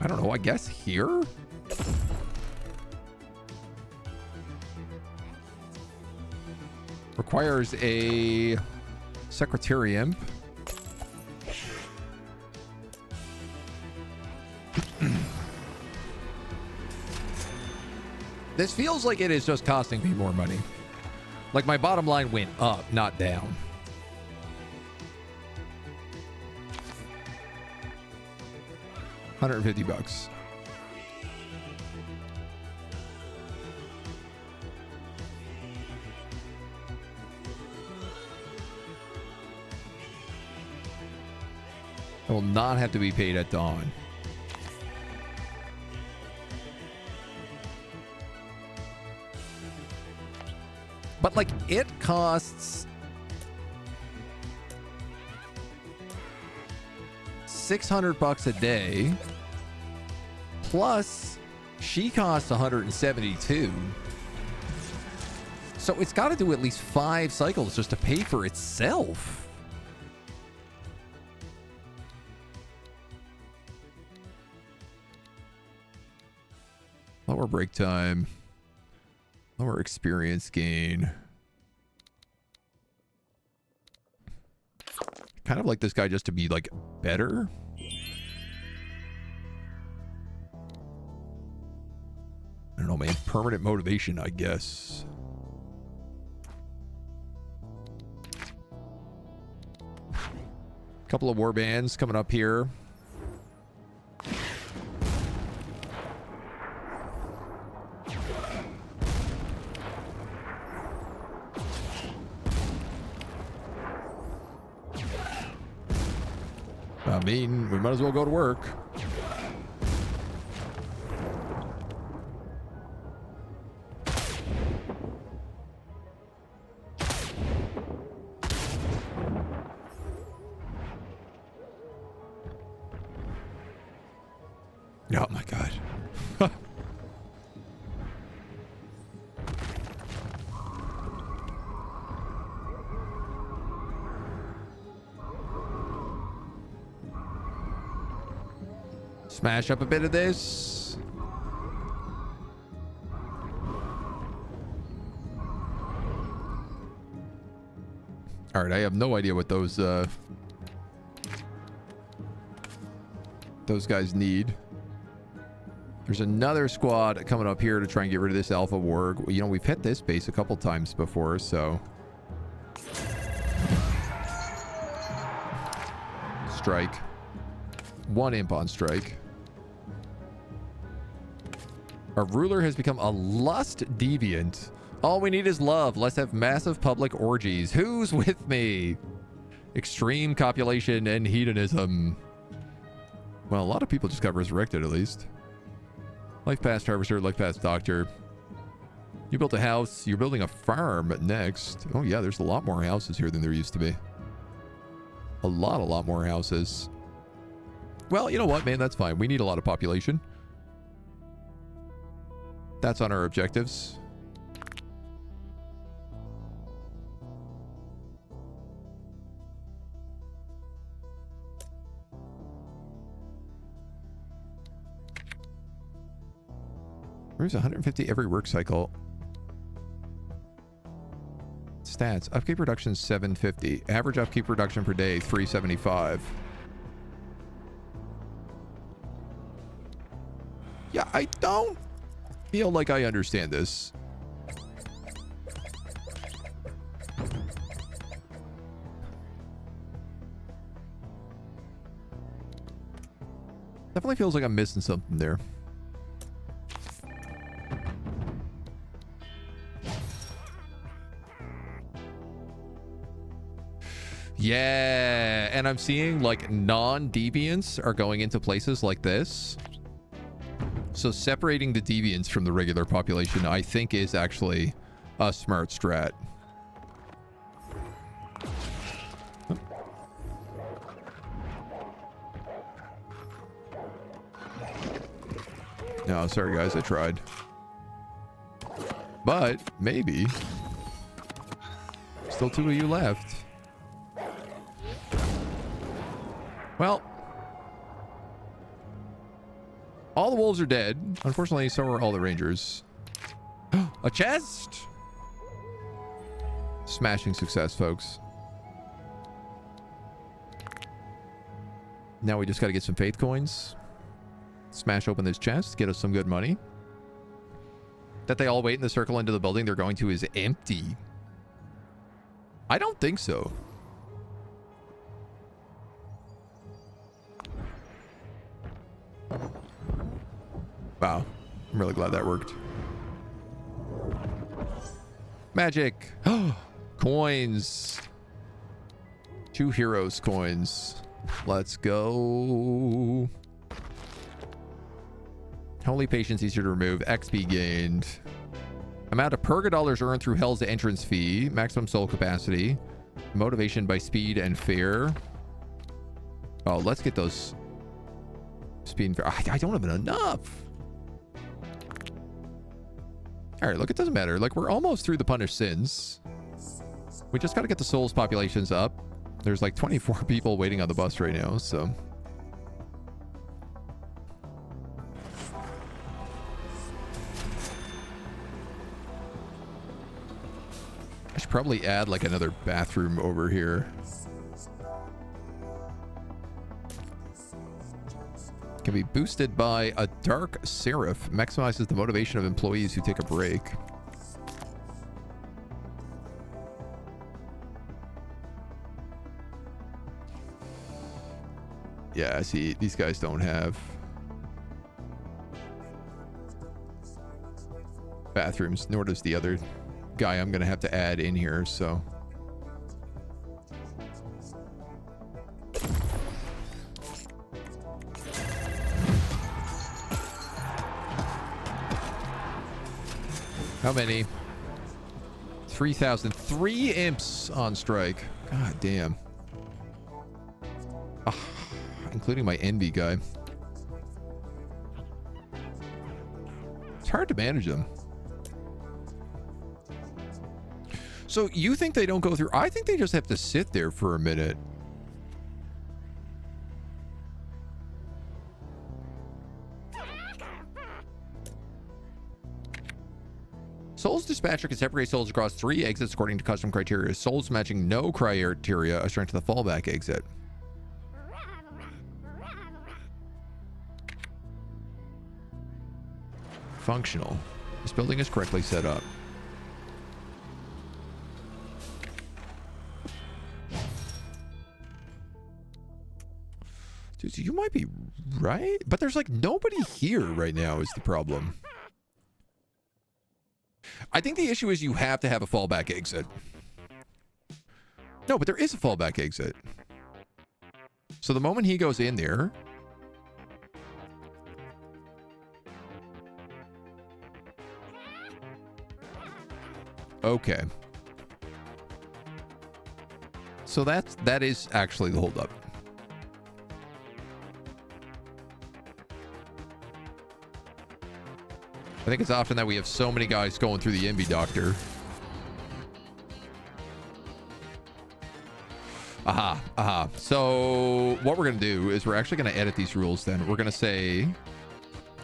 I don't know, I guess here? Requires a secretary imp. This feels like it is just costing me more money. Like my bottom line went up, not down. $150. I will not have to be paid at dawn. But like it costs $600 a day, plus she costs 172. So it's got to do at least 5 cycles just to pay for itself. Lower break time, lower experience gain. Kind of like this guy just to be like better. I don't know, man. Permanent motivation, I guess. Couple of war bands coming up here. I mean, we might as well go to work. Oh my God. Smash up a bit of this. All right, I have no idea what those guys need. There's another squad coming up here to try and get rid of this alpha warg. You know, we've hit this base a couple times before, so. Strike. 1 imp on strike. Our ruler has become a lust deviant. All we need is love. Let's have massive public orgies. Who's with me? Extreme copulation and hedonism. Well, a lot of people just got resurrected, at least. Life past harvester, life past doctor. You built a house. You're building a farm next. Oh, yeah, there's a lot more houses here than there used to be. A lot more houses. Well, you know what, man? That's fine. We need a lot of population. That's on our objectives. Where's 150 every work cycle? Stats. Upkeep production 750. Average upkeep production per day 375. Yeah, I don't feel like I understand this. Definitely feels like I'm missing something there. Yeah, and I'm seeing like non-deviants are going into places like this. So separating the deviants from the regular population, I think, is actually a smart strat. No, sorry guys, I tried. But maybe. Still 2 of you left. Well, all the wolves are dead. Unfortunately, so are all the rangers. A chest! Smashing success, folks. Now we just got to get some faith coins. Smash open this chest, get us some good money. That they all wait in the circle into the building they're going to is empty. I don't think so. Wow. I'm really glad that worked. Magic. Coins. 2 heroes coins. Let's go. Holy Patience easier to remove. XP gained. Amount of purga dollars earned through Hell's entrance fee. Maximum soul capacity. Motivation by speed and fear. Oh, let's get those. Speed and fear. I don't have enough. All right, look, it doesn't matter. Like, we're almost through the punished sins. We just got to get the souls populations up. There's like 24 people waiting on the bus right now, so. I should probably add like another bathroom over here. Can be boosted by a dark seraph. Maximizes the motivation of employees who take a break. Yeah, I see. These guys don't have bathrooms, nor does the other guy I'm going to have to add in here, so. How many? 3,000. 3 imps on strike. God damn. Ah, including my envy guy. It's hard to manage them. So you think they don't go through? I think they just have to sit there for a minute. Souls Dispatcher can separate souls across 3 exits according to custom criteria. Souls matching no criteria are strength to the fallback exit. Functional. This building is correctly set up. Dude, you might be right, but there's like nobody here right now is the problem. I think the issue is you have to have a fallback exit. No, but there is a fallback exit. So the moment he goes in there... Okay. So that is actually the holdup. I think it's often that we have so many guys going through the Envy Doctor. Aha. So what we're going to do is we're actually going to edit these rules then. We're going to say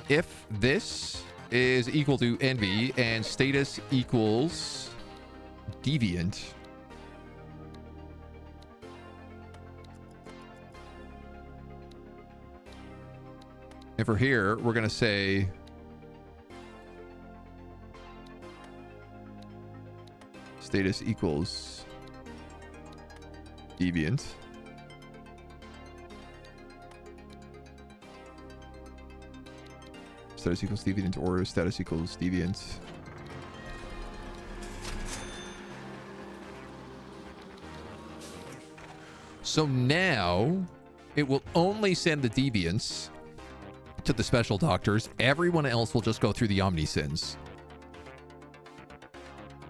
if this is equal to Envy and status equals Deviant, and for here, we're going to say status equals Deviant. Status equals Deviant or status equals Deviant. So now it will only send the Deviants to the special doctors. Everyone else will just go through the Omnisins,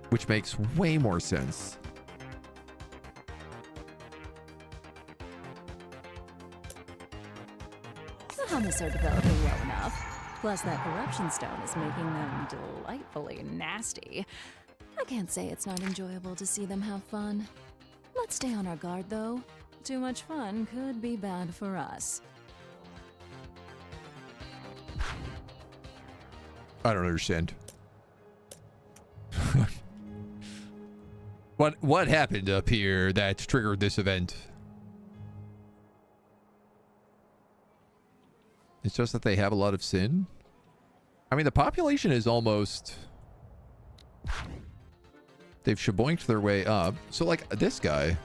which makes way more sense. The hummus are developing well enough. Plus, that corruption stone is making them delightfully nasty. I can't say it's not enjoyable to see them have fun. Let's stay on our guard, though. Too much fun could be bad for us. I don't understand. What happened up here that triggered this event? It's just that they have a lot of sin. I mean, the population is almost... They've shaboinked their way up. So, like, this guy...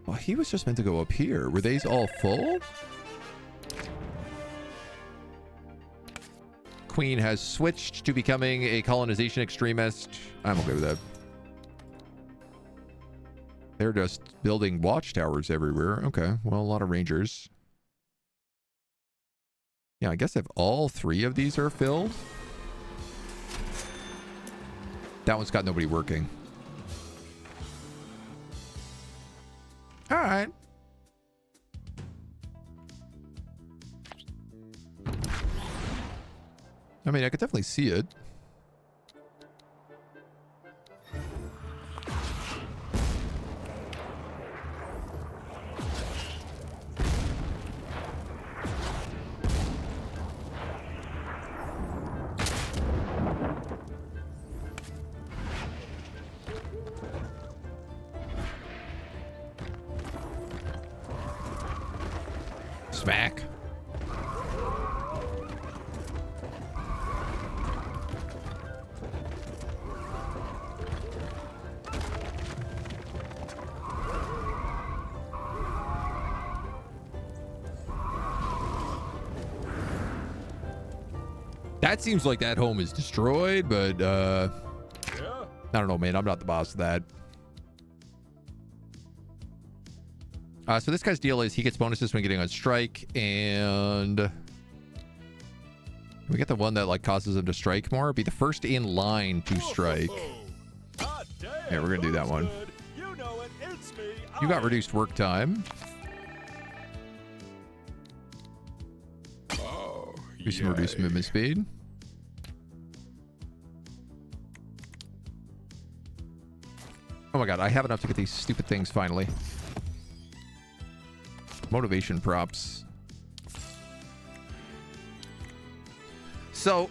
Well, he was just meant to go up here. Were these all full? Queen has switched to becoming a colonization extremist. I'm okay with that. They're just building watchtowers everywhere. Okay, well, a lot of rangers. Yeah, I guess if all three of these are filled. That one's got nobody working. All right. I mean, I could definitely see it. Smack. That seems like that home is destroyed, but I don't know, man. I'm not the boss of that. So this guy's deal is he gets bonuses when getting on strike, and we get the one that like causes him to strike more. Be the first in line to strike. Yeah, we're gonna do that one. You got reduced work time. Do some reduced movement speed. Oh my god, I have enough to get these stupid things finally. Motivation props. So,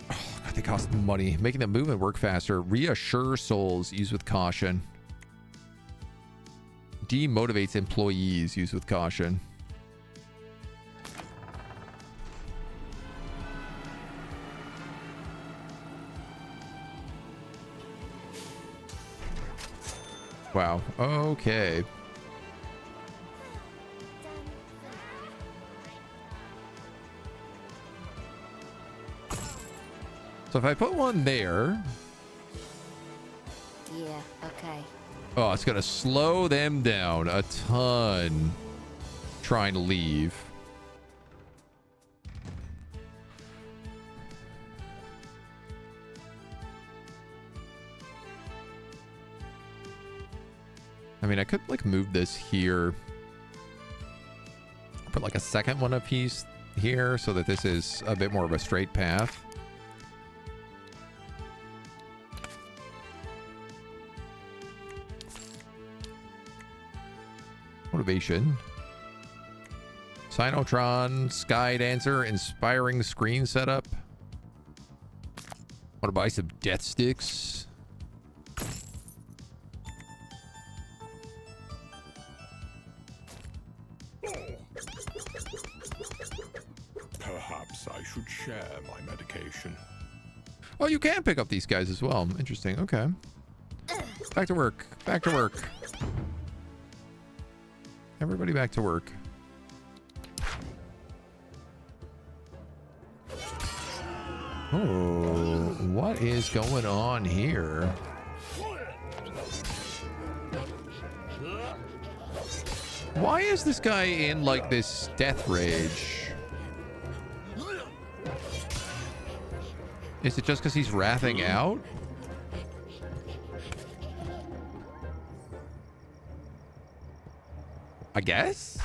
oh god, they cost money. Making the movement work faster. Reassure souls, use with caution. Demotivates employees, use with caution. Wow. Okay. So if I put one there... Yeah, okay. Oh, it's going to slow them down a ton trying to leave. I mean, I could like move this here. Put like a second one of piece here so that this is a bit more of a straight path. Motivation. Sinotron, Sky Dancer, inspiring screen setup. Want to buy some death sticks? Perhaps I should share my medication. Oh, you can pick up these guys as well. Interesting. Okay. Back to work. Back to work. Everybody back to work. Oh, what is going on here? Why is this guy in like this death rage? Is it just because he's wrathing out? I guess?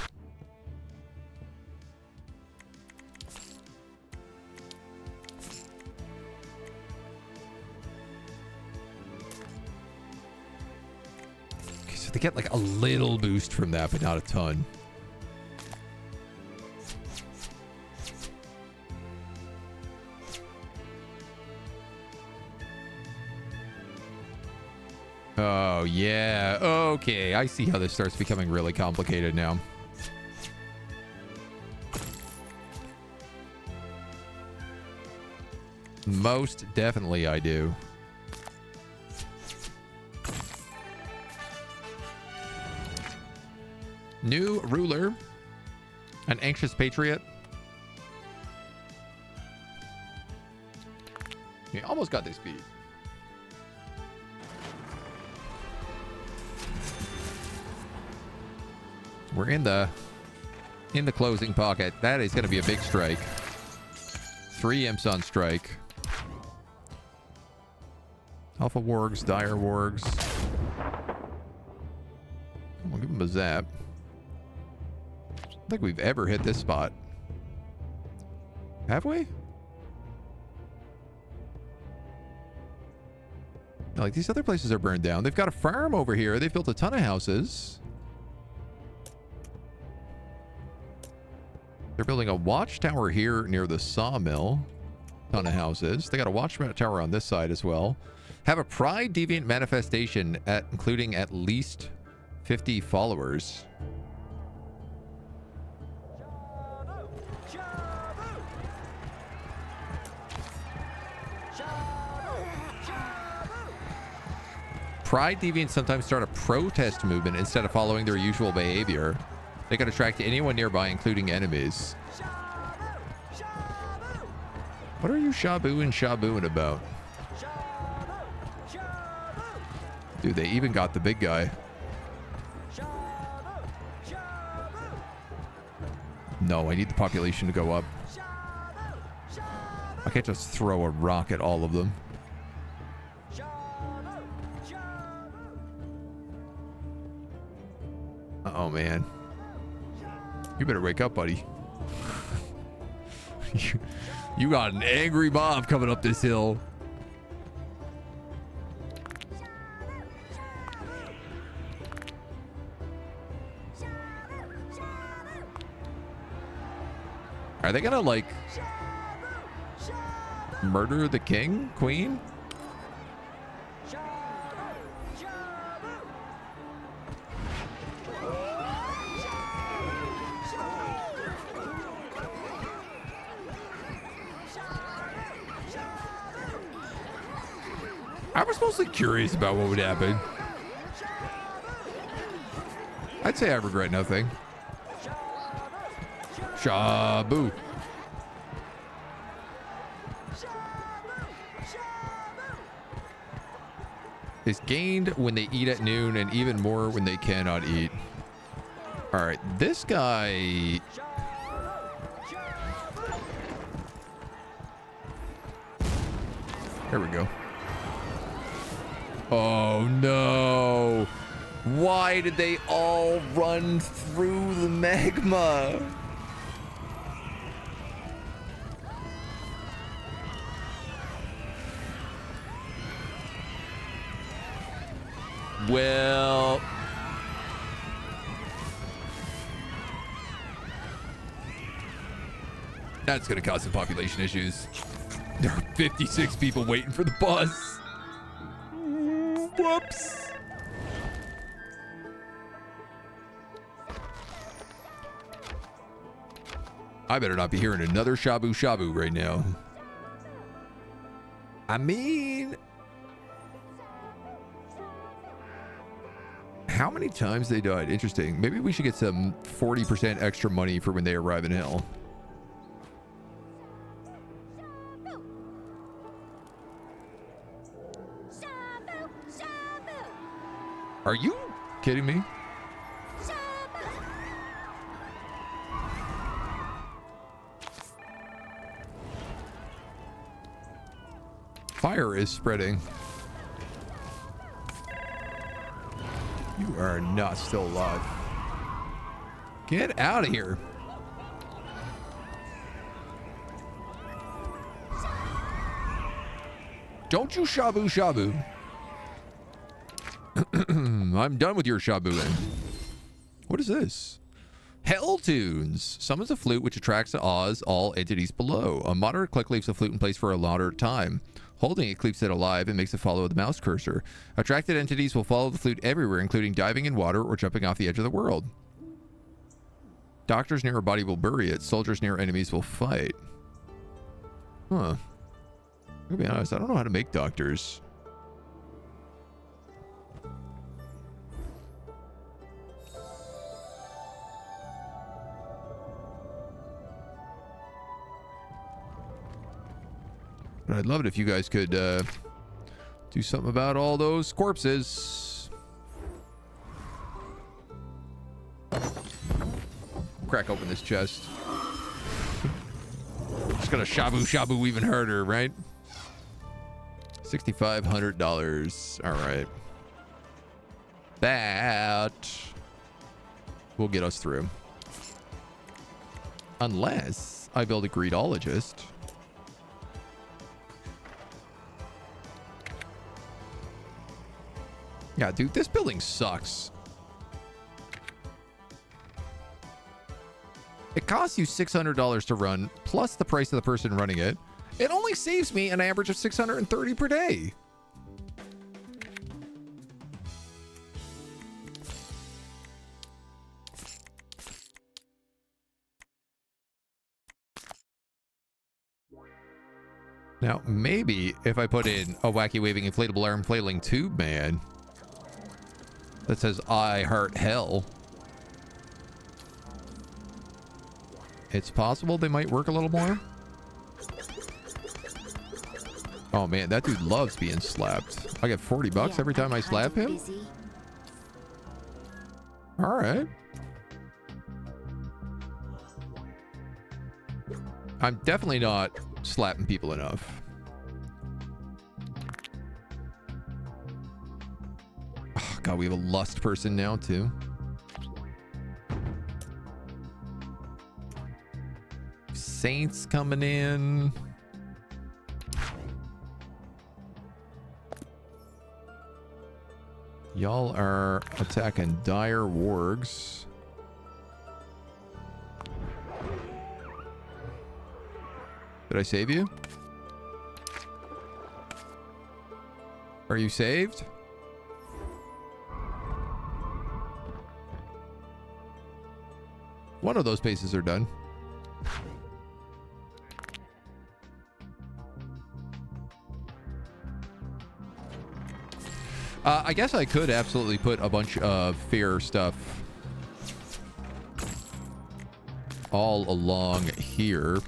Okay, so they get like a little boost from that, but not a ton. Oh, yeah. Okay, I see how this starts becoming really complicated now. Most definitely I do. New ruler. An anxious patriot. Yeah, almost got this beat. We're in the closing pocket. That is going to be a big strike. 3 imps on strike. Alpha wargs, dire wargs. We'll give him a zap. I don't think we've ever hit this spot. Have we? Like, these other places are burned down. They've got a farm over here. They've built a ton of houses. They're building a watchtower here near the sawmill. Ton of houses. They got a watchtower on this side as well. Have a Pride Deviant manifestation including at least 50 followers. Pride Deviants sometimes start a protest movement instead of following their usual behavior. They can attract anyone nearby, including enemies. What are you shabooing about? Dude, they even got the big guy. No, I need the population to go up. I can't just throw a rock at all of them. Oh man. You better wake up, buddy. You got an angry mob coming up this hill. Are they gonna, like, murder the king, queen? I was mostly curious about what would happen. I'd say I regret nothing. Shabu. Is gained when they eat at noon and even more when they cannot eat. All right, this guy... There we go. Oh no. Why did they all run through the magma? Well, that's going to cause some population issues. There are 56 people waiting for the bus. Whoops. I better not be hearing another shabu shabu right now. I mean, how many times they died? Interesting. Maybe we should get some 40% extra money for when they arrive in hell. Are you kidding me? Fire is spreading. You are not still alive. Get out of here. Don't you shabu shabu. I'm done with your shabuing. What is this? Hell Tunes. Summons a flute which attracts and awes all entities below. A moderate click leaves the flute in place for a moderate time. Holding it keeps it alive and makes it follow the mouse cursor. Attracted entities will follow the flute everywhere, including diving in water or jumping off the edge of the world. Doctors near a body will bury it. Soldiers near enemies will fight. Huh. To be honest, I don't know how to make doctors. But I'd love it if you guys could do something about all those corpses. Crack open this chest. Just gonna shabu shabu even harder, right? $6,500. All right. That will get us through. Unless I build a greedologist. Yeah, dude, this building sucks. It costs you $600 to run, plus the price of the person running it. It only saves me an average of $630 per day. Now, maybe if I put in a wacky waving inflatable arm flailing tube man that says I heart hell, it's possible they might work a little more. Oh man, that dude loves being slapped. I get 40 bucks every time I slap him. All right. I'm definitely not slapping people enough. Oh, God, we have a lust person now too. Saints coming in. Y'all are attacking dire wargs. Did I save you? Are you saved? One of those bases are done. I guess I could absolutely put a bunch of fair stuff all along here.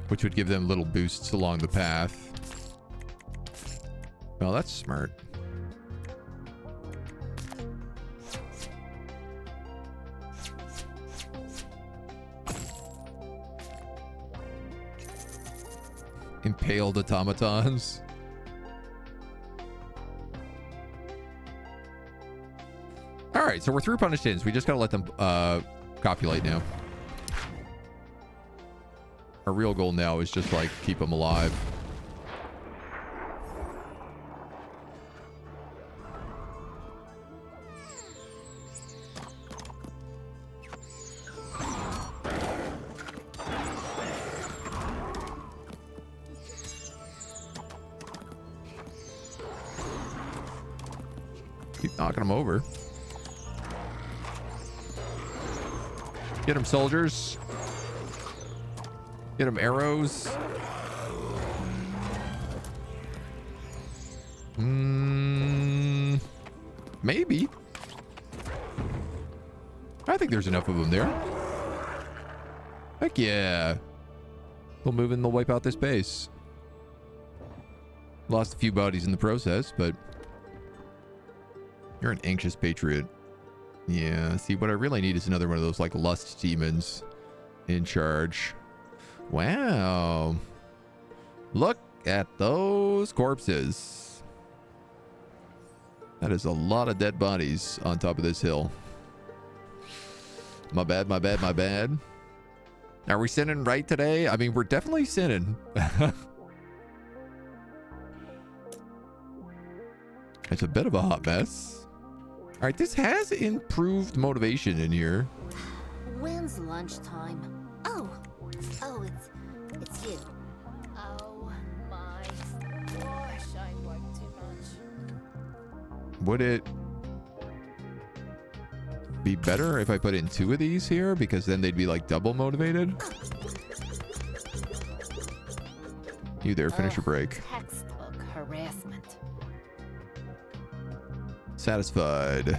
Which would give them little boosts along the path. Well, that's smart. Impaled automatons. All right, so we're through punished ins. We just gotta let them copulate now. Our real goal now is just like keep them alive. Keep knocking them over. Get them, soldiers. Get them, arrows. Maybe. I think there's enough of them there. Heck yeah. They'll move and they'll wipe out this base. Lost a few bodies in the process, but you're an anxious patriot. Yeah, see, what I really need is another one of those, like, lust demons in charge. Wow. Look at those corpses. That is a lot of dead bodies on top of this hill. My bad, my bad, my bad. Are we sinning right today? I mean, we're definitely sinning. It's a bit of a hot mess. All right, this has improved motivation in here. When's lunchtime? Oh, it's you. Oh my gosh, I work too much. Would it be better if I put in 2 of these here? Because then they'd be like double motivated. You there, finish your break. Textbook harassment. Satisfied.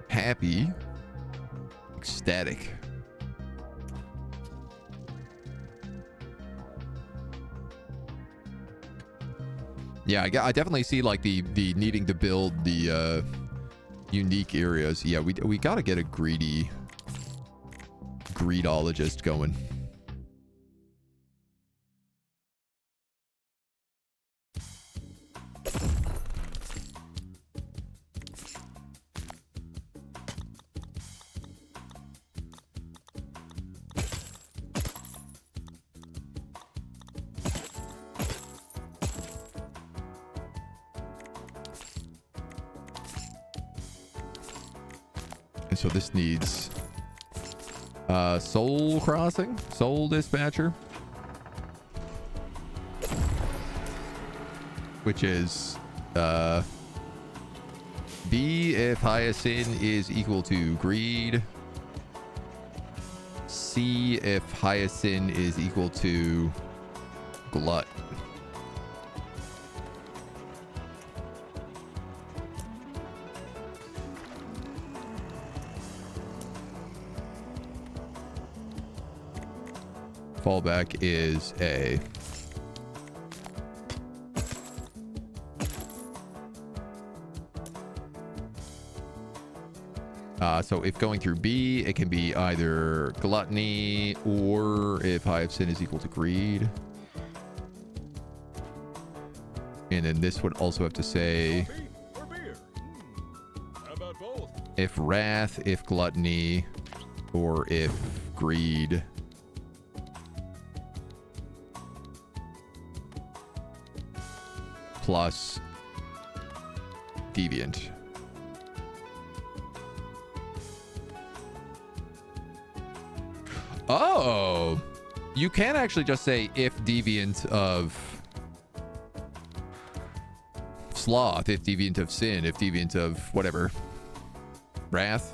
Happy. Ecstatic. Yeah, I definitely see like the needing to build the unique areas. Yeah, we gotta get a greedologist going. So this needs soul crossing, soul dispatcher, which is B if highest sin is equal to greed, C if highest sin is equal to glut. Fallback is A. So if going through B, it can be either gluttony or if high of sin is equal to greed. And then this would also have to say if wrath, if gluttony, or if greed. Plus Deviant. Oh, you can actually just say if Deviant of sloth, if Deviant of sin, if Deviant of whatever. Wrath.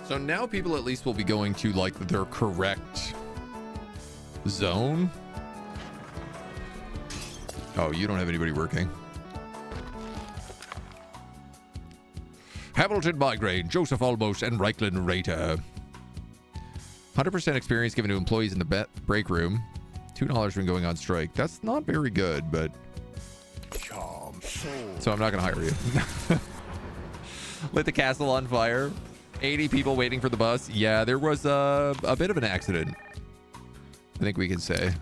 So now people at least will be going to like their correct zone. Oh, you don't have anybody working. Hamilton Migraine, Joseph Olmos, and Reichland Rata. 100% experience given to employees in the break room. $2 when going on strike. That's not very good, but... Charm soul. So I'm not going to hire you. Lit the castle on fire. 80 people waiting for the bus. Yeah, there was a bit of an accident, I think we can say.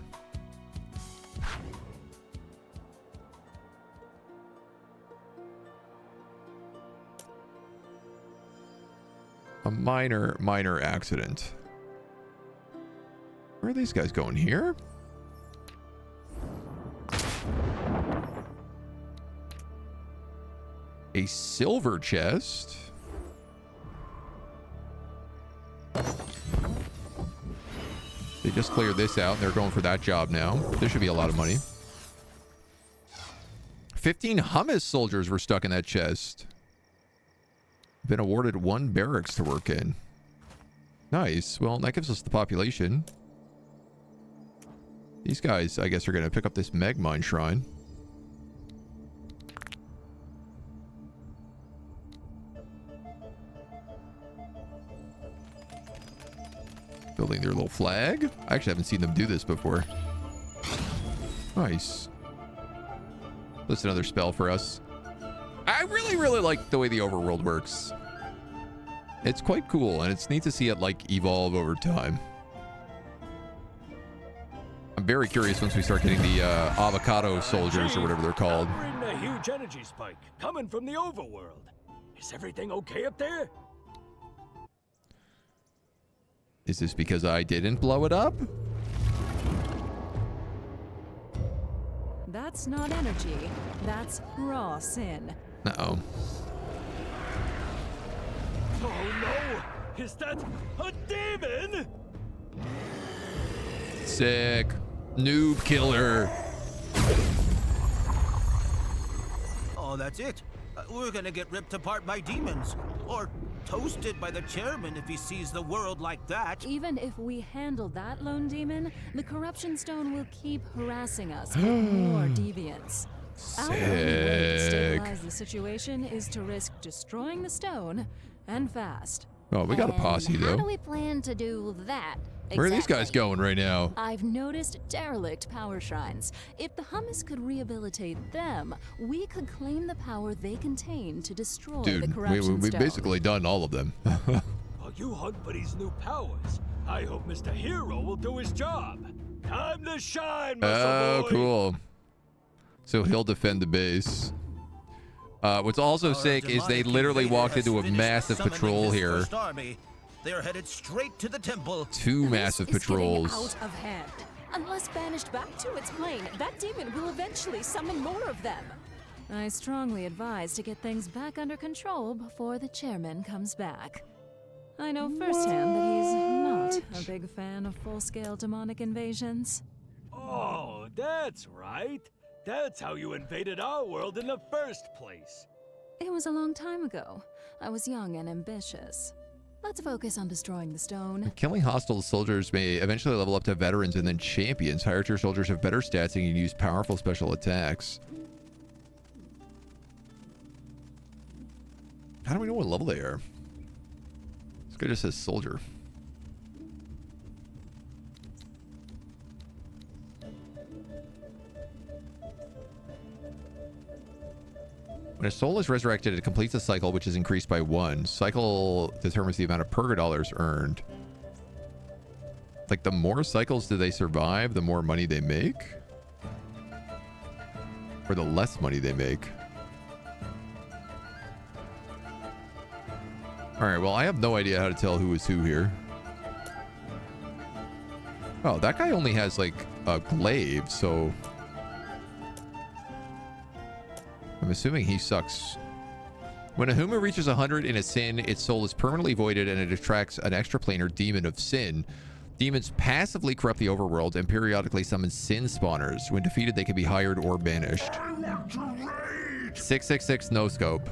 A minor accident. Where are these guys going? Here? A silver chest. They just cleared this out and they're going for that job now. There should be a lot of money. 15 hummus soldiers were stuck in that chest. Been awarded 1 barracks to work in. Nice. Well, that gives us the population. These guys, I guess, are going to pick up this Megmine shrine. Building their little flag. I actually haven't seen them do this before. Nice. That's another spell for us. I really like the way the overworld works. It's quite cool, and it's neat to see it like evolve over time. I'm very curious once we start getting the avocado soldiers or whatever they're called. We're in a huge energy spike coming from the overworld. Is everything okay up there? Is this because I didn't blow it up? That's not energy. That's raw sin. Uh-oh. Oh no! Is that a demon? Sick. Noob killer. Oh, that's it. We're gonna get ripped apart by demons. Or toasted by the chairman if he sees the world like that. Even if we handle that lone demon, the corruption stone will keep harassing us with more deviants. Our only way to stabilize the situation is to risk destroying the stone, and fast. Oh, we got a posse, How though. do we plan to do that? Where are these guys exactly? going right now? I've noticed derelict power shrines. If the hummus could rehabilitate them, we could claim the power they contain to destroy the Dude, corruption we've stone. basically done all of them. While you hunt for these new powers, I hope Mr. Hero will do his job. Time to shine, muscle Oh, boy. cool. So he'll defend the base. What's also sick is they literally walked into a massive patrol here. They're headed straight to the temple. 2 massive This is getting patrols. out of hand. Unless banished back to its plane, that demon will eventually summon more of them. I strongly advise to get things back under control before the chairman comes back. I know firsthand that he's not a big fan of full-scale demonic invasions. Oh, that's right. That's how you invaded our world in the first place. It was a long time ago. I was young and ambitious. Let's focus on destroying the stone. Killing hostile soldiers may eventually level up to veterans and then champions. Higher tier soldiers have better stats and can use powerful special attacks. How do we know what level they are? This guy just says soldier. When a soul is resurrected, it completes a cycle, which is increased by 1. Cycle determines the amount of purgadollars earned. Like, the more cycles do they survive, the more money they make? Or the less money they make? Alright, well, I have no idea how to tell who is who here. Oh, that guy only has, like, a glaive, so... I'm assuming he sucks. When a Huma reaches 100 in a sin, its soul is permanently voided and it attracts an extraplanar demon of sin. Demons passively corrupt the overworld and periodically summon sin spawners. When defeated, they can be hired or banished. 666 no scope.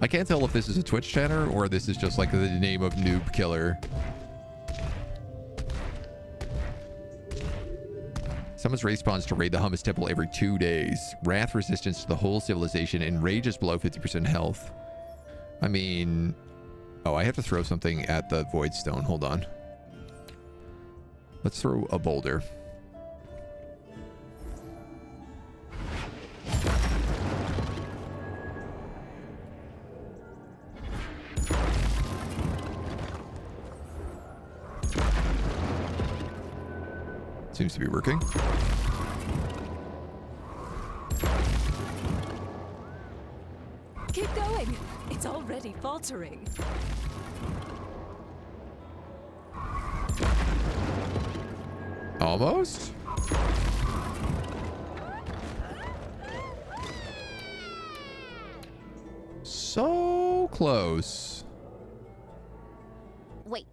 I can't tell if this is a Twitch chatter or this is just like the name of noob killer. Summons raid spawns to raid the Hummus Temple every 2 days. Wrath resistance to the whole civilization and rage is below 50% health. I mean... Oh, I have to throw something at the Void Stone. Hold on. Let's throw a boulder. Seems to be working. Keep going. It's already faltering. Almost. So close. Wait.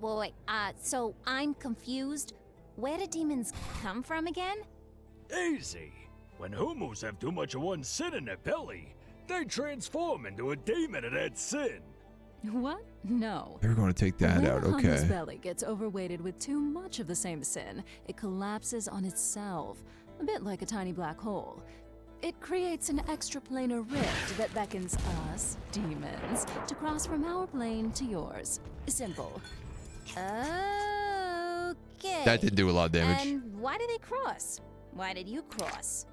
So I'm confused. Where do demons come from again? Easy. When humus have too much of one sin in their belly, they transform into a demon of that sin. What? No. They're going to take that When out. a hummus Okay. belly gets overweighted with too much of the same sin, it collapses on itself, a bit like a tiny black hole. It creates an extraplanar rift that beckons us, demons, to cross from our plane to yours. Simple. Okay. That didn't do a lot of damage. And why do they cross? Why did you cross?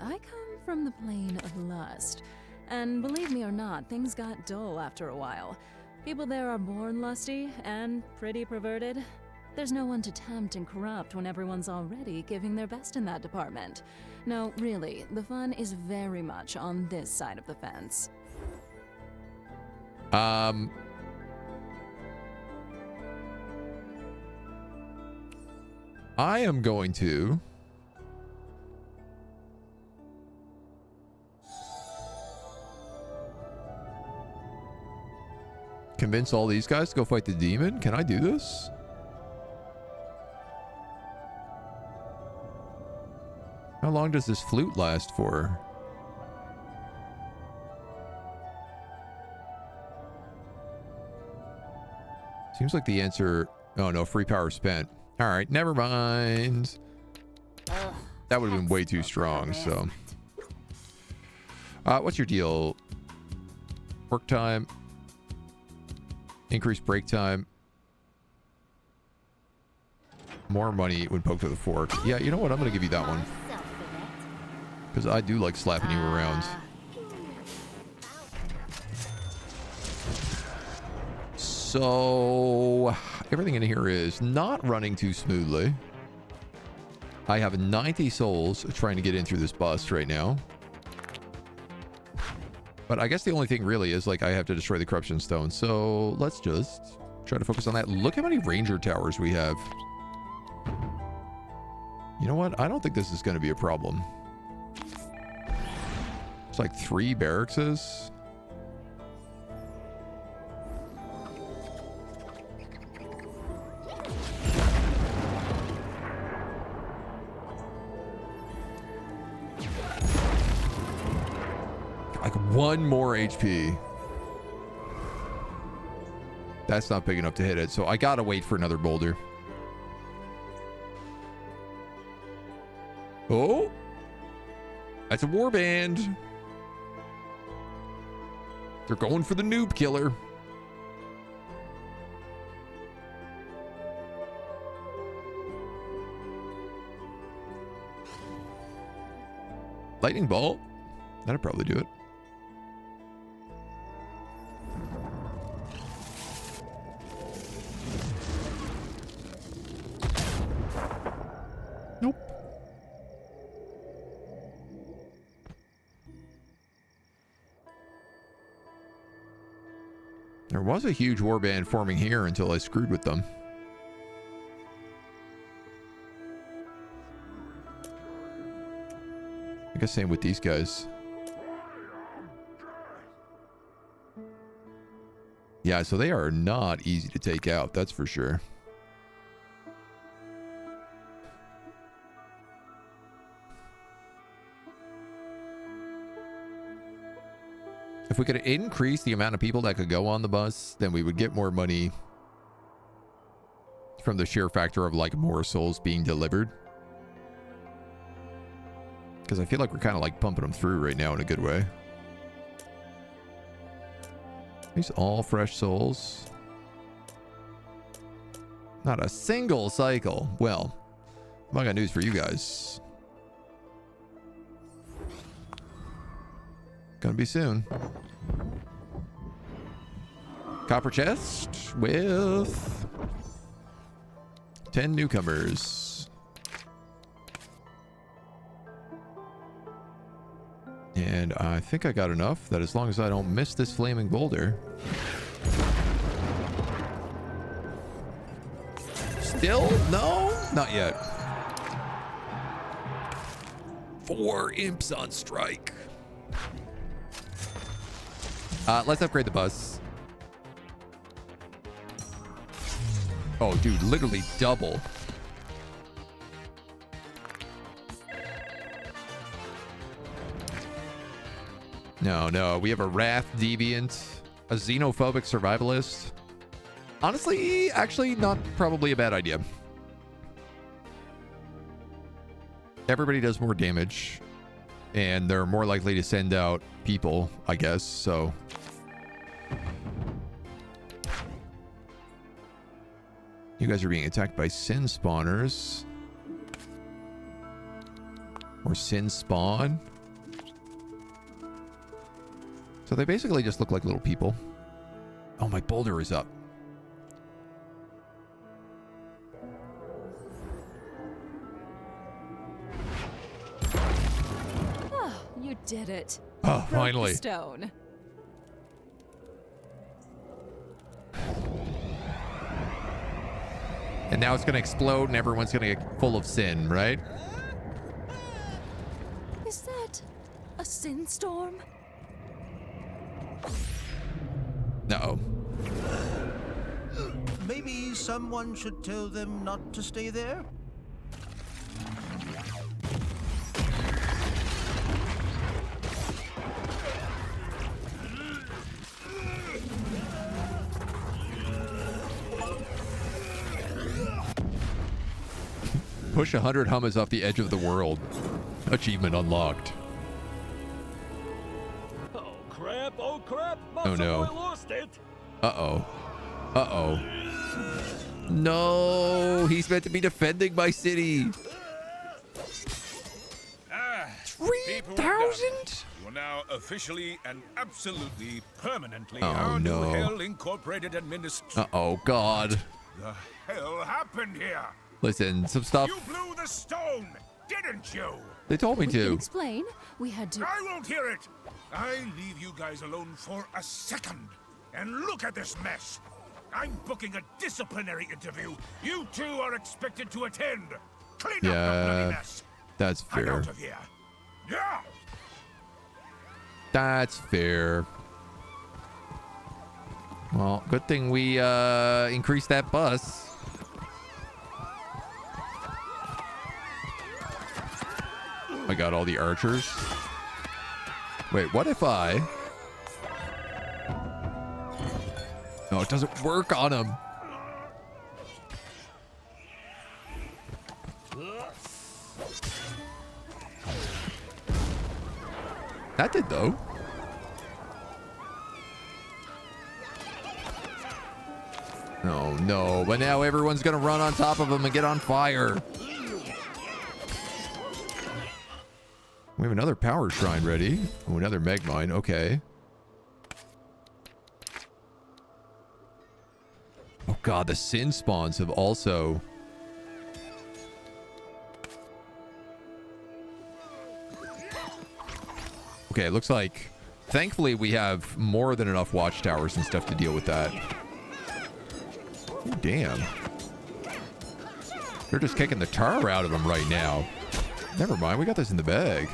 I come from the plane of lust. And believe me or not, things got dull after a while. People there are born lusty and pretty perverted. There's no one to tempt and corrupt when everyone's already giving their best in that department. No, really, the fun is very much on this side of the fence. I am going to convince all these guys to go fight the demon. Can I do this? How long does this flute last for? Seems like the answer... Oh no, free power spent. All right, never mind. That would have been way too strong, so... what's your deal? Work time. Increased break time. More money when poked with a fork. Yeah, you know what? I'm going to give you that one. Because I do like slapping you around. So, everything in here is not running too smoothly. I have 90 souls trying to get in through this bust right now. But I guess the only thing really is, like, I have to destroy the corruption stone. So, let's just try to focus on that. Look how many ranger towers we have. You know what? I don't think this is going to be a problem. It's like 3 barracks. Like 1 more HP. That's not big enough to hit it, so I gotta wait for another boulder. Oh! That's a warband. They're going for the noob killer. Lightning bolt. That'll probably do it. Nope. There was a huge warband forming here until I screwed with them. I guess same with these guys. Yeah, so they are not easy to take out, that's for sure. If we could increase the amount of people that could go on the bus, then we would get more money from the sheer factor of, like, more souls being delivered. Because I feel like we're kind of, like, pumping them through right now in a good way. These all fresh souls. Not a single cycle. Well, I got news for you guys. Gonna be soon. Copper chest with 10 newcomers. And I think I got enough that as long as I don't miss this flaming boulder. Still? No? Not yet. 4 imps on strike. Let's upgrade the bus. Oh, dude, literally double. No, we have a Wrath Deviant, a xenophobic survivalist. Honestly, actually, not probably a bad idea. Everybody does more damage, and they're more likely to send out people, I guess, so. You guys are being attacked by sin spawners. Or sin spawn. So they basically just look like little people. Oh, my boulder is up. Oh, you did it. Oh, Broke finally. the stone. And now it's going to explode and everyone's going to get full of sin, right? Is that a sin storm? No. Maybe someone should tell them not to stay there? Push 100 hummus off the edge of the world. Achievement unlocked. Oh crap, oh crap! Oh, no. I lost it! Uh-oh. Uh-oh. No, he's meant to be defending my city. 3,000? You are now officially and absolutely permanently Oh, our no. new Hell Incorporated administrator. Uh-oh, God. The hell happened here? Listen, some stuff. You blew the stone, didn't you? They told me We can to. explain. We had to. I won't hear it. I leave you guys alone for a second. And look at this mess. I'm booking a disciplinary interview. You two are expected to attend. Clean up the bloody mess. That's I'm fair. out of here. Yeah. That's fair. Well, good thing we increased that bus. I got all the archers. Wait, what if I... No, it doesn't work on him. That did, though. Oh, no. But now everyone's going to run on top of him and get on fire. We have another power shrine ready. Oh, another meg mine. Okay. Oh, God. The sin spawns have also... Okay, it looks like... Thankfully, we have more than enough watchtowers and stuff to deal with that. Oh, damn. They're just kicking the tar out of them right now. Never mind, we got this in the bag.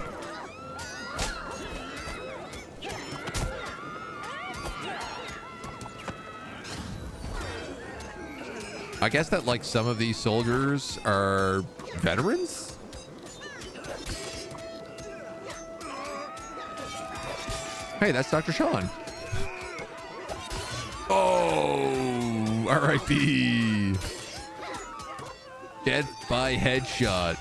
I guess that, like, some of these soldiers are veterans? Hey, that's Dr. Sean. Oh, R.I.P. Death by headshot.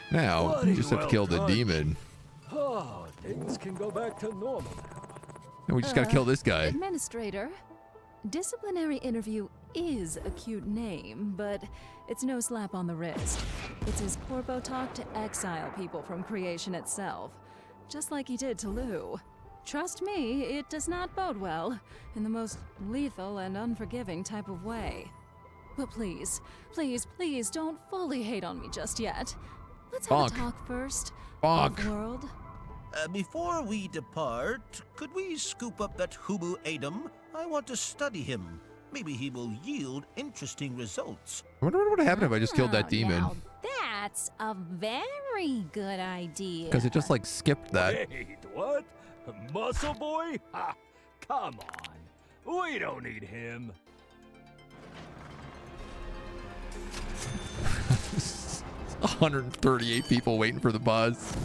Now, you just have to kill the demon. Oh, things can go back to normal now. And we just gotta kill this guy. Administrator, disciplinary interview is a cute name, but it's no slap on the wrist. It's his corpo talk to exile people from creation itself, just like he did to Lou. Trust me, it does not bode well, in the most lethal and unforgiving type of way. But please, please, please don't fully hate on me just yet. Let's Bonk. have a talk first. Bonk. Overworld. Before we depart, could we scoop up that Hubu Adam? I want to study him. Maybe he will yield interesting results. I wonder what would happen if I just killed that demon. Now that's a very good idea. Because it just like skipped that. Wait, what? Muscle boy? Ha! Come on. We don't need him. 138 people waiting for the buzz.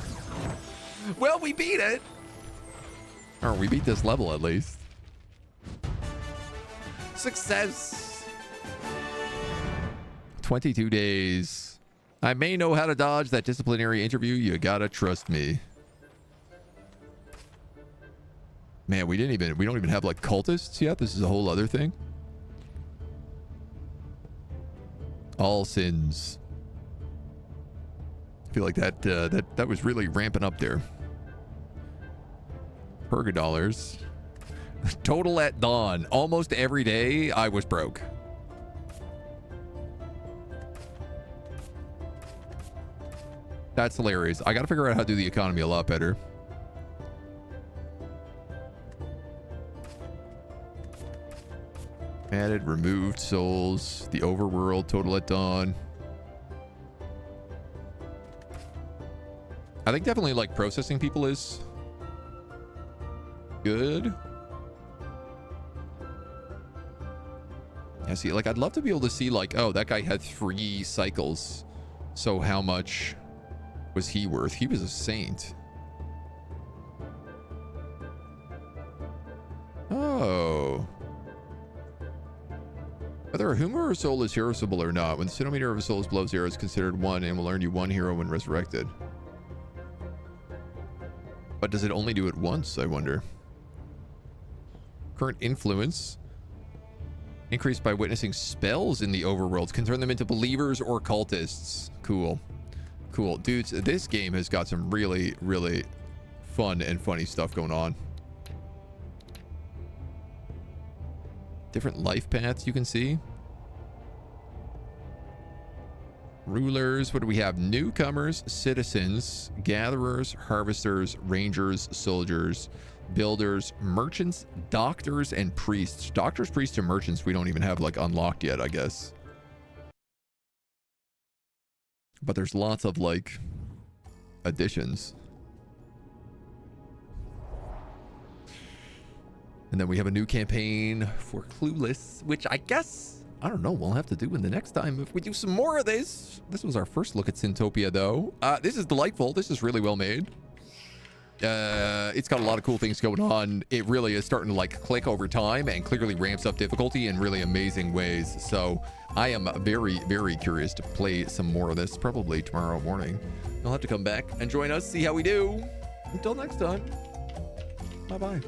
Well, we beat it. Or we beat this level at least. Success. 22 days. I may know how to dodge that disciplinary interview. You gotta trust me. Man, we don't even have like cultists yet. This is a whole other thing. All sins. I feel like that was really ramping up there. $100. Total at dawn. Almost every day I was broke. That's hilarious. I gotta figure out how to do the economy a lot better. Added, removed souls. The overworld, total at dawn. I think definitely like processing people is good. Yeah, see, like I'd love to be able to see like, oh, that guy had 3 cycles. So how much was he worth? He was a saint. Oh. Whether a humor or soul is heroable or not, when the centimeter of a soul is below 0 is considered 1 and will earn you 1 hero when resurrected. But does it only do it once, I wonder? Current influence. Increased by witnessing spells in the overworlds. Can turn them into believers or cultists. Cool. Cool. Dudes, this game has got some really, really fun and funny stuff going on. Different life paths you can see. Rulers. What do we have? Newcomers, citizens, gatherers, harvesters, rangers, soldiers, builders, merchants, doctors, and priests. Doctors, priests, and merchants we don't even have like unlocked yet, I guess. But there's lots of like additions. And then we have a new campaign for Clueless, which I guess, I don't know, we'll have to do in the next time if we do some more of this. This was our first look at Sintopia, though. This is delightful. This is really well made. It's got a lot of cool things going on. It really is starting to like click over time and clearly ramps up difficulty in really amazing ways. So I am very, very curious to play some more of this, probably tomorrow morning. You'll have to come back and join us, see how we do. Until next time, bye-bye.